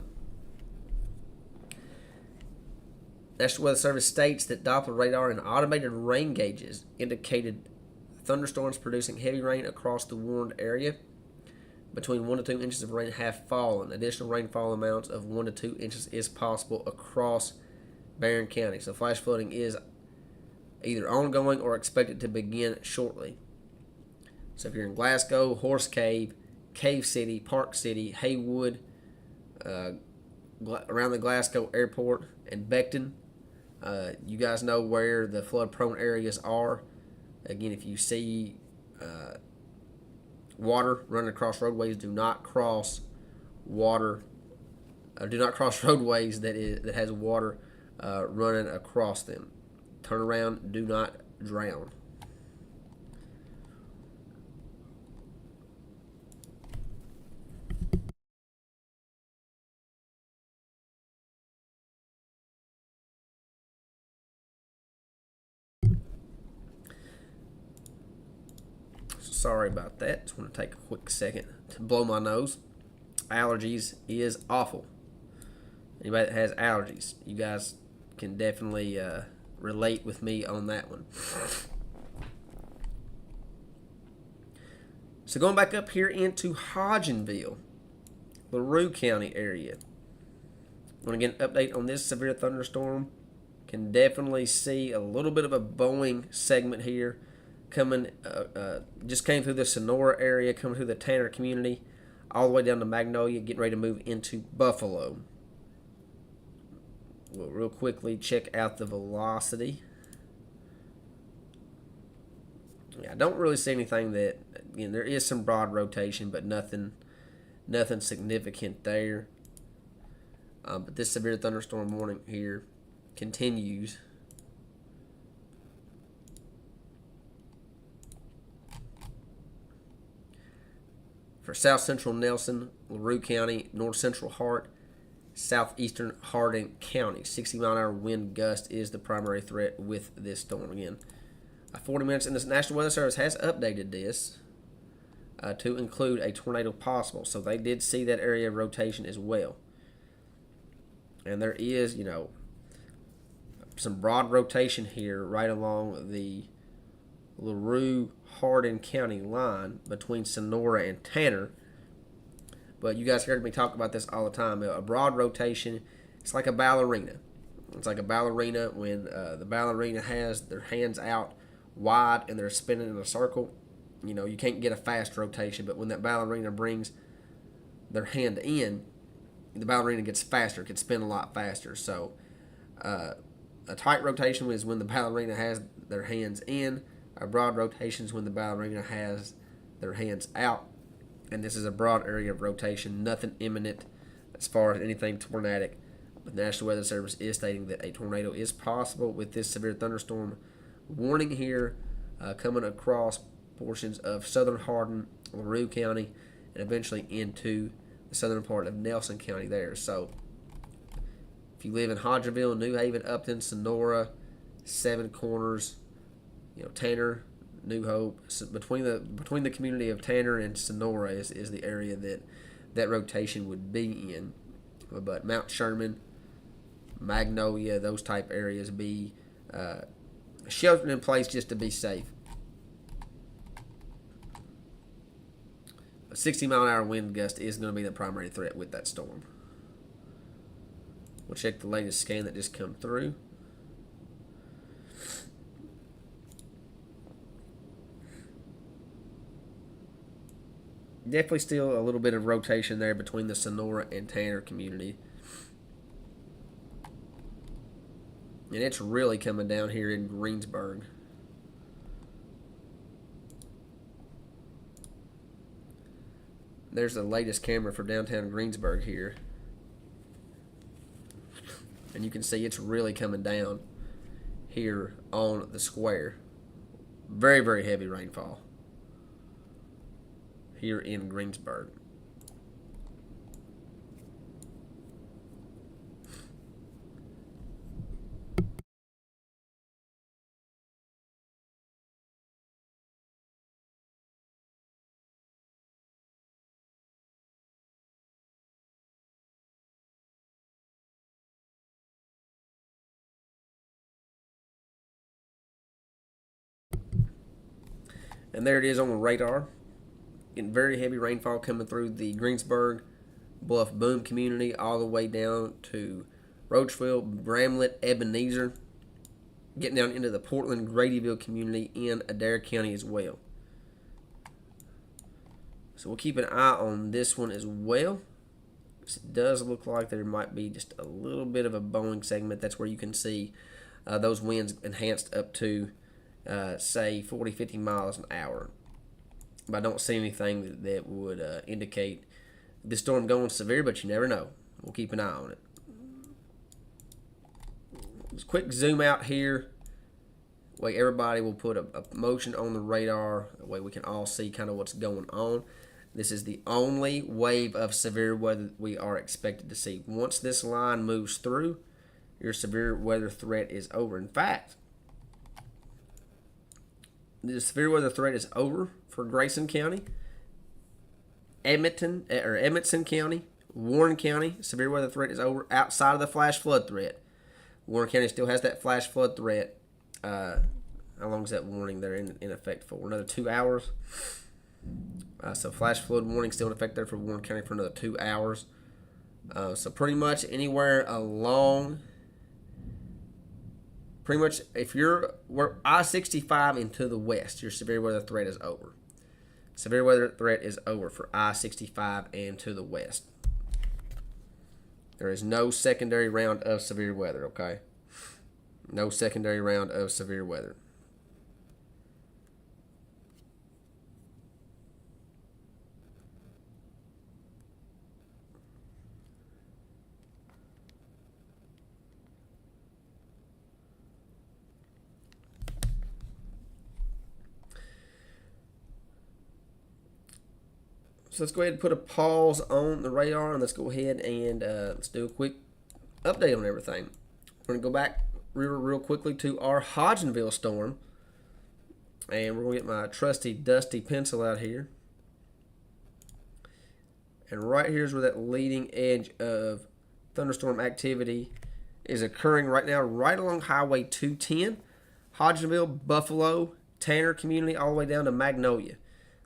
National Weather Service states that Doppler radar and automated rain gauges indicated thunderstorms producing heavy rain across the warned area. Between 1 to 2 inches of rain have fallen. Additional rainfall amounts of 1 to 2 inches is possible across Barron County. So flash flooding is either ongoing or expected to begin shortly. So if you're in Glasgow, Horse Cave, Cave City, Park City, Haywood, around the Glasgow Airport, and Beckton, you guys know where the flood-prone areas are. Again, if you see water running across roadways, do not cross water. Do not cross roadways that has water running across them. Turn around. Do not drown. Sorry about that. Just want to take a quick second to blow my nose. Allergies is awful. Anybody that has allergies, you guys can definitely relate with me on that one. So going back up here into Hodgenville, LaRue County area. Want to get an update on this severe thunderstorm? Can definitely see a little bit of a Boeing segment here coming, just came through the Sonora area, coming through the Tanner community, all the way down to Magnolia, getting ready to move into Buffalo. We'll real quickly check out the velocity. Yeah, I don't really see anything that, there is some broad rotation, but nothing significant there. But this severe thunderstorm warning here continues. For south central Nelson, LaRue County, north central Hart, southeastern Hardin County, 60-mile-an-hour wind gust is the primary threat with this storm. Again, 40 minutes, and the National Weather Service has updated this to include a tornado possible. So they did see that area of rotation as well. And there is, some broad rotation here right along the LaRue-Hardin County line between Sonora and Tanner. But you guys heard me talk about this all the time. A broad rotation, it's like a ballerina. It's like a ballerina when the ballerina has their hands out wide and they're spinning in a circle. You can't get a fast rotation, but when that ballerina brings their hand in, the ballerina gets faster, can spin a lot faster. So a tight rotation is when the ballerina has their hands in. A broad rotation is when the ballerina has their hands out. And this is a broad area of rotation, nothing imminent as far as anything tornadic. The National Weather Service is stating that a tornado is possible with this severe thunderstorm warning here coming across portions of southern Hardin, LaRue County, and eventually into the southern part of Nelson County there. So if you live in Hodgenville, New Haven, Upton, Sonora, Seven Corners, Tanner, New Hope, so between the community of Tanner and Sonora is the area that rotation would be in. But Mount Sherman, Magnolia, those type areas be sheltered in place just to be safe. A 60-mile-an-hour wind gust is going to be the primary threat with that storm. We'll check the latest scan that just come through. Definitely still a little bit of rotation there between the Sonora and Tanner community. And it's really coming down here in Greensburg. There's the latest camera for downtown Greensburg here. And you can see it's really coming down here on the square. Very, very heavy rainfall here in Greensburg. And there it is on the radar. Getting very heavy rainfall coming through the Greensburg, Bluff Boom community all the way down to Roachville, Bramlett, Ebenezer. Getting down into the Portland, Gradyville community in Adair County as well. So we'll keep an eye on this one as well. It does look like there might be just a little bit of a bowing segment. That's where you can see those winds enhanced up to say 40, 50 miles an hour. But I don't see anything that would indicate the storm going severe, but you never know. We'll keep an eye on it. Just quick zoom out here. Way everybody will put a motion on the radar. That way we can all see kind of what's going on. This is the only wave of severe weather we are expected to see. Once this line moves through, your severe weather threat is over. In fact, the severe weather threat is over for Grayson County, Edmonson County, Warren County. Severe weather threat is over outside of the flash flood threat. Warren County still has that flash flood threat. How long is that warning there in effect for? Another 2 hours. So flash flood warning still in effect there for Warren County for another 2 hours. So pretty much anywhere along. Pretty much, if we're I-65 and to the west, your severe weather threat is over. Severe weather threat is over for I-65 and to the west. There is no secondary round of severe weather, okay? No secondary round of severe weather. So let's go ahead and put a pause on the radar, and let's go ahead and let's do a quick update on everything. We're going to go back real quickly to our Hodgenville storm, and we're going to get my trusty dusty pencil out here. And right here is where that leading edge of thunderstorm activity is occurring right now, right along Highway 210, Hodgenville, Buffalo, Tanner community, all the way down to Magnolia.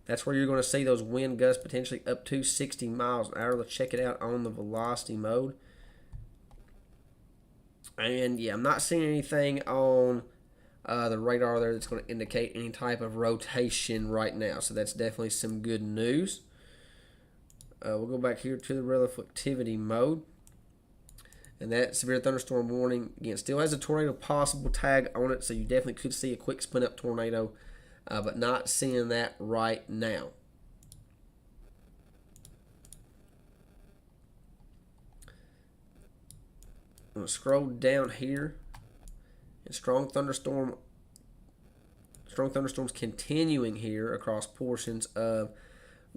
That's where you're going to see those wind gusts potentially up to 60 miles an hour. Let's check it out on the velocity mode. And yeah, I'm not seeing anything on the radar there that's going to indicate any type of rotation right now. So that's definitely some good news. we'll go back here to the relativity mode. And that severe thunderstorm warning, again, still has a tornado possible tag on it, so you definitely could see a quick spin up tornado, but not seeing that right now. I'm going to scroll down here, and strong thunderstorms continuing here across portions of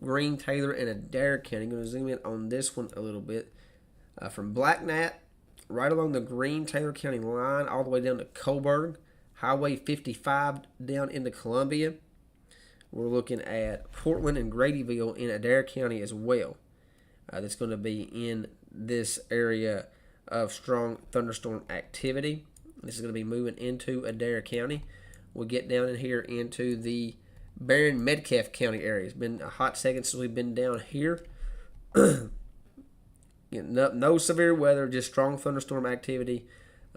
Greene, Taylor, and Adair County. I'm going to zoom in on this one a little bit. From Black Gnat, right along the Greene, Taylor County line, all the way down to Coburg, Highway 55 down into Columbia. We're looking at Portland and Gradyville in Adair County as well. That's going to be in this area of strong thunderstorm activity. This is going to be moving into Adair County. We'll get down in here into the Barron Metcalfe County area. It's been a hot second since we've been down here. No severe weather, just strong thunderstorm activity.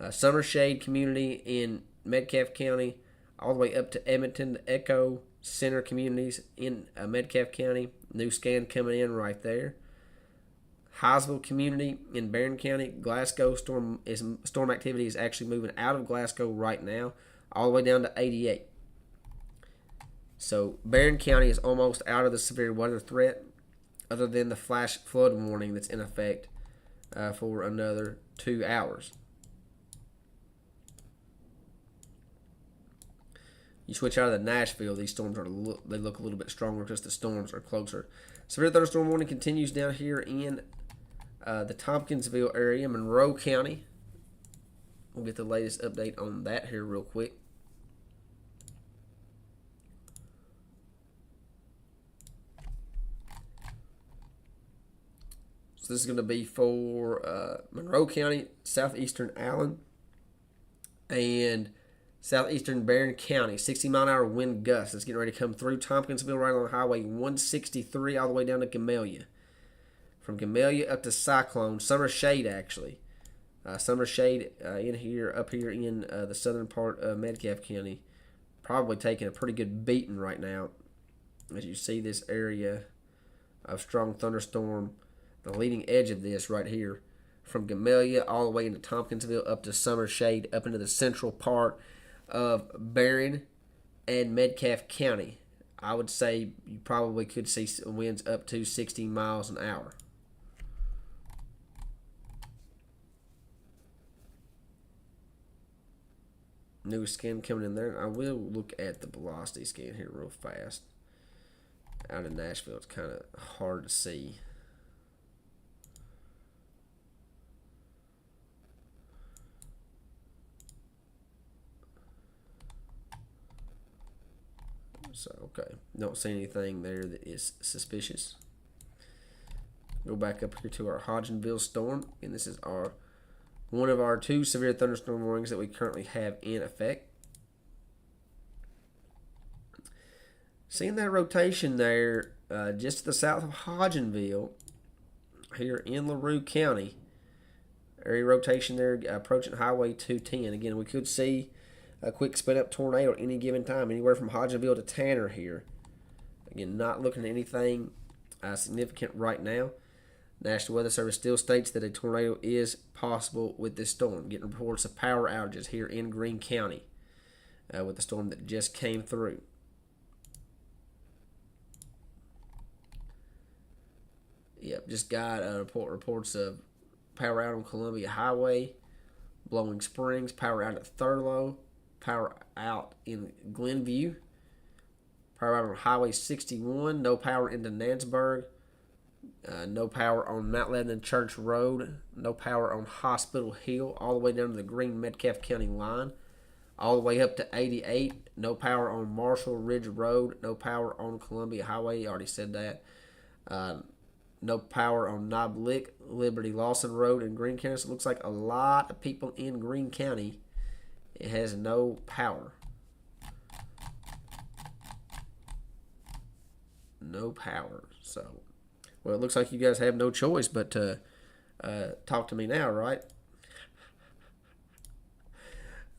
Summer Shade community in Metcalfe County, all the way up to Edmonton, the Echo Center communities in Metcalfe County. New scan coming in right there. Hopkinsville community in Barron County. Glasgow storm activity is actually moving out of Glasgow right now, all the way down to 88. So Barron County is almost out of the severe weather threat, other than the flash flood warning that's in effect for another 2 hours. You switch out of the Nashville, these storms they look a little bit stronger because the storms are closer. Severe thunderstorm warning continues down here in the Hopkinsville area, Monroe County. We'll get the latest update on that here real quick. So this is going to be for Monroe County, southeastern Allen, and southeastern Barron County. 60-mile-an-hour wind gusts. It's getting ready to come through Hopkinsville right along Highway 163 all the way down to Gamelia. From Gamelia up to Cyclone. Summer Shade, actually. Summer Shade up here in the southern part of Metcalfe County. Probably taking a pretty good beating right now. As you see this area of strong thunderstorm. The leading edge of this right here. From Gamelia all the way into Hopkinsville up to Summer Shade. Up into the central part of Barron and Metcalfe County. I would say you probably could see winds up to 60 miles an hour. New scan coming in there. I will look at the velocity scan here real fast. Out in Nashville, it's kind of hard to see. So, okay. Don't see anything there that is suspicious. Go back up here to our Hodgenville storm. And this is one of our 2 severe thunderstorm warnings that we currently have in effect. Seeing that rotation there just to the south of Hodgenville here in LaRue County. Area rotation there approaching Highway 210. Again, we could see a quick spin up tornado at any given time, anywhere from Hodgenville to Tanner here. Again, not looking at anything significant right now. National Weather Service still states that a tornado is possible with this storm. Getting reports of power outages here in Greene County with the storm that just came through. Yep, just got reports of power out on Columbia Highway, Blowing Springs, power out at Thurlow, power out in Glenview, power out on Highway 61, no power into Nansburg, no power on Mount Lebanon Church Road, no power on Hospital Hill, all the way down to the Greene Metcalfe County line, all the way up to 88, no power on Marshall Ridge Road, no power on Columbia Highway, already said that, no power on Knob Lick, Liberty Lawson Road in Greene County. So it looks like a lot of people in Greene County, it has no power. No power. So, well, it looks like you guys have no choice but to talk to me now, right?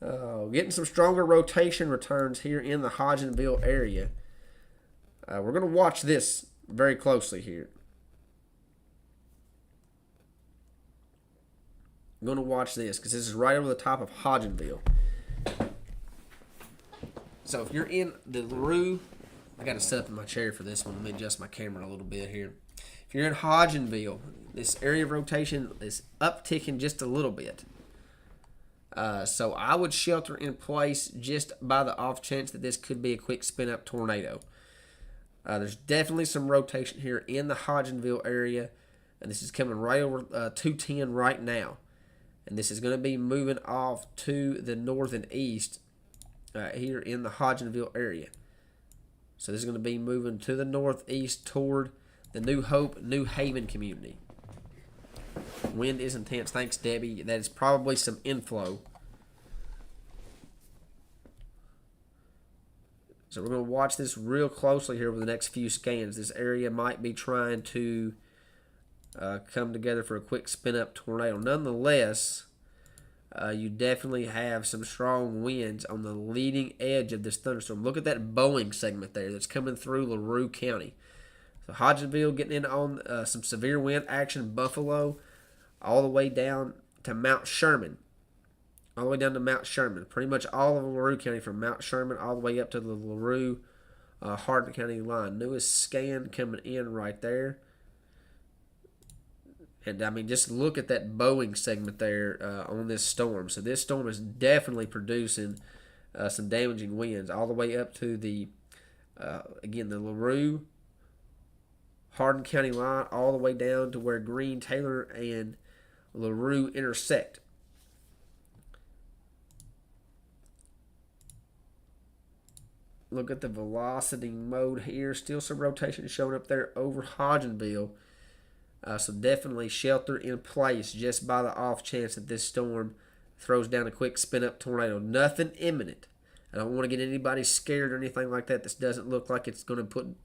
Getting some stronger rotation returns here in the Hodgenville area. We're going to watch this very closely here. I'm going to watch this because this is right over the top of Hodgenville. So if you're in the LaRue, I got to set up in my chair for this one. Let me adjust my camera a little bit here. If you're in Hodgenville, this area of rotation is upticking just a little bit. So I would shelter in place just by the off chance that this could be a quick spin up tornado. There's definitely some rotation here in the Hodgenville area, and this is coming right over 210 right now. And this is going to be moving off to the north and east here in the Hodgenville area. So this is going to be moving to the northeast toward the New Hope, New Haven community. Wind is intense. Thanks, Debbie. That is probably some inflow. So we're going to watch this real closely here over the next few scans. This area might be trying to come together for a quick spin-up tornado. Nonetheless, you definitely have some strong winds on the leading edge of this thunderstorm. Look at that Boeing segment there that's coming through LaRue County. So Hodgenville getting in on some severe wind action. Buffalo all the way down to Mount Sherman. All the way down to Mount Sherman. Pretty much all of LaRue County from Mount Sherman all the way up to the LaRue Hardin County line. Newest scan coming in right there. And, I mean, just look at that Boeing segment there on this storm. So this storm is definitely producing some damaging winds all the way up to the, again, the LaRue Hardin County line all the way down to where Green, Taylor, and LaRue intersect. Look at the velocity mode here. Still some rotation showing up there over Hodgenville. So definitely shelter in place just by the off chance that this storm throws down a quick spin-up tornado. Nothing imminent. I don't want to get anybody scared or anything like that. This doesn't look like it's going to put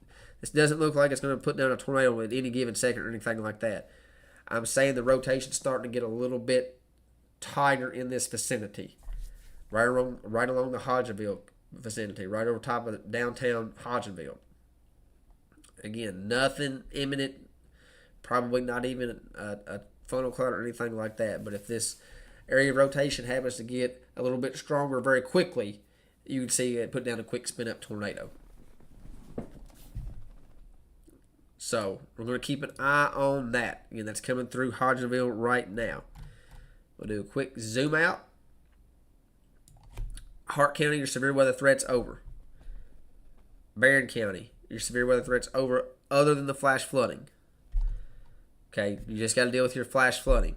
down a tornado at any given second or anything like that. I'm saying the rotation's starting to get a little bit tighter in this vicinity, right along the Hodgenville vicinity, right over top of downtown Hodgenville. Again, nothing imminent. Probably not even a funnel cloud or anything like that. But if this area of rotation happens to get a little bit stronger very quickly, you can see it put down a quick spin-up tornado. So we're going to keep an eye on that. Again, that's coming through Hodgenville right now. We'll do a quick zoom out. Hart County, your severe weather threat's over. Barron County, your severe weather threat's over other than the flash flooding. Okay, you just got to deal with your flash flooding.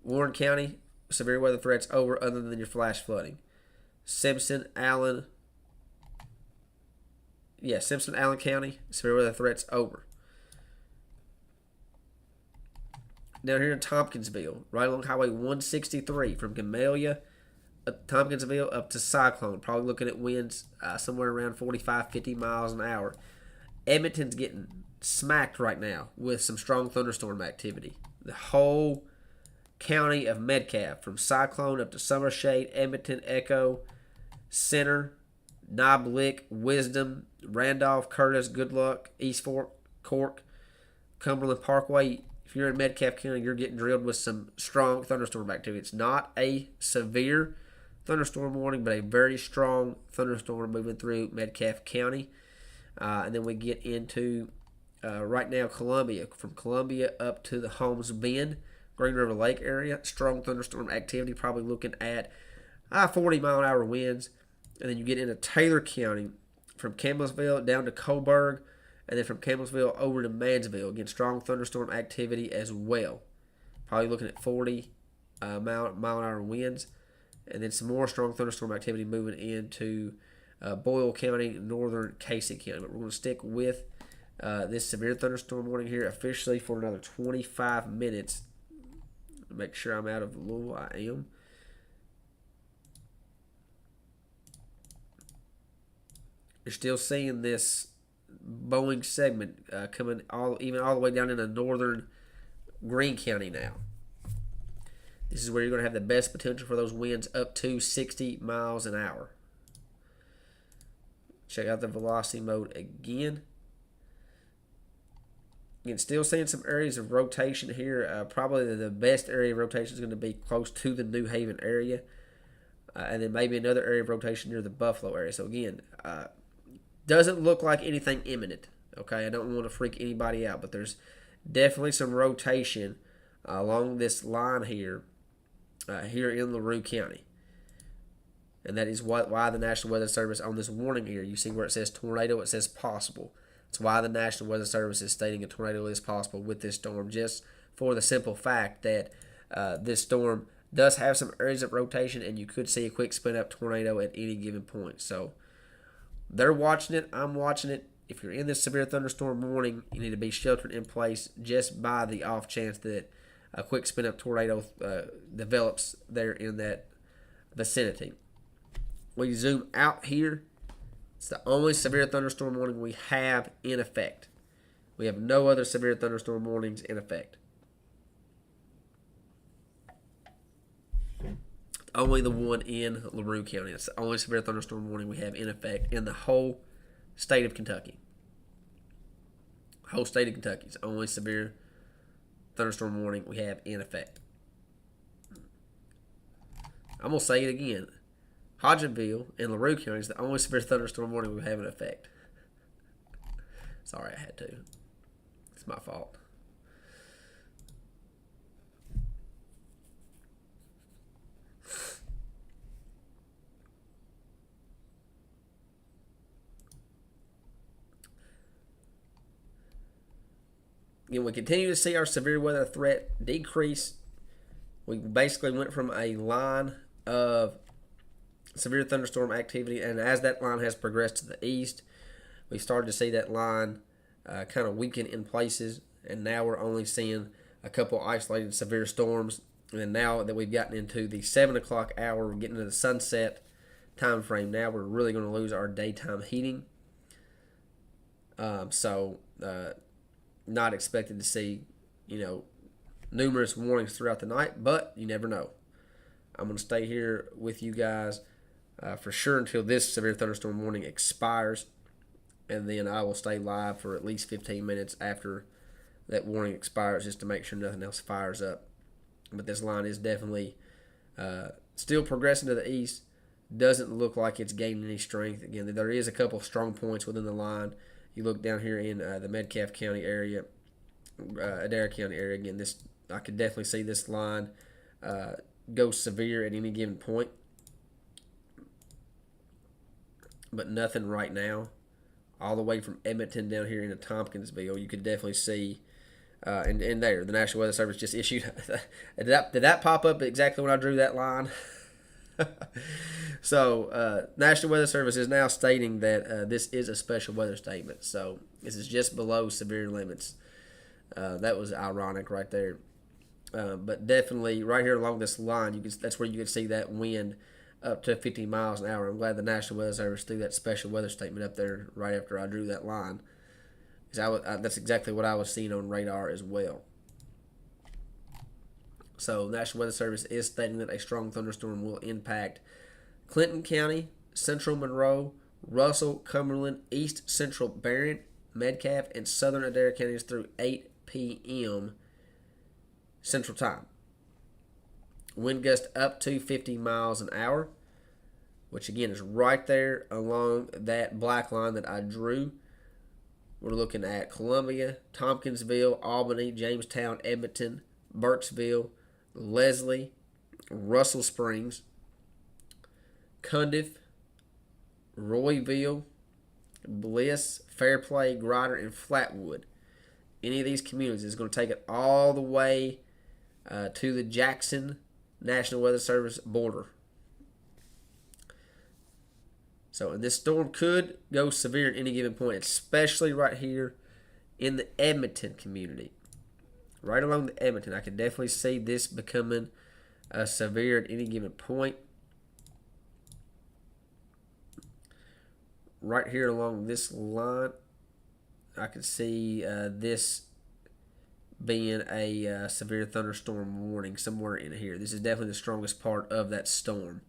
Warren County, severe weather threats over other than your flash flooding. Simpson, Allen County, severe weather threats over. Down here in Hopkinsville, right along Highway 163 from Gamelia, Hopkinsville up to Cyclone. Probably looking at winds somewhere around 45, 50 miles an hour. Edmonton's getting smacked right now with some strong thunderstorm activity. The whole county of Metcalf, from Cyclone up to Summershade, Edmonton, Echo, Center, Knob Lick, Wisdom, Randolph, Curtis, Good Luck, East Fork, Cork, Cumberland Parkway. If you're in Metcalf County, you're getting drilled with some strong thunderstorm activity. It's not a severe thunderstorm warning, but a very strong thunderstorm moving through Metcalf County. And then we get into right now Columbia. From Columbia up to the Holmes Bend, Green River Lake area. Strong thunderstorm activity, probably looking at 40-mile-an-hour winds. And then you get into Taylor County from Campbellsville down to Coburg, and then from Campbellsville over to Mansville. Again, strong thunderstorm activity as well. Probably looking at 40-mile-an-hour winds. And then some more strong thunderstorm activity moving into Boyle County, northern Casey County. But we're going to stick with this severe thunderstorm warning here officially for another 25 minutes. Make sure I'm out of Louisville. I am. You're still seeing this Boeing segment coming all the way down into northern Greene County now. This is where you're going to have the best potential for those winds up to 60 miles an hour. Check out the velocity mode again. Again, still seeing some areas of rotation here. Probably the best area of rotation is going to be close to the New Haven area. And then maybe another area of rotation near the Buffalo area. So again, doesn't look like anything imminent. Okay, I don't want to freak anybody out, but there's definitely some rotation along this line here, here in LaRue County. And that is why the National Weather Service on this warning here, you see where it says tornado, it says possible. It's why the National Weather Service is stating a tornado is possible with this storm, just for the simple fact that this storm does have some areas of rotation, and you could see a quick spin-up tornado at any given point. So they're watching it. I'm watching it. If you're in this severe thunderstorm warning, you need to be sheltered in place just by the off chance that a quick spin-up tornado develops there in that vicinity. We zoom out here. It's the only severe thunderstorm warning we have in effect. We have no other severe thunderstorm warnings in effect. Only the one in LaRue County. It's the only severe thunderstorm warning we have in effect in the whole state of Kentucky. Whole state of Kentucky is the only severe thunderstorm warning we have in effect. I'm going to say it again. Hodgenville and LaRue County is the only severe thunderstorm warning we have in effect. Sorry, I had to. It's my fault. Again, we continue to see our severe weather threat decrease. We basically went from a line of severe thunderstorm activity, and as that line has progressed to the east, we started to see that line kind of weaken in places, and now we're only seeing a couple isolated severe storms. And now that we've gotten into the 7 o'clock hour, we're getting into the sunset time frame. Now we're really going to lose our daytime heating. Not expected to see, numerous warnings throughout the night, but you never know. I'm going to stay here with you guys for sure until this severe thunderstorm warning expires, and then I will stay live for at least 15 minutes after that warning expires just to make sure nothing else fires up. But this line is definitely still progressing to the east. Doesn't look like it's gaining any strength. Again, there is a couple of strong points within the line. You look down here in the Metcalfe County area, Adair County area. Again, I could definitely see this line go severe at any given point, but nothing right now. All the way from Edmonton down here into Hopkinsville, you could definitely see, and there, the National Weather Service just issued. Did that pop up exactly when I drew that line? So, National Weather Service is now stating that this is a special weather statement. So, this is just below severe limits. That was ironic right there. But definitely, right here along this line, that's where you can see that wind up to 50 miles an hour. I'm glad the National Weather Service threw that special weather statement up there right after I drew that line. That's exactly what I was seeing on radar as well. So, National Weather Service is stating that a strong thunderstorm will impact Clinton County, Central Monroe, Russell, Cumberland, East Central Barron, Metcalfe, and Southern Adair counties through 8 p.m. Central Time. Wind gust up to 50 miles an hour, which again is right there along that black line that I drew. We're looking at Columbia, Tompkinsville, Albany, Jamestown, Edmonton, Burkesville, Leslie, Russell Springs, Cundiff, Royville, Bliss, Fairplay, Grider, and Flatwood. Any of these communities is going to take it all the way to the Jackson National Weather Service border. So, and this storm could go severe at any given point, especially right here in the Edmonton community. Right along the Edmonton, I can definitely see this becoming severe at any given point. Right here along this line, I could see this being a severe thunderstorm warning somewhere in here. This is definitely the strongest part of that storm.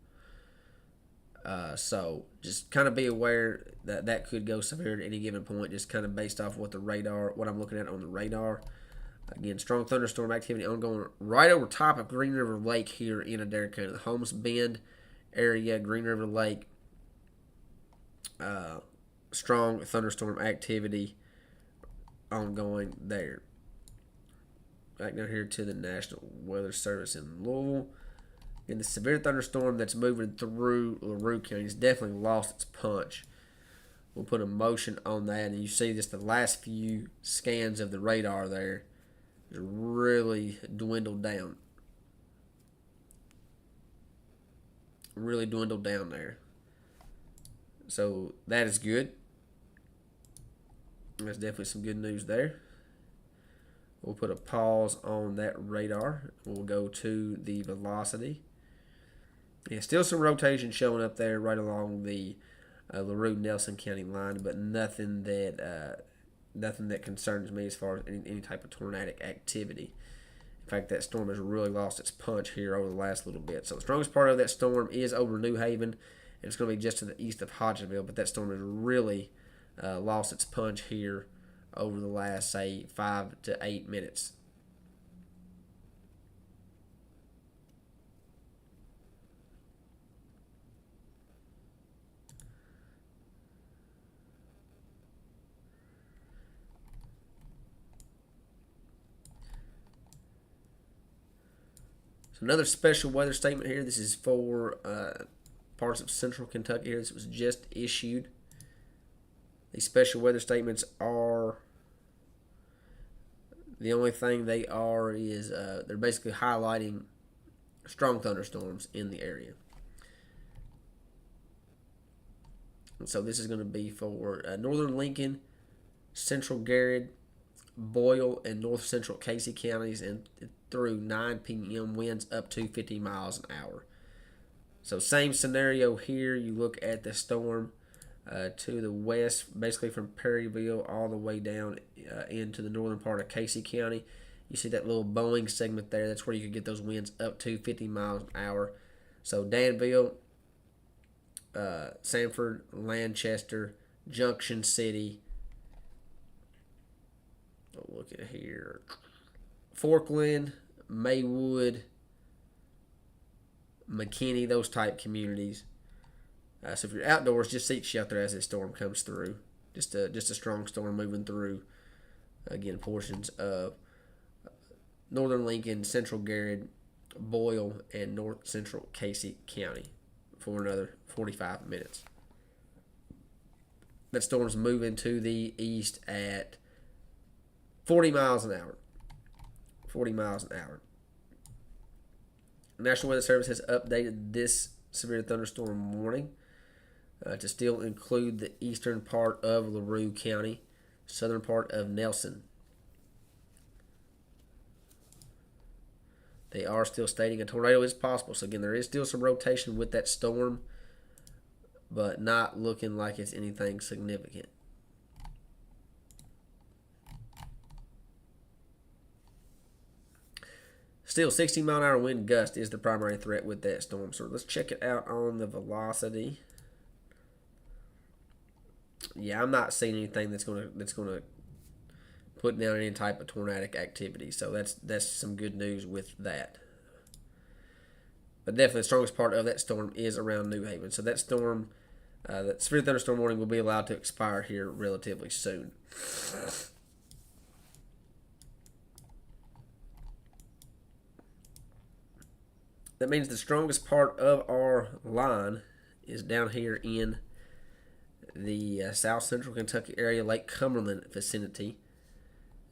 So just kind of be aware that that could go severe at any given point, just kind of based off what I'm looking at on the radar. Again, strong thunderstorm activity ongoing right over top of Green River Lake here in Adair County. The Holmes Bend area, Green River Lake, strong thunderstorm activity ongoing there. Back down here to the National Weather Service in Louisville. And the severe thunderstorm that's moving through LaRue County has definitely lost its punch. We'll put a motion on that, and you see just the last few scans of the radar there is really dwindled down. Really dwindled down there. So that is good. That's definitely some good news there. We'll put a pause on that radar. We'll go to the velocity. Yeah, still some rotation showing up there right along the LaRue-Nelson County line, but nothing that concerns me as far as any type of tornadic activity. In fact, that storm has really lost its punch here over the last little bit. So the strongest part of that storm is over New Haven, and it's going to be just to the east of Hodgenville, but that storm has really lost its punch here over the last, say, 5 to 8 minutes. So another special weather statement here. This is for parts of central Kentucky here. This was just issued. These special weather statements are, the only thing they are is they're basically highlighting strong thunderstorms in the area. And so this is going to be for northern Lincoln, central Garrett, Boyle, and north central Casey counties, and through 9 p.m. winds up to 50 miles an hour. So same scenario here. You look at the storm to the west, basically from Perryville all the way down into the northern part of Casey County. You see that little Boeing segment there. That's where you could get those winds up to 50 miles an hour. So Danville, Sanford, Lancaster, Junction City. Look at here. Forkland, Maywood, McKinney, those type communities. So if you're outdoors, just seek shelter as this storm comes through. Just a strong storm moving through, again, portions of northern Lincoln, central Garrett, Boyle, and north central Casey County for another 45 minutes. That storm's moving to the east at 40 miles an hour. 40 miles an hour. The National Weather Service has updated this severe thunderstorm warning to still include the eastern part of LaRue County, southern part of Nelson. They are still stating a tornado is possible. So again, there is still some rotation with that storm, but not looking like it's anything significant. Still, 60-mile-an-hour wind gust is the primary threat with that storm. So let's check it out on the velocity. Yeah, I'm not seeing anything that's gonna put down any type of tornadic activity. So that's some good news with that. But definitely the strongest part of that storm is around New Haven. So that storm, that severe thunderstorm warning will be allowed to expire here relatively soon. That means the strongest part of our line is down here in the south central Kentucky area, Lake Cumberland vicinity.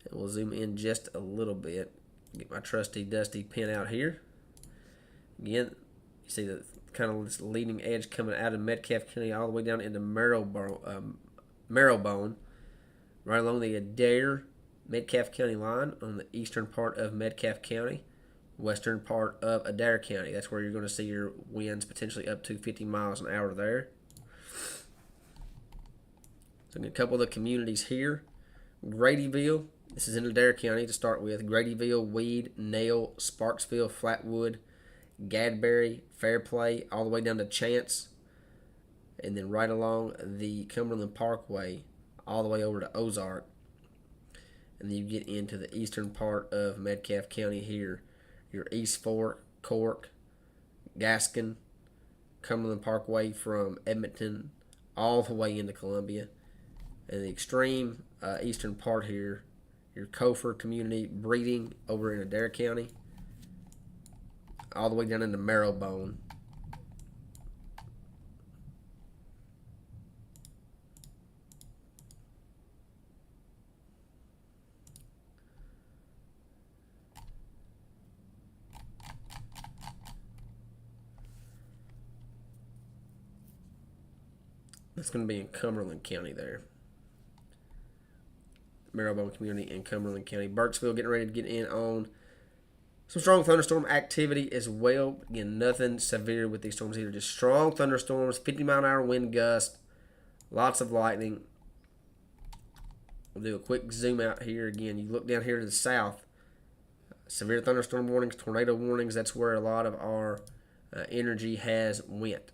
And we'll zoom in just a little bit. Get my trusty dusty pen out here. Again, you see the kind of this leading edge coming out of Metcalfe County all the way down into Marrowbone, right along the Adair Metcalfe County line on the eastern part of Metcalfe County, western part of Adair County. That's where you're going to see your winds potentially up to 50 miles an hour there. So a couple of the communities here. Gradyville, this is in Adair County to start with. Gradyville, Weed, Nail, Sparksville, Flatwood, Gadberry, Fairplay, all the way down to Chance, and then right along the Cumberland Parkway all the way over to Ozark. And then you get into the eastern part of Metcalfe County here. Your East Fork, Cork, Gaskin, Cumberland Parkway from Edmonton all the way into Columbia. And the extreme eastern part here, your Cofer community breeding over in Adair County, all the way down into Marrowbone. That's going to be in Cumberland County there. Marrowbone community in Cumberland County. Burkesville getting ready to get in on some strong thunderstorm activity as well. Again, nothing severe with these storms either. Just strong thunderstorms, 50-mile-an-hour wind gust, lots of lightning. We'll do a quick zoom out here again. You look down here to the south. Severe thunderstorm warnings, tornado warnings. That's where a lot of our energy has went.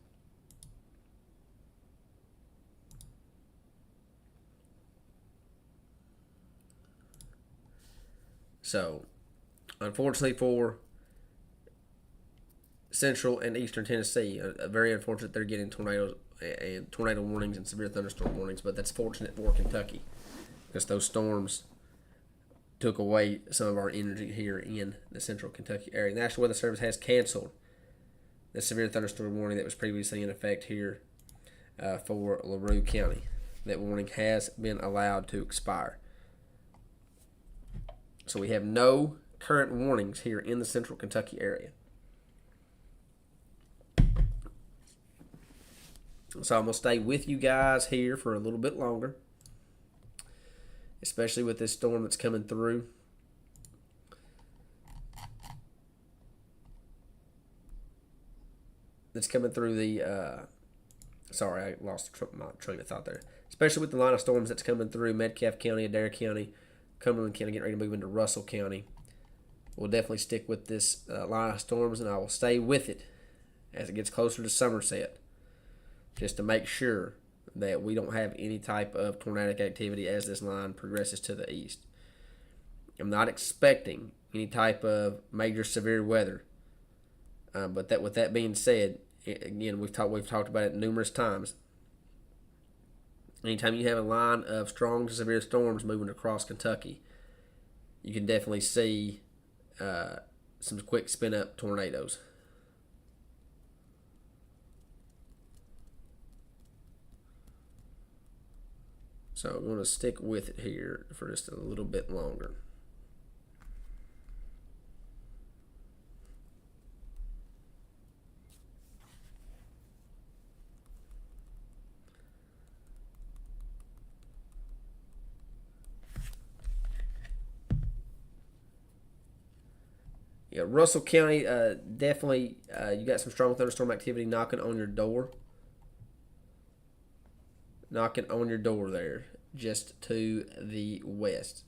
So, unfortunately for central and eastern Tennessee, very unfortunate they're getting tornadoes and tornado warnings and severe thunderstorm warnings, but that's fortunate for Kentucky because those storms took away some of our energy here in the central Kentucky area. The National Weather Service has canceled the severe thunderstorm warning that was previously in effect here for LaRue County. That warning has been allowed to expire. So we have no current warnings here in the central Kentucky area. So I'm going to stay with you guys here for a little bit longer, especially with this storm that's coming through. That's coming through the, sorry, I lost my train of thought there. Especially with the line of storms that's coming through Metcalfe County, Adair County, Cumberland County, getting ready to move into Russell County. We'll definitely stick with this line of storms, and I will stay with it as it gets closer to Somerset, just to make sure that we don't have any type of tornadic activity as this line progresses to the east. I'm not expecting any type of major severe weather, but with that being said, again, we've talked about it numerous times. Anytime you have a line of strong to severe storms moving across Kentucky, you can definitely see some quick spin-up tornadoes. So I'm going to stick with it here for just a little bit longer. Yeah, Russell County, definitely, you got some strong thunderstorm activity knocking on your door. Knocking on your door there, just to the west.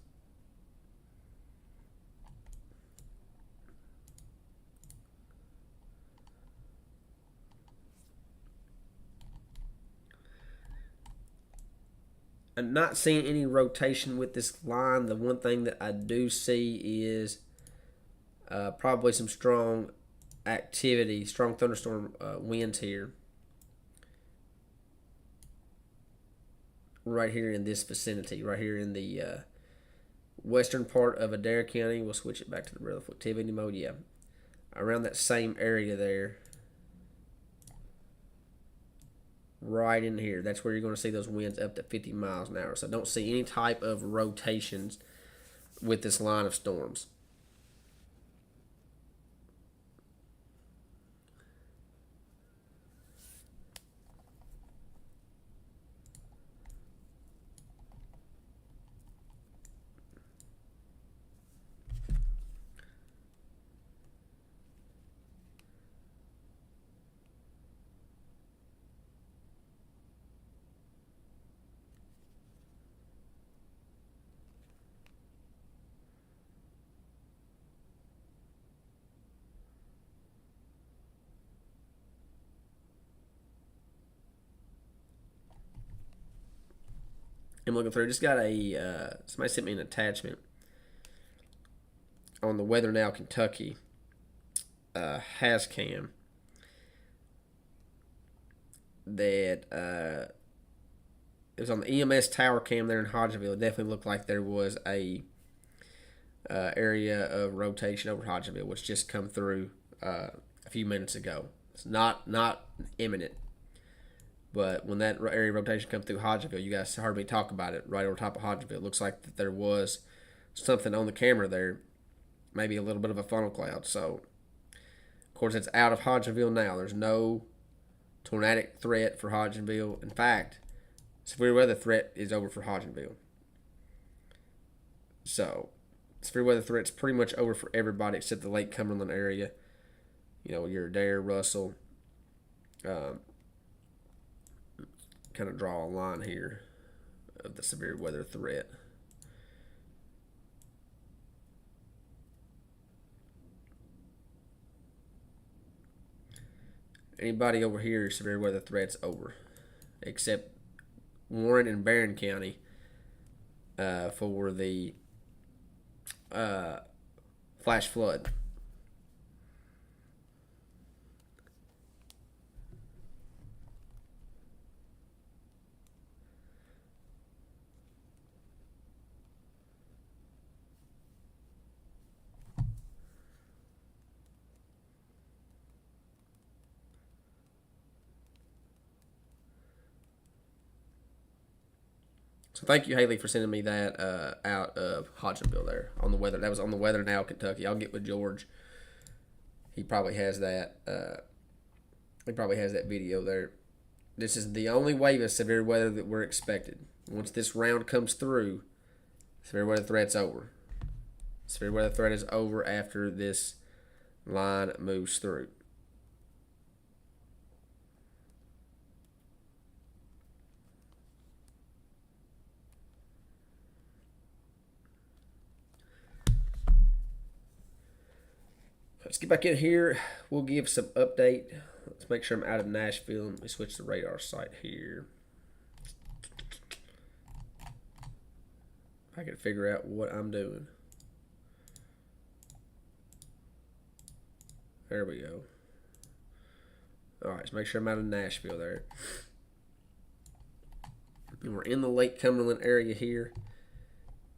I'm not seeing any rotation with this line. The one thing that I do see is probably some strong activity, strong thunderstorm winds here. Right here in this vicinity, right here in the western part of Adair County. We'll switch it back to the relative activity mode. Yeah, around that same area there. Right in here. That's where you're going to see those winds up to 50 miles an hour. So don't see any type of rotations with this line of storms. I'm looking through. Just got somebody sent me an attachment on the Weather Now Kentucky Hascam that it was on the EMS tower cam there in Hodgenville. It definitely looked like there was a area of rotation over Hodgenville, which just come through a few minutes ago. It's not imminent, but when that area of rotation come through Hodgenville, you guys heard me talk about it right over top of Hodgenville. It looks like that there was something on the camera there, maybe a little bit of a funnel cloud. So, of course, it's out of Hodgenville now. There's no tornadic threat for Hodgenville. In fact, severe weather threat is over for Hodgenville. So, severe weather threat's pretty much over for everybody except the Lake Cumberland area. You know, your Adair, Russell. Kind of draw a line here of the severe weather threat. Anybody over here, severe weather threat's over, except Warren and Barron County for the flash flood. So thank you, Haley, for sending me that out of Hodgenville there on the weather. That was on the Weather Now Kentucky. I'll get with George. He probably has that. He probably has that video there. This is the only wave of severe weather that we're expected. Once this round comes through, severe weather threat's over. Severe weather threat is over after this line moves through. Let's get back in here. We'll give some update. Let's make sure I'm out of Nashville. Let me switch the radar site here. I can figure out what I'm doing. There we go. All right, let's make sure I'm out of Nashville there. And we're in the Lake Cumberland area here.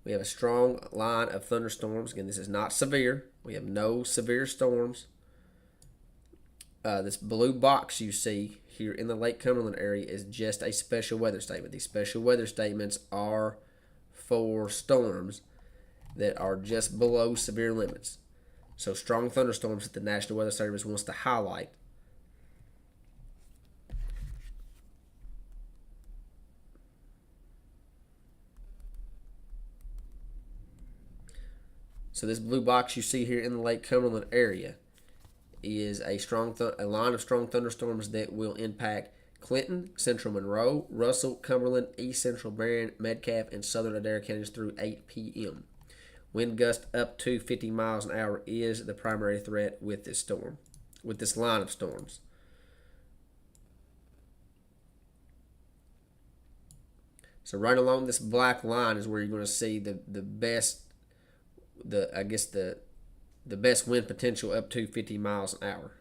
We have a strong line of thunderstorms. Again, this is not severe. We have no severe storms. This blue box you see here in the Lake Cumberland area is just a special weather statement. These special weather statements are for storms that are just below severe limits. So strong thunderstorms that the National Weather Service wants to highlight. So this blue box you see here in the Lake Cumberland area is a line of strong thunderstorms that will impact Clinton, Central Monroe, Russell, Cumberland, East Central Barron, Metcalfe, and Southern Adair counties through 8 p.m. Wind gust up to 50 miles an hour is the primary threat with this storm, with this line of storms. So right along this black line is where you're going to see the best. The best wind potential up to 50 miles an hour.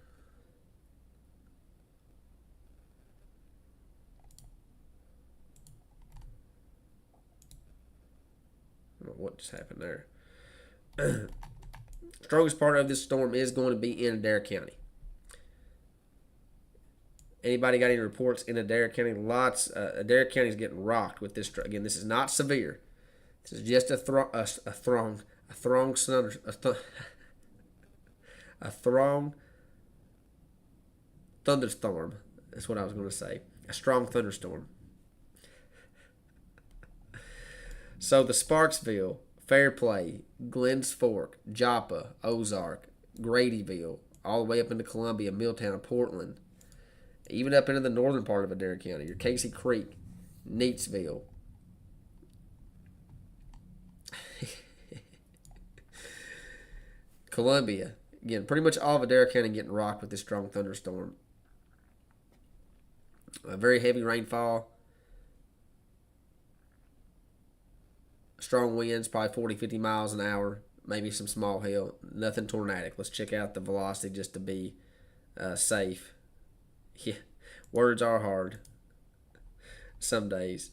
I don't know what just happened there. Strongest part of this storm is going to be in Adair County. Anybody got any reports in Adair County? Lots. Adair County is getting rocked with this. Again, this is not severe. This is just a throng thunderstorm. That's what I was going to say. A strong thunderstorm. So the Sparksville, Fairplay, Glens Fork, Joppa, Ozark, Gradyville, all the way up into Columbia, Milltown, Portland, even up into the northern part of Adair County, your Casey Creek, Neatsville, Columbia. Again, pretty much all of Adair County getting rocked with this strong thunderstorm. A very heavy rainfall. Strong winds, probably 40, 50 miles an hour. Maybe some small hail. Nothing tornadic. Let's check out the velocity just to be safe. Yeah, words are hard some days.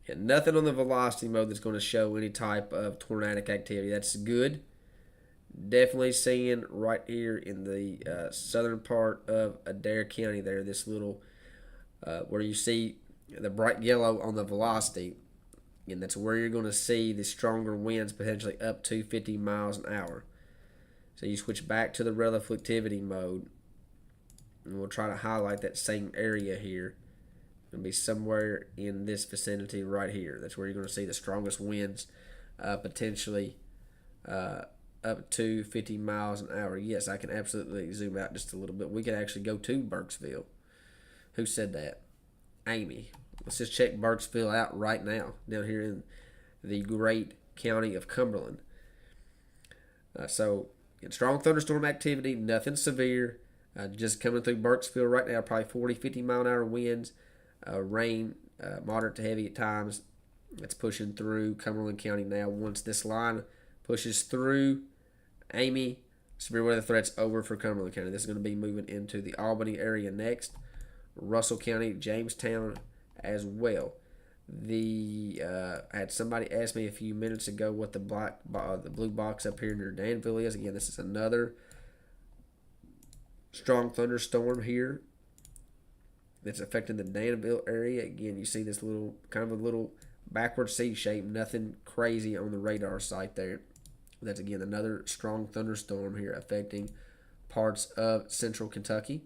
Yeah, nothing on the velocity mode that's going to show any type of tornadic activity. That's good. Definitely seeing right here in the southern part of Adair County there, this little, where you see the bright yellow on the velocity. And that's where you're going to see the stronger winds, potentially up to 50 miles an hour. So you switch back to the reflectivity mode. And we'll try to highlight that same area here. It'll be somewhere in this vicinity right here. That's where you're going to see the strongest winds, potentially up to 50 miles an hour. Yes, I can absolutely zoom out just a little bit. We can actually go to Burkesville. Who said that? Amy. Let's just check Burkesville out right now, down here in the great county of Cumberland. So, strong thunderstorm activity, nothing severe. Just coming through Burkesville right now, probably 40, 50 mile an hour winds. Rain, moderate to heavy at times. It's pushing through Cumberland County now. Once this line pushes through Amy, severe weather threats over for Cumberland County. This is going to be moving into the Albany area next. Russell County, Jamestown as well. I had somebody ask me a few minutes ago what the blue box up here near Danville is. Again, this is another strong thunderstorm here that's affecting the Danville area. Again, you see this little kind of a little backward C shape. Nothing crazy on the radar site there. That's again another strong thunderstorm here affecting parts of central Kentucky.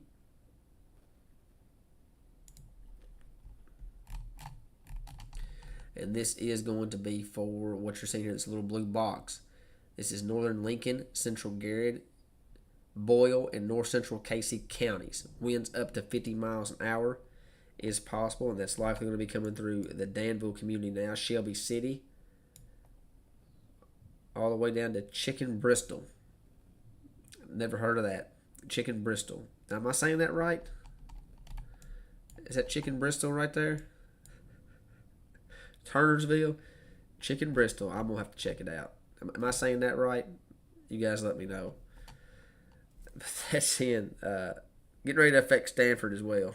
And this is going to be for what you're seeing here, this little blue box. This is northern Lincoln, central Garrett, Boyle, and north central Casey counties. Winds up to 50 miles an hour is possible, and that's likely going to be coming through the Danville community now, Shelby City, all the way down to Chicken Bristol. Never heard of that. Chicken Bristol. Now, am I saying that right? Is that Chicken Bristol right there? Turnersville, Chicken Bristol. I'm going to have to check it out. Am I saying that right? You guys let me know. That's in getting ready to affect Stanford as well.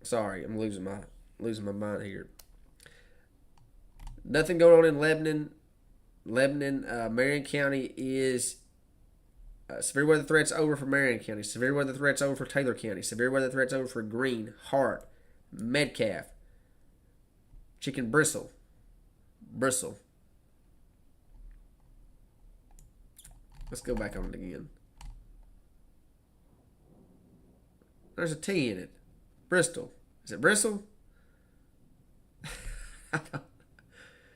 Sorry, I'm losing my mind here. Nothing going on in Lebanon. Marion County is severe weather threats over for Marion County. Severe weather threats over for Taylor County. Severe weather threats over for Greene, Hart, Metcalf, Chicken Bristol. Let's go back on it again. There's a T in it. Bristol. Is it Bristol?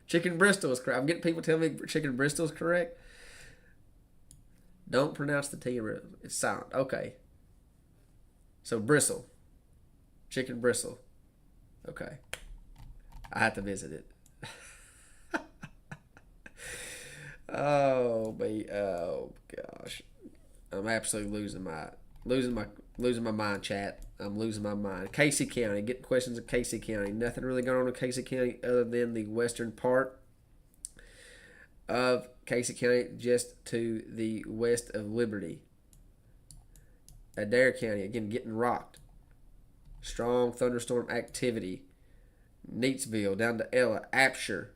Chicken Bristol is correct. I'm getting people telling me Chicken Bristol is correct. Don't pronounce the T. It's silent. Okay. So Bristle. Chicken Bristle. Okay. I have to visit it. Oh gosh. I'm absolutely losing my mind, chat. I'm losing my mind. Casey County. Getting questions of Casey County. Nothing really going on in Casey County other than the western part of Casey County, just to the west of Liberty. Adair County, again, getting rocked. Strong thunderstorm activity. Neatsville down to Ella, Apsher,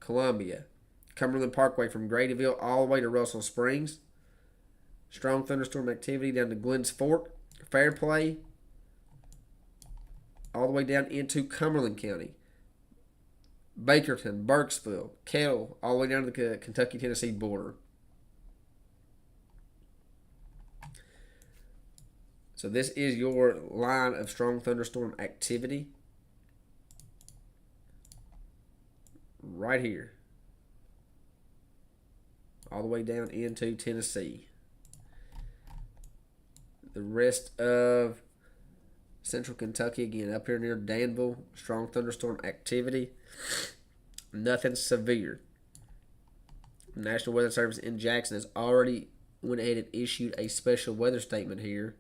Columbia, Cumberland Parkway from Gradyville all the way to Russell Springs. Strong thunderstorm activity down to Glens Fork, Fairplay, all the way down into Cumberland County. Bakerton, Burkesville, Kettle, all the way down to the Kentucky-Tennessee border. So this is your line of strong thunderstorm activity right here, all the way down into Tennessee. The rest of central Kentucky, again, up here near Danville, strong thunderstorm activity. Nothing severe. National Weather Service in Jackson has already went ahead and issued a special weather statement here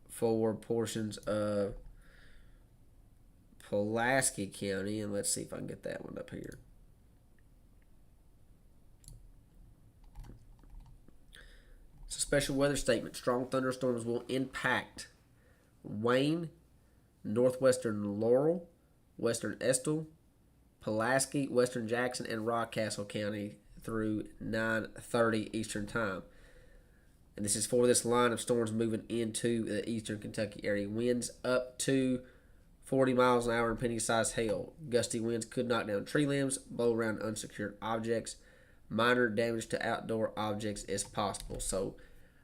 for portions of Pulaski County, and let's see if I can get that one up here. It's a special weather statement. Strong thunderstorms will impact Wayne, northwestern Laurel, western Estill, Pulaski, western Jackson, and Rockcastle County through 9:30 Eastern Time. And this is for this line of storms moving into the eastern Kentucky area. Winds up to 40 miles an hour and penny-sized hail. Gusty winds could knock down tree limbs, blow around unsecured objects. Minor damage to outdoor objects is possible. So,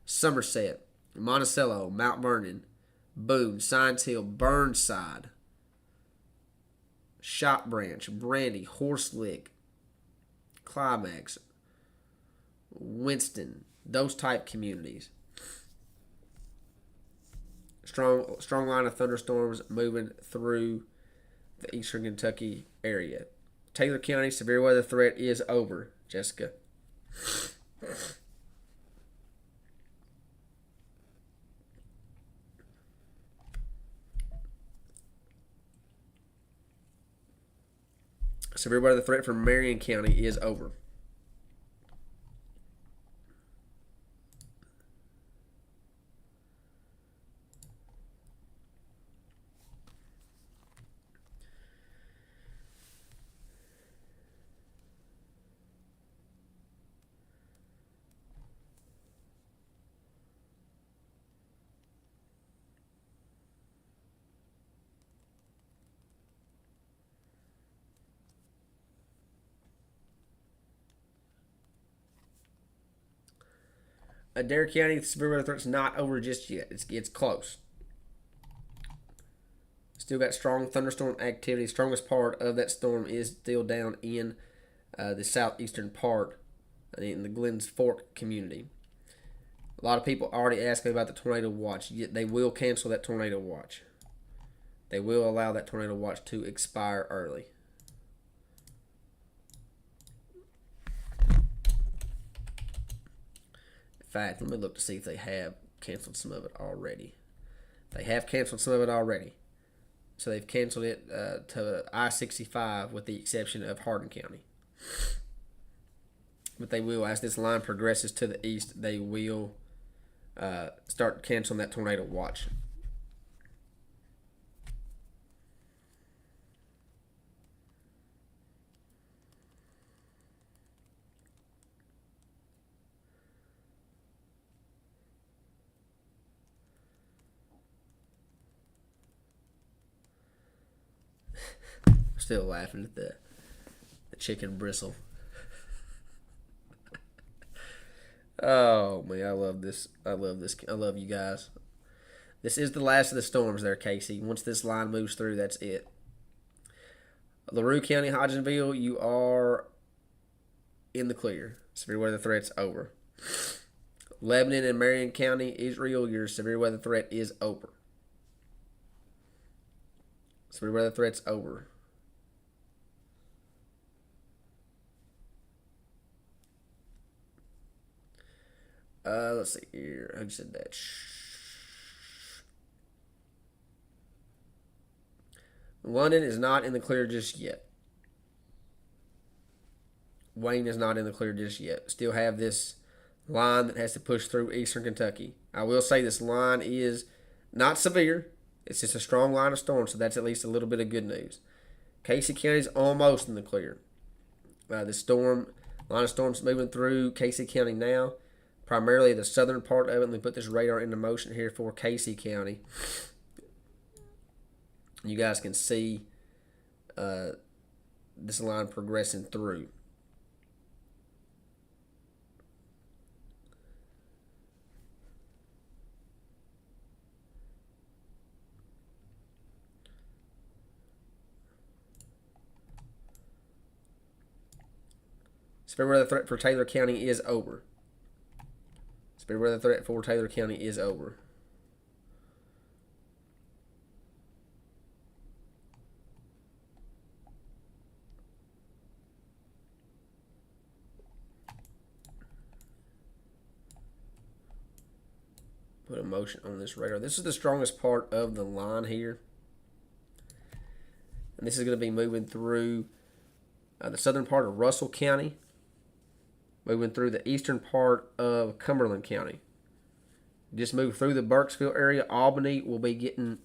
Somerset, Monticello, Mount Vernon, Boone, Science Hill, Burnside, Shot Branch, Brandy, Horselick, Climax, Winston, those type communities. Strong line of thunderstorms moving through the eastern Kentucky area. Taylor County severe weather threat is over, Jessica. Severe weather threat for Marion County is over. Adair County severe weather threat's not over just yet. It's close. Still got strong thunderstorm activity. Strongest part of that storm is still down in the southeastern part, in the Glens Fork community. A lot of people already asking about the tornado watch. They will cancel that tornado watch. They will allow that tornado watch to expire early. In fact, let me look to see if they have canceled some of it already. They have canceled some of it already. So they've canceled it to I-65 with the exception of Hardin County. But they will, as this line progresses to the east, they will start canceling that tornado watch. Still laughing at the chicken bristle. Oh man, I love this. I love you guys. This is the last of the storms there, Casey. Once this line moves through, that's it. LaRue County, Hodgenville, you are in the clear. Severe weather threat's over. Lebanon and Marion County, Israel, your severe weather threat is over. Severe weather threat's over. Let's see here. I just said that. London is not in the clear just yet. Wayne is not in the clear just yet. Still have this line that has to push through eastern Kentucky. I will say this line is not severe. It's just a strong line of storm, so that's at least a little bit of good news. Casey County is almost in the clear. The line of storms moving through Casey County now. Primarily the southern part of it. Let me put this radar into motion here for Casey County. You guys can see this line progressing through. Severe weather threat for Taylor County is over. Severe weather threat for Taylor County is over. Put a motion on this radar. This is the strongest part of the line here. And this is going to be moving through the southern part of Russell County, moving through the eastern part of Cumberland County. Just move through the Burkesville area. Albany will be getting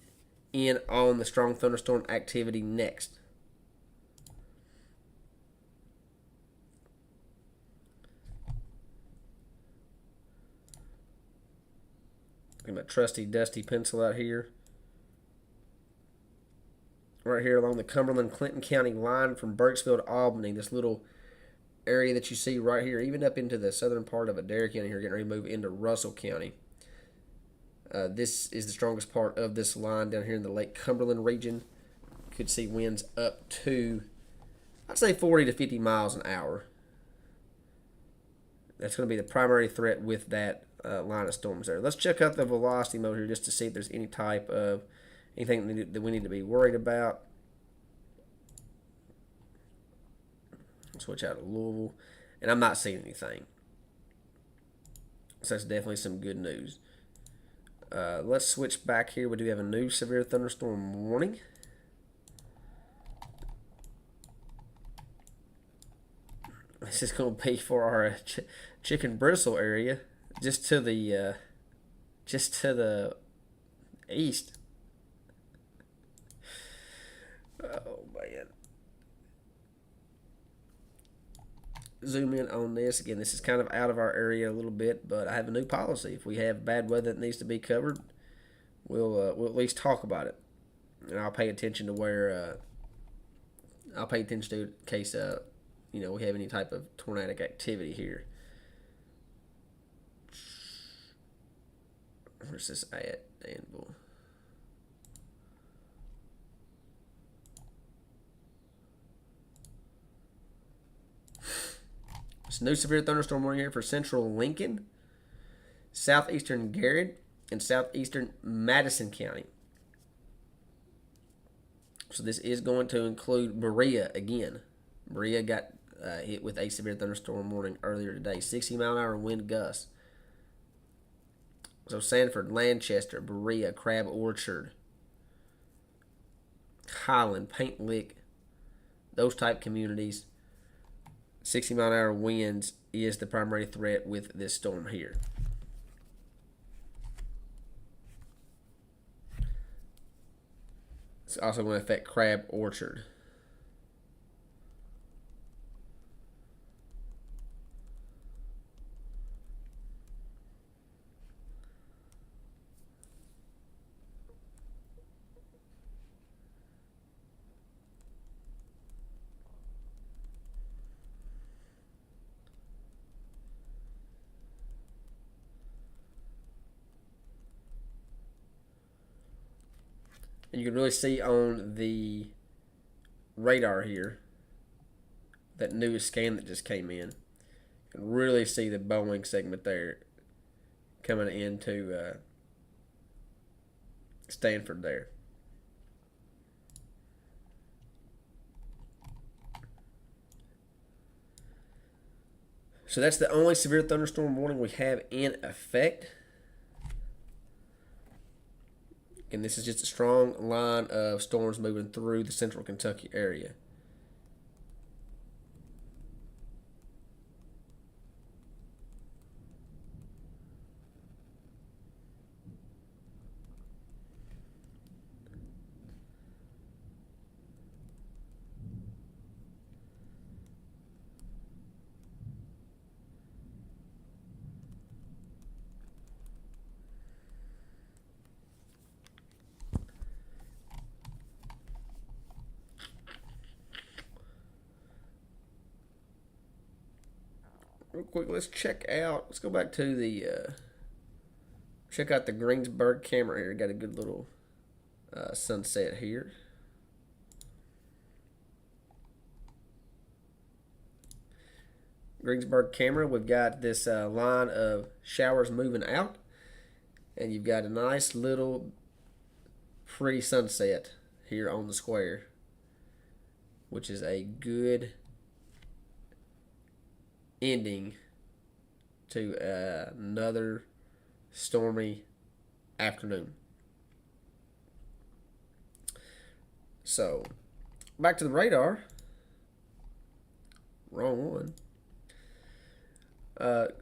in on the strong thunderstorm activity next. Get my trusty dusty pencil out here. Right here along the Cumberland-Clinton County line from Burkesville to Albany, this little area that you see right here, even up into the southern part of Adair County here, getting ready to move into Russell County. This is the strongest part of this line down here in the Lake Cumberland region. Could see winds up to, I'd say 40 to 50 miles an hour. That's going to be the primary threat with that line of storms there. Let's check out the velocity mode here just to see if there's any type of anything that we need to be worried about. Switch out to Louisville, and I'm not seeing anything. So that's definitely some good news. Let's switch back here. We do have a new severe thunderstorm warning. This is going to be for our chicken bristle area, just to the east. Oh man! Zoom in on this again. This is kind of out of our area a little bit, but I have a new policy. If we have bad weather that needs to be covered, we'll at least talk about it, and I'll pay attention to where I'll pay attention to in case we have any type of tornadic activity here. Where's this at, Danville? It's a new severe thunderstorm warning here for central Lincoln, southeastern Garrett, and southeastern Madison County. So this is going to include Berea again. Berea got hit with a severe thunderstorm warning earlier today. 60-mile-an-hour wind gusts. So Sanford, Lancaster, Berea, Crab Orchard, Highland, Paint Lick, those type communities. 60-mile-an-hour winds is the primary threat with this storm here. It's also going to affect Crab Orchard. And you can really see on the radar here, that new scan that just came in, you can really see the Boeing segment there coming into Stanford there. So that's the only severe thunderstorm warning we have in effect. And this is just a strong line of storms moving through the central Kentucky area. Real quick, let's go back to the, check out the Greensburg camera here. Got a good little sunset here. Greensburg camera, we've got this line of showers moving out, and you've got a nice little pretty sunset here on the square, which is a good ending to another stormy afternoon. So, back to the radar. Wrong one.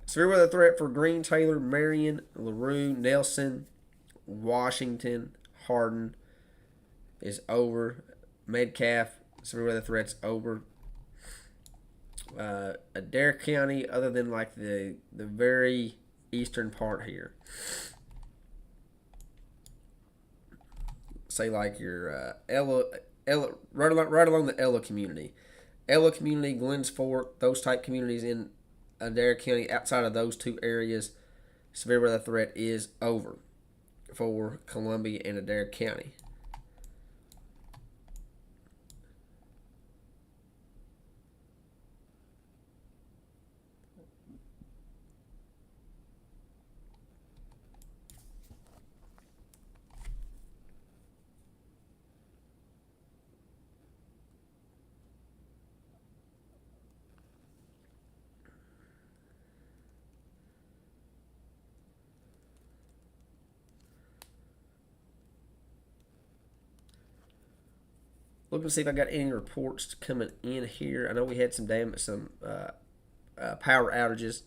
Severe weather threat for Greene, Taylor, Marion, LaRue, Nelson, Washington, Hardin is over. Metcalf, severe weather threat's over. Adair County, other than like the very eastern part here, say like your Ella, right along the Ella community, Glens Fork, those type communities in Adair County. Outside of those two areas, severe weather threat is over for Columbia and Adair County. Looking to see if I got any reports coming in here. I know we had some power outages.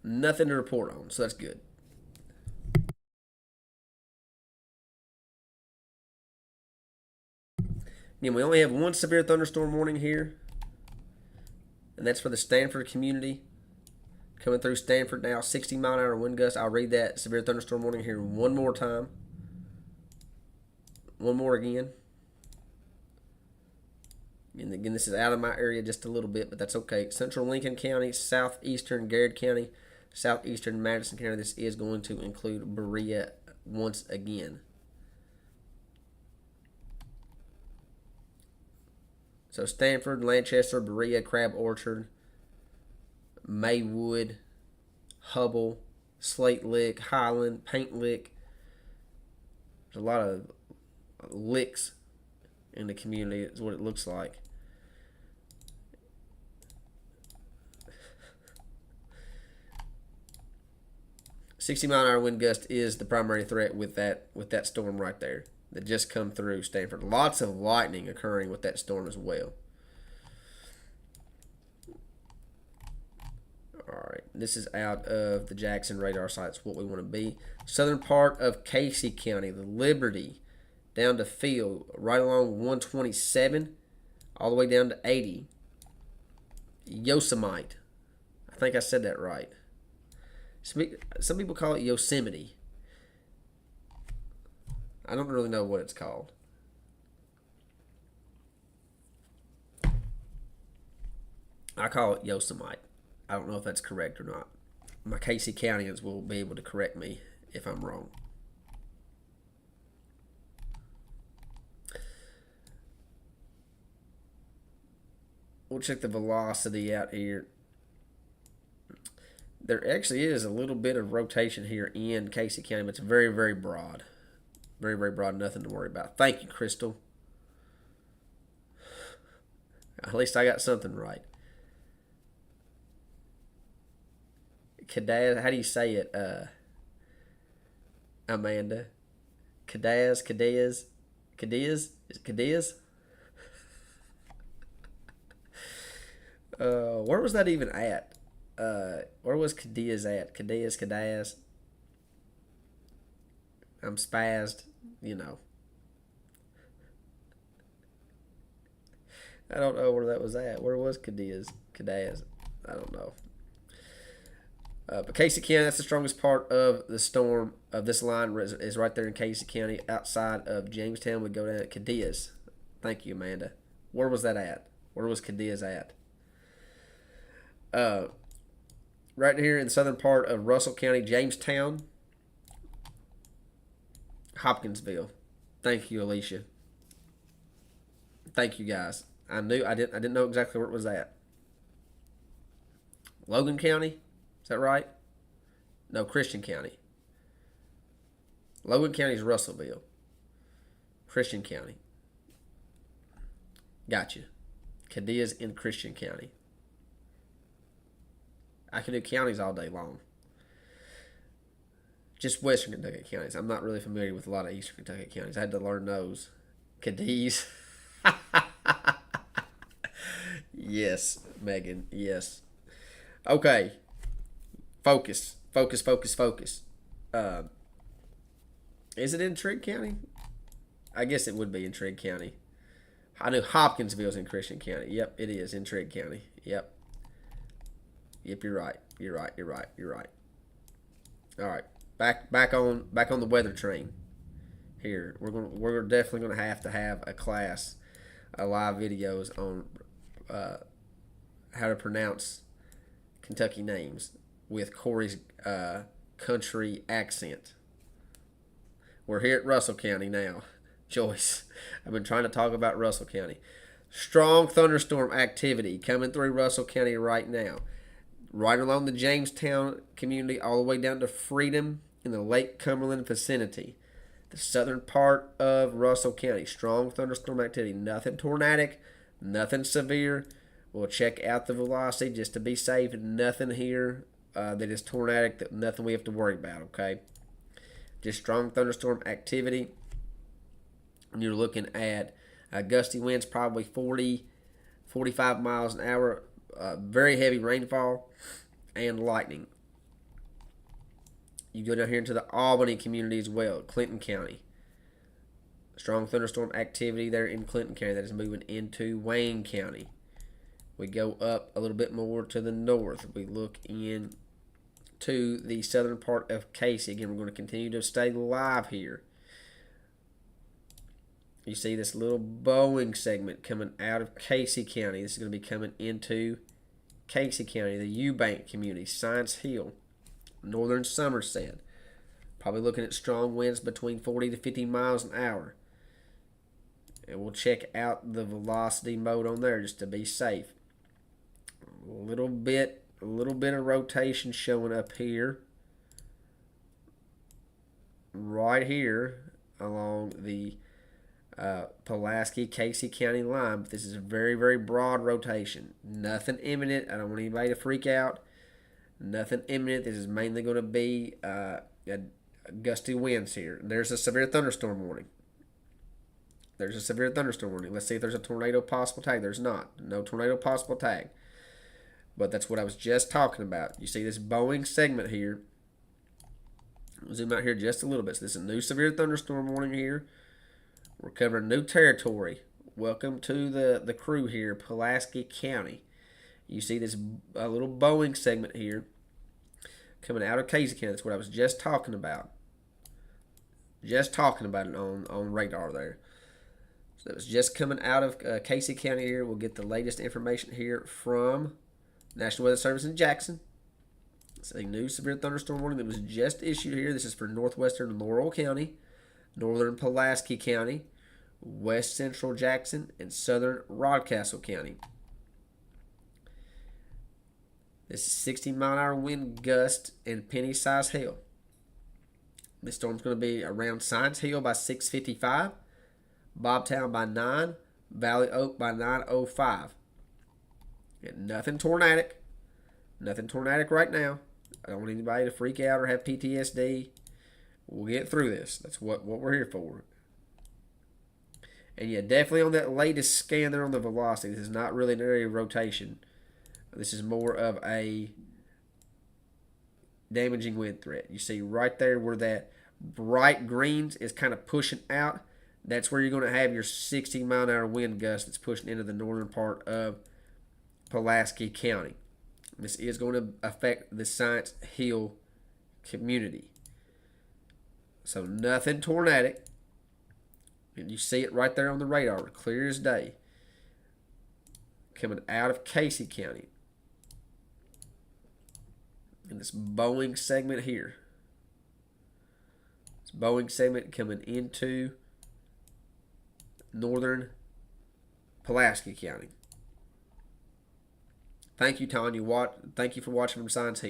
Nothing to report on, so that's good. Again, we only have one severe thunderstorm warning here, and that's for the Stanford community. Coming through Stanford now, 60-mile-an-hour wind gusts. I'll read that severe thunderstorm warning here one more time. One more again. And again, this is out of my area just a little bit, but that's okay. Central Lincoln County, southeastern Garrett County, southeastern Madison County. This is going to include Berea once again. So Stanford, Lancaster, Berea, Crab Orchard, Maywood, Hubble, Slate Lick, Highland, Paint Lick. There's a lot of licks in the community is what it looks like. $60-mile-an-hour wind gust is the primary threat with that storm right there that just come through Stanford. Lots of lightning occurring with that storm as well. All right, this is out of the Jackson radar site. It's what we want to be. Southern part of Casey County, the Liberty, down to Field, right along 127, all the way down to 80. Yosemite. I think I said that right. Some people call it Yosemite. I don't really know what it's called. I call it Yosemite. I don't know if that's correct or not. My Casey Countyans will be able to correct me if I'm wrong. We'll check the velocity out here. There actually is a little bit of rotation here in Casey County, but it's very, very broad. Very, very broad. Nothing to worry about. Thank you, Crystal. At least I got something right. Cadaz, how do you say it, Amanda? Cadaz? Is it Cadaz? Where was that even at? Where was Cadiz at? Cadaz. I'm spazzed, you know. I don't know where that was at. Where was Cadaz? I don't know. But Casey County, that's the strongest part of the storm of this line is right there in Casey County. Outside of Jamestown, we go down to Cadiz. Thank you, Amanda. Where was that at? Where was Cadiz at? Right here in the southern part of Russell County, Jamestown, Hopkinsville. Thank you, Alicia. Thank you guys. I didn't know exactly where it was at. Logan County, is that right? No, Christian County. Logan County is Russellville. Christian County. Gotcha. Cadilla's in Christian County. I can do counties all day long. Just Western Kentucky counties. I'm not really familiar with a lot of Eastern Kentucky counties. I had to learn those. Cadiz. Yes, Megan. Yes. Okay. Focus. Focus, focus, focus. Is it in Trigg County? I guess it would be in Trigg County. I know Hopkinsville's in Christian County. Yep, it is in Trigg County. Yep. Yep, you're right. You're right. You're right. You're right. All right. Back on the weather train. Here, we're definitely gonna have to have a class, live videos on how to pronounce Kentucky names with Corey's country accent. We're here at Russell County now. Joyce, I've been trying to talk about Russell County. Strong thunderstorm activity coming through Russell County right now. Right along the Jamestown community all the way down to Freedom in the Lake Cumberland vicinity. The southern part of Russell County. Strong thunderstorm activity. Nothing tornadic, nothing severe. We'll check out the velocity just to be safe. Nothing here that is tornadic, nothing we have to worry about, okay? Just strong thunderstorm activity. And you're looking at gusty winds, probably 40, 45 miles an hour. Very heavy rainfall and lightning. You go down here into the Albany community as well, Clinton County. Strong thunderstorm activity there in Clinton County that is moving into Wayne County. We go up a little bit more to the north. We look into the southern part of Casey. Again, we're going to continue to stay live here. You see this little Boeing segment coming out of Casey County. This is going to be coming into Casey County, the Eubank community, Science Hill, northern Somerset. Probably looking at strong winds between 40 to 50 miles an hour. And we'll check out the velocity mode on there just to be safe. A little bit of rotation showing up here. Right here along the Pulaski, Casey County line. But this is a very, very broad rotation. Nothing imminent. I don't want anybody to freak out. Nothing imminent. This is mainly going to be gusty winds here. There's a severe thunderstorm warning. There's a severe thunderstorm warning. Let's see if there's a tornado possible tag. There's not. No tornado possible tag. But that's what I was just talking about. You see this Boeing segment here. I'll zoom out here just a little bit. So this is a new severe thunderstorm warning here. We're covering new territory. Welcome to the crew here, Pulaski County. You see this little Boeing segment here coming out of Casey County. That's what I was just talking about. Just talking about it on radar there. So it was just coming out of Casey County here. We'll get the latest information here from National Weather Service in Jackson. It's a new severe thunderstorm warning that was just issued here. This is for northwestern Laurel County, northern Pulaski County, west central Jackson, and southern Rodcastle County. This is 60-mile-an-hour wind gust and penny-sized hail. This storm's going to be around Science Hill by 6:55, Bobtown by 9, Valley Oak by 9:05. And nothing tornadic. Nothing tornadic right now. I don't want anybody to freak out or have PTSD. We'll get through this. That's what we're here for. And yeah, definitely on that latest scan there on the velocity, this is not really an area of rotation. This is more of a damaging wind threat. You see right there where that bright greens is kind of pushing out. That's where you're going to have your 60-mile-an-hour wind gust that's pushing into the northern part of Pulaski County. This is going to affect the Science Hill community. So nothing tornadic. And you see it right there on the radar, clear as day. Coming out of Casey County. And this Boeing segment here. This Boeing segment coming into northern Pulaski County. Thank you, Tanya. Thank you for watching from Science Heat.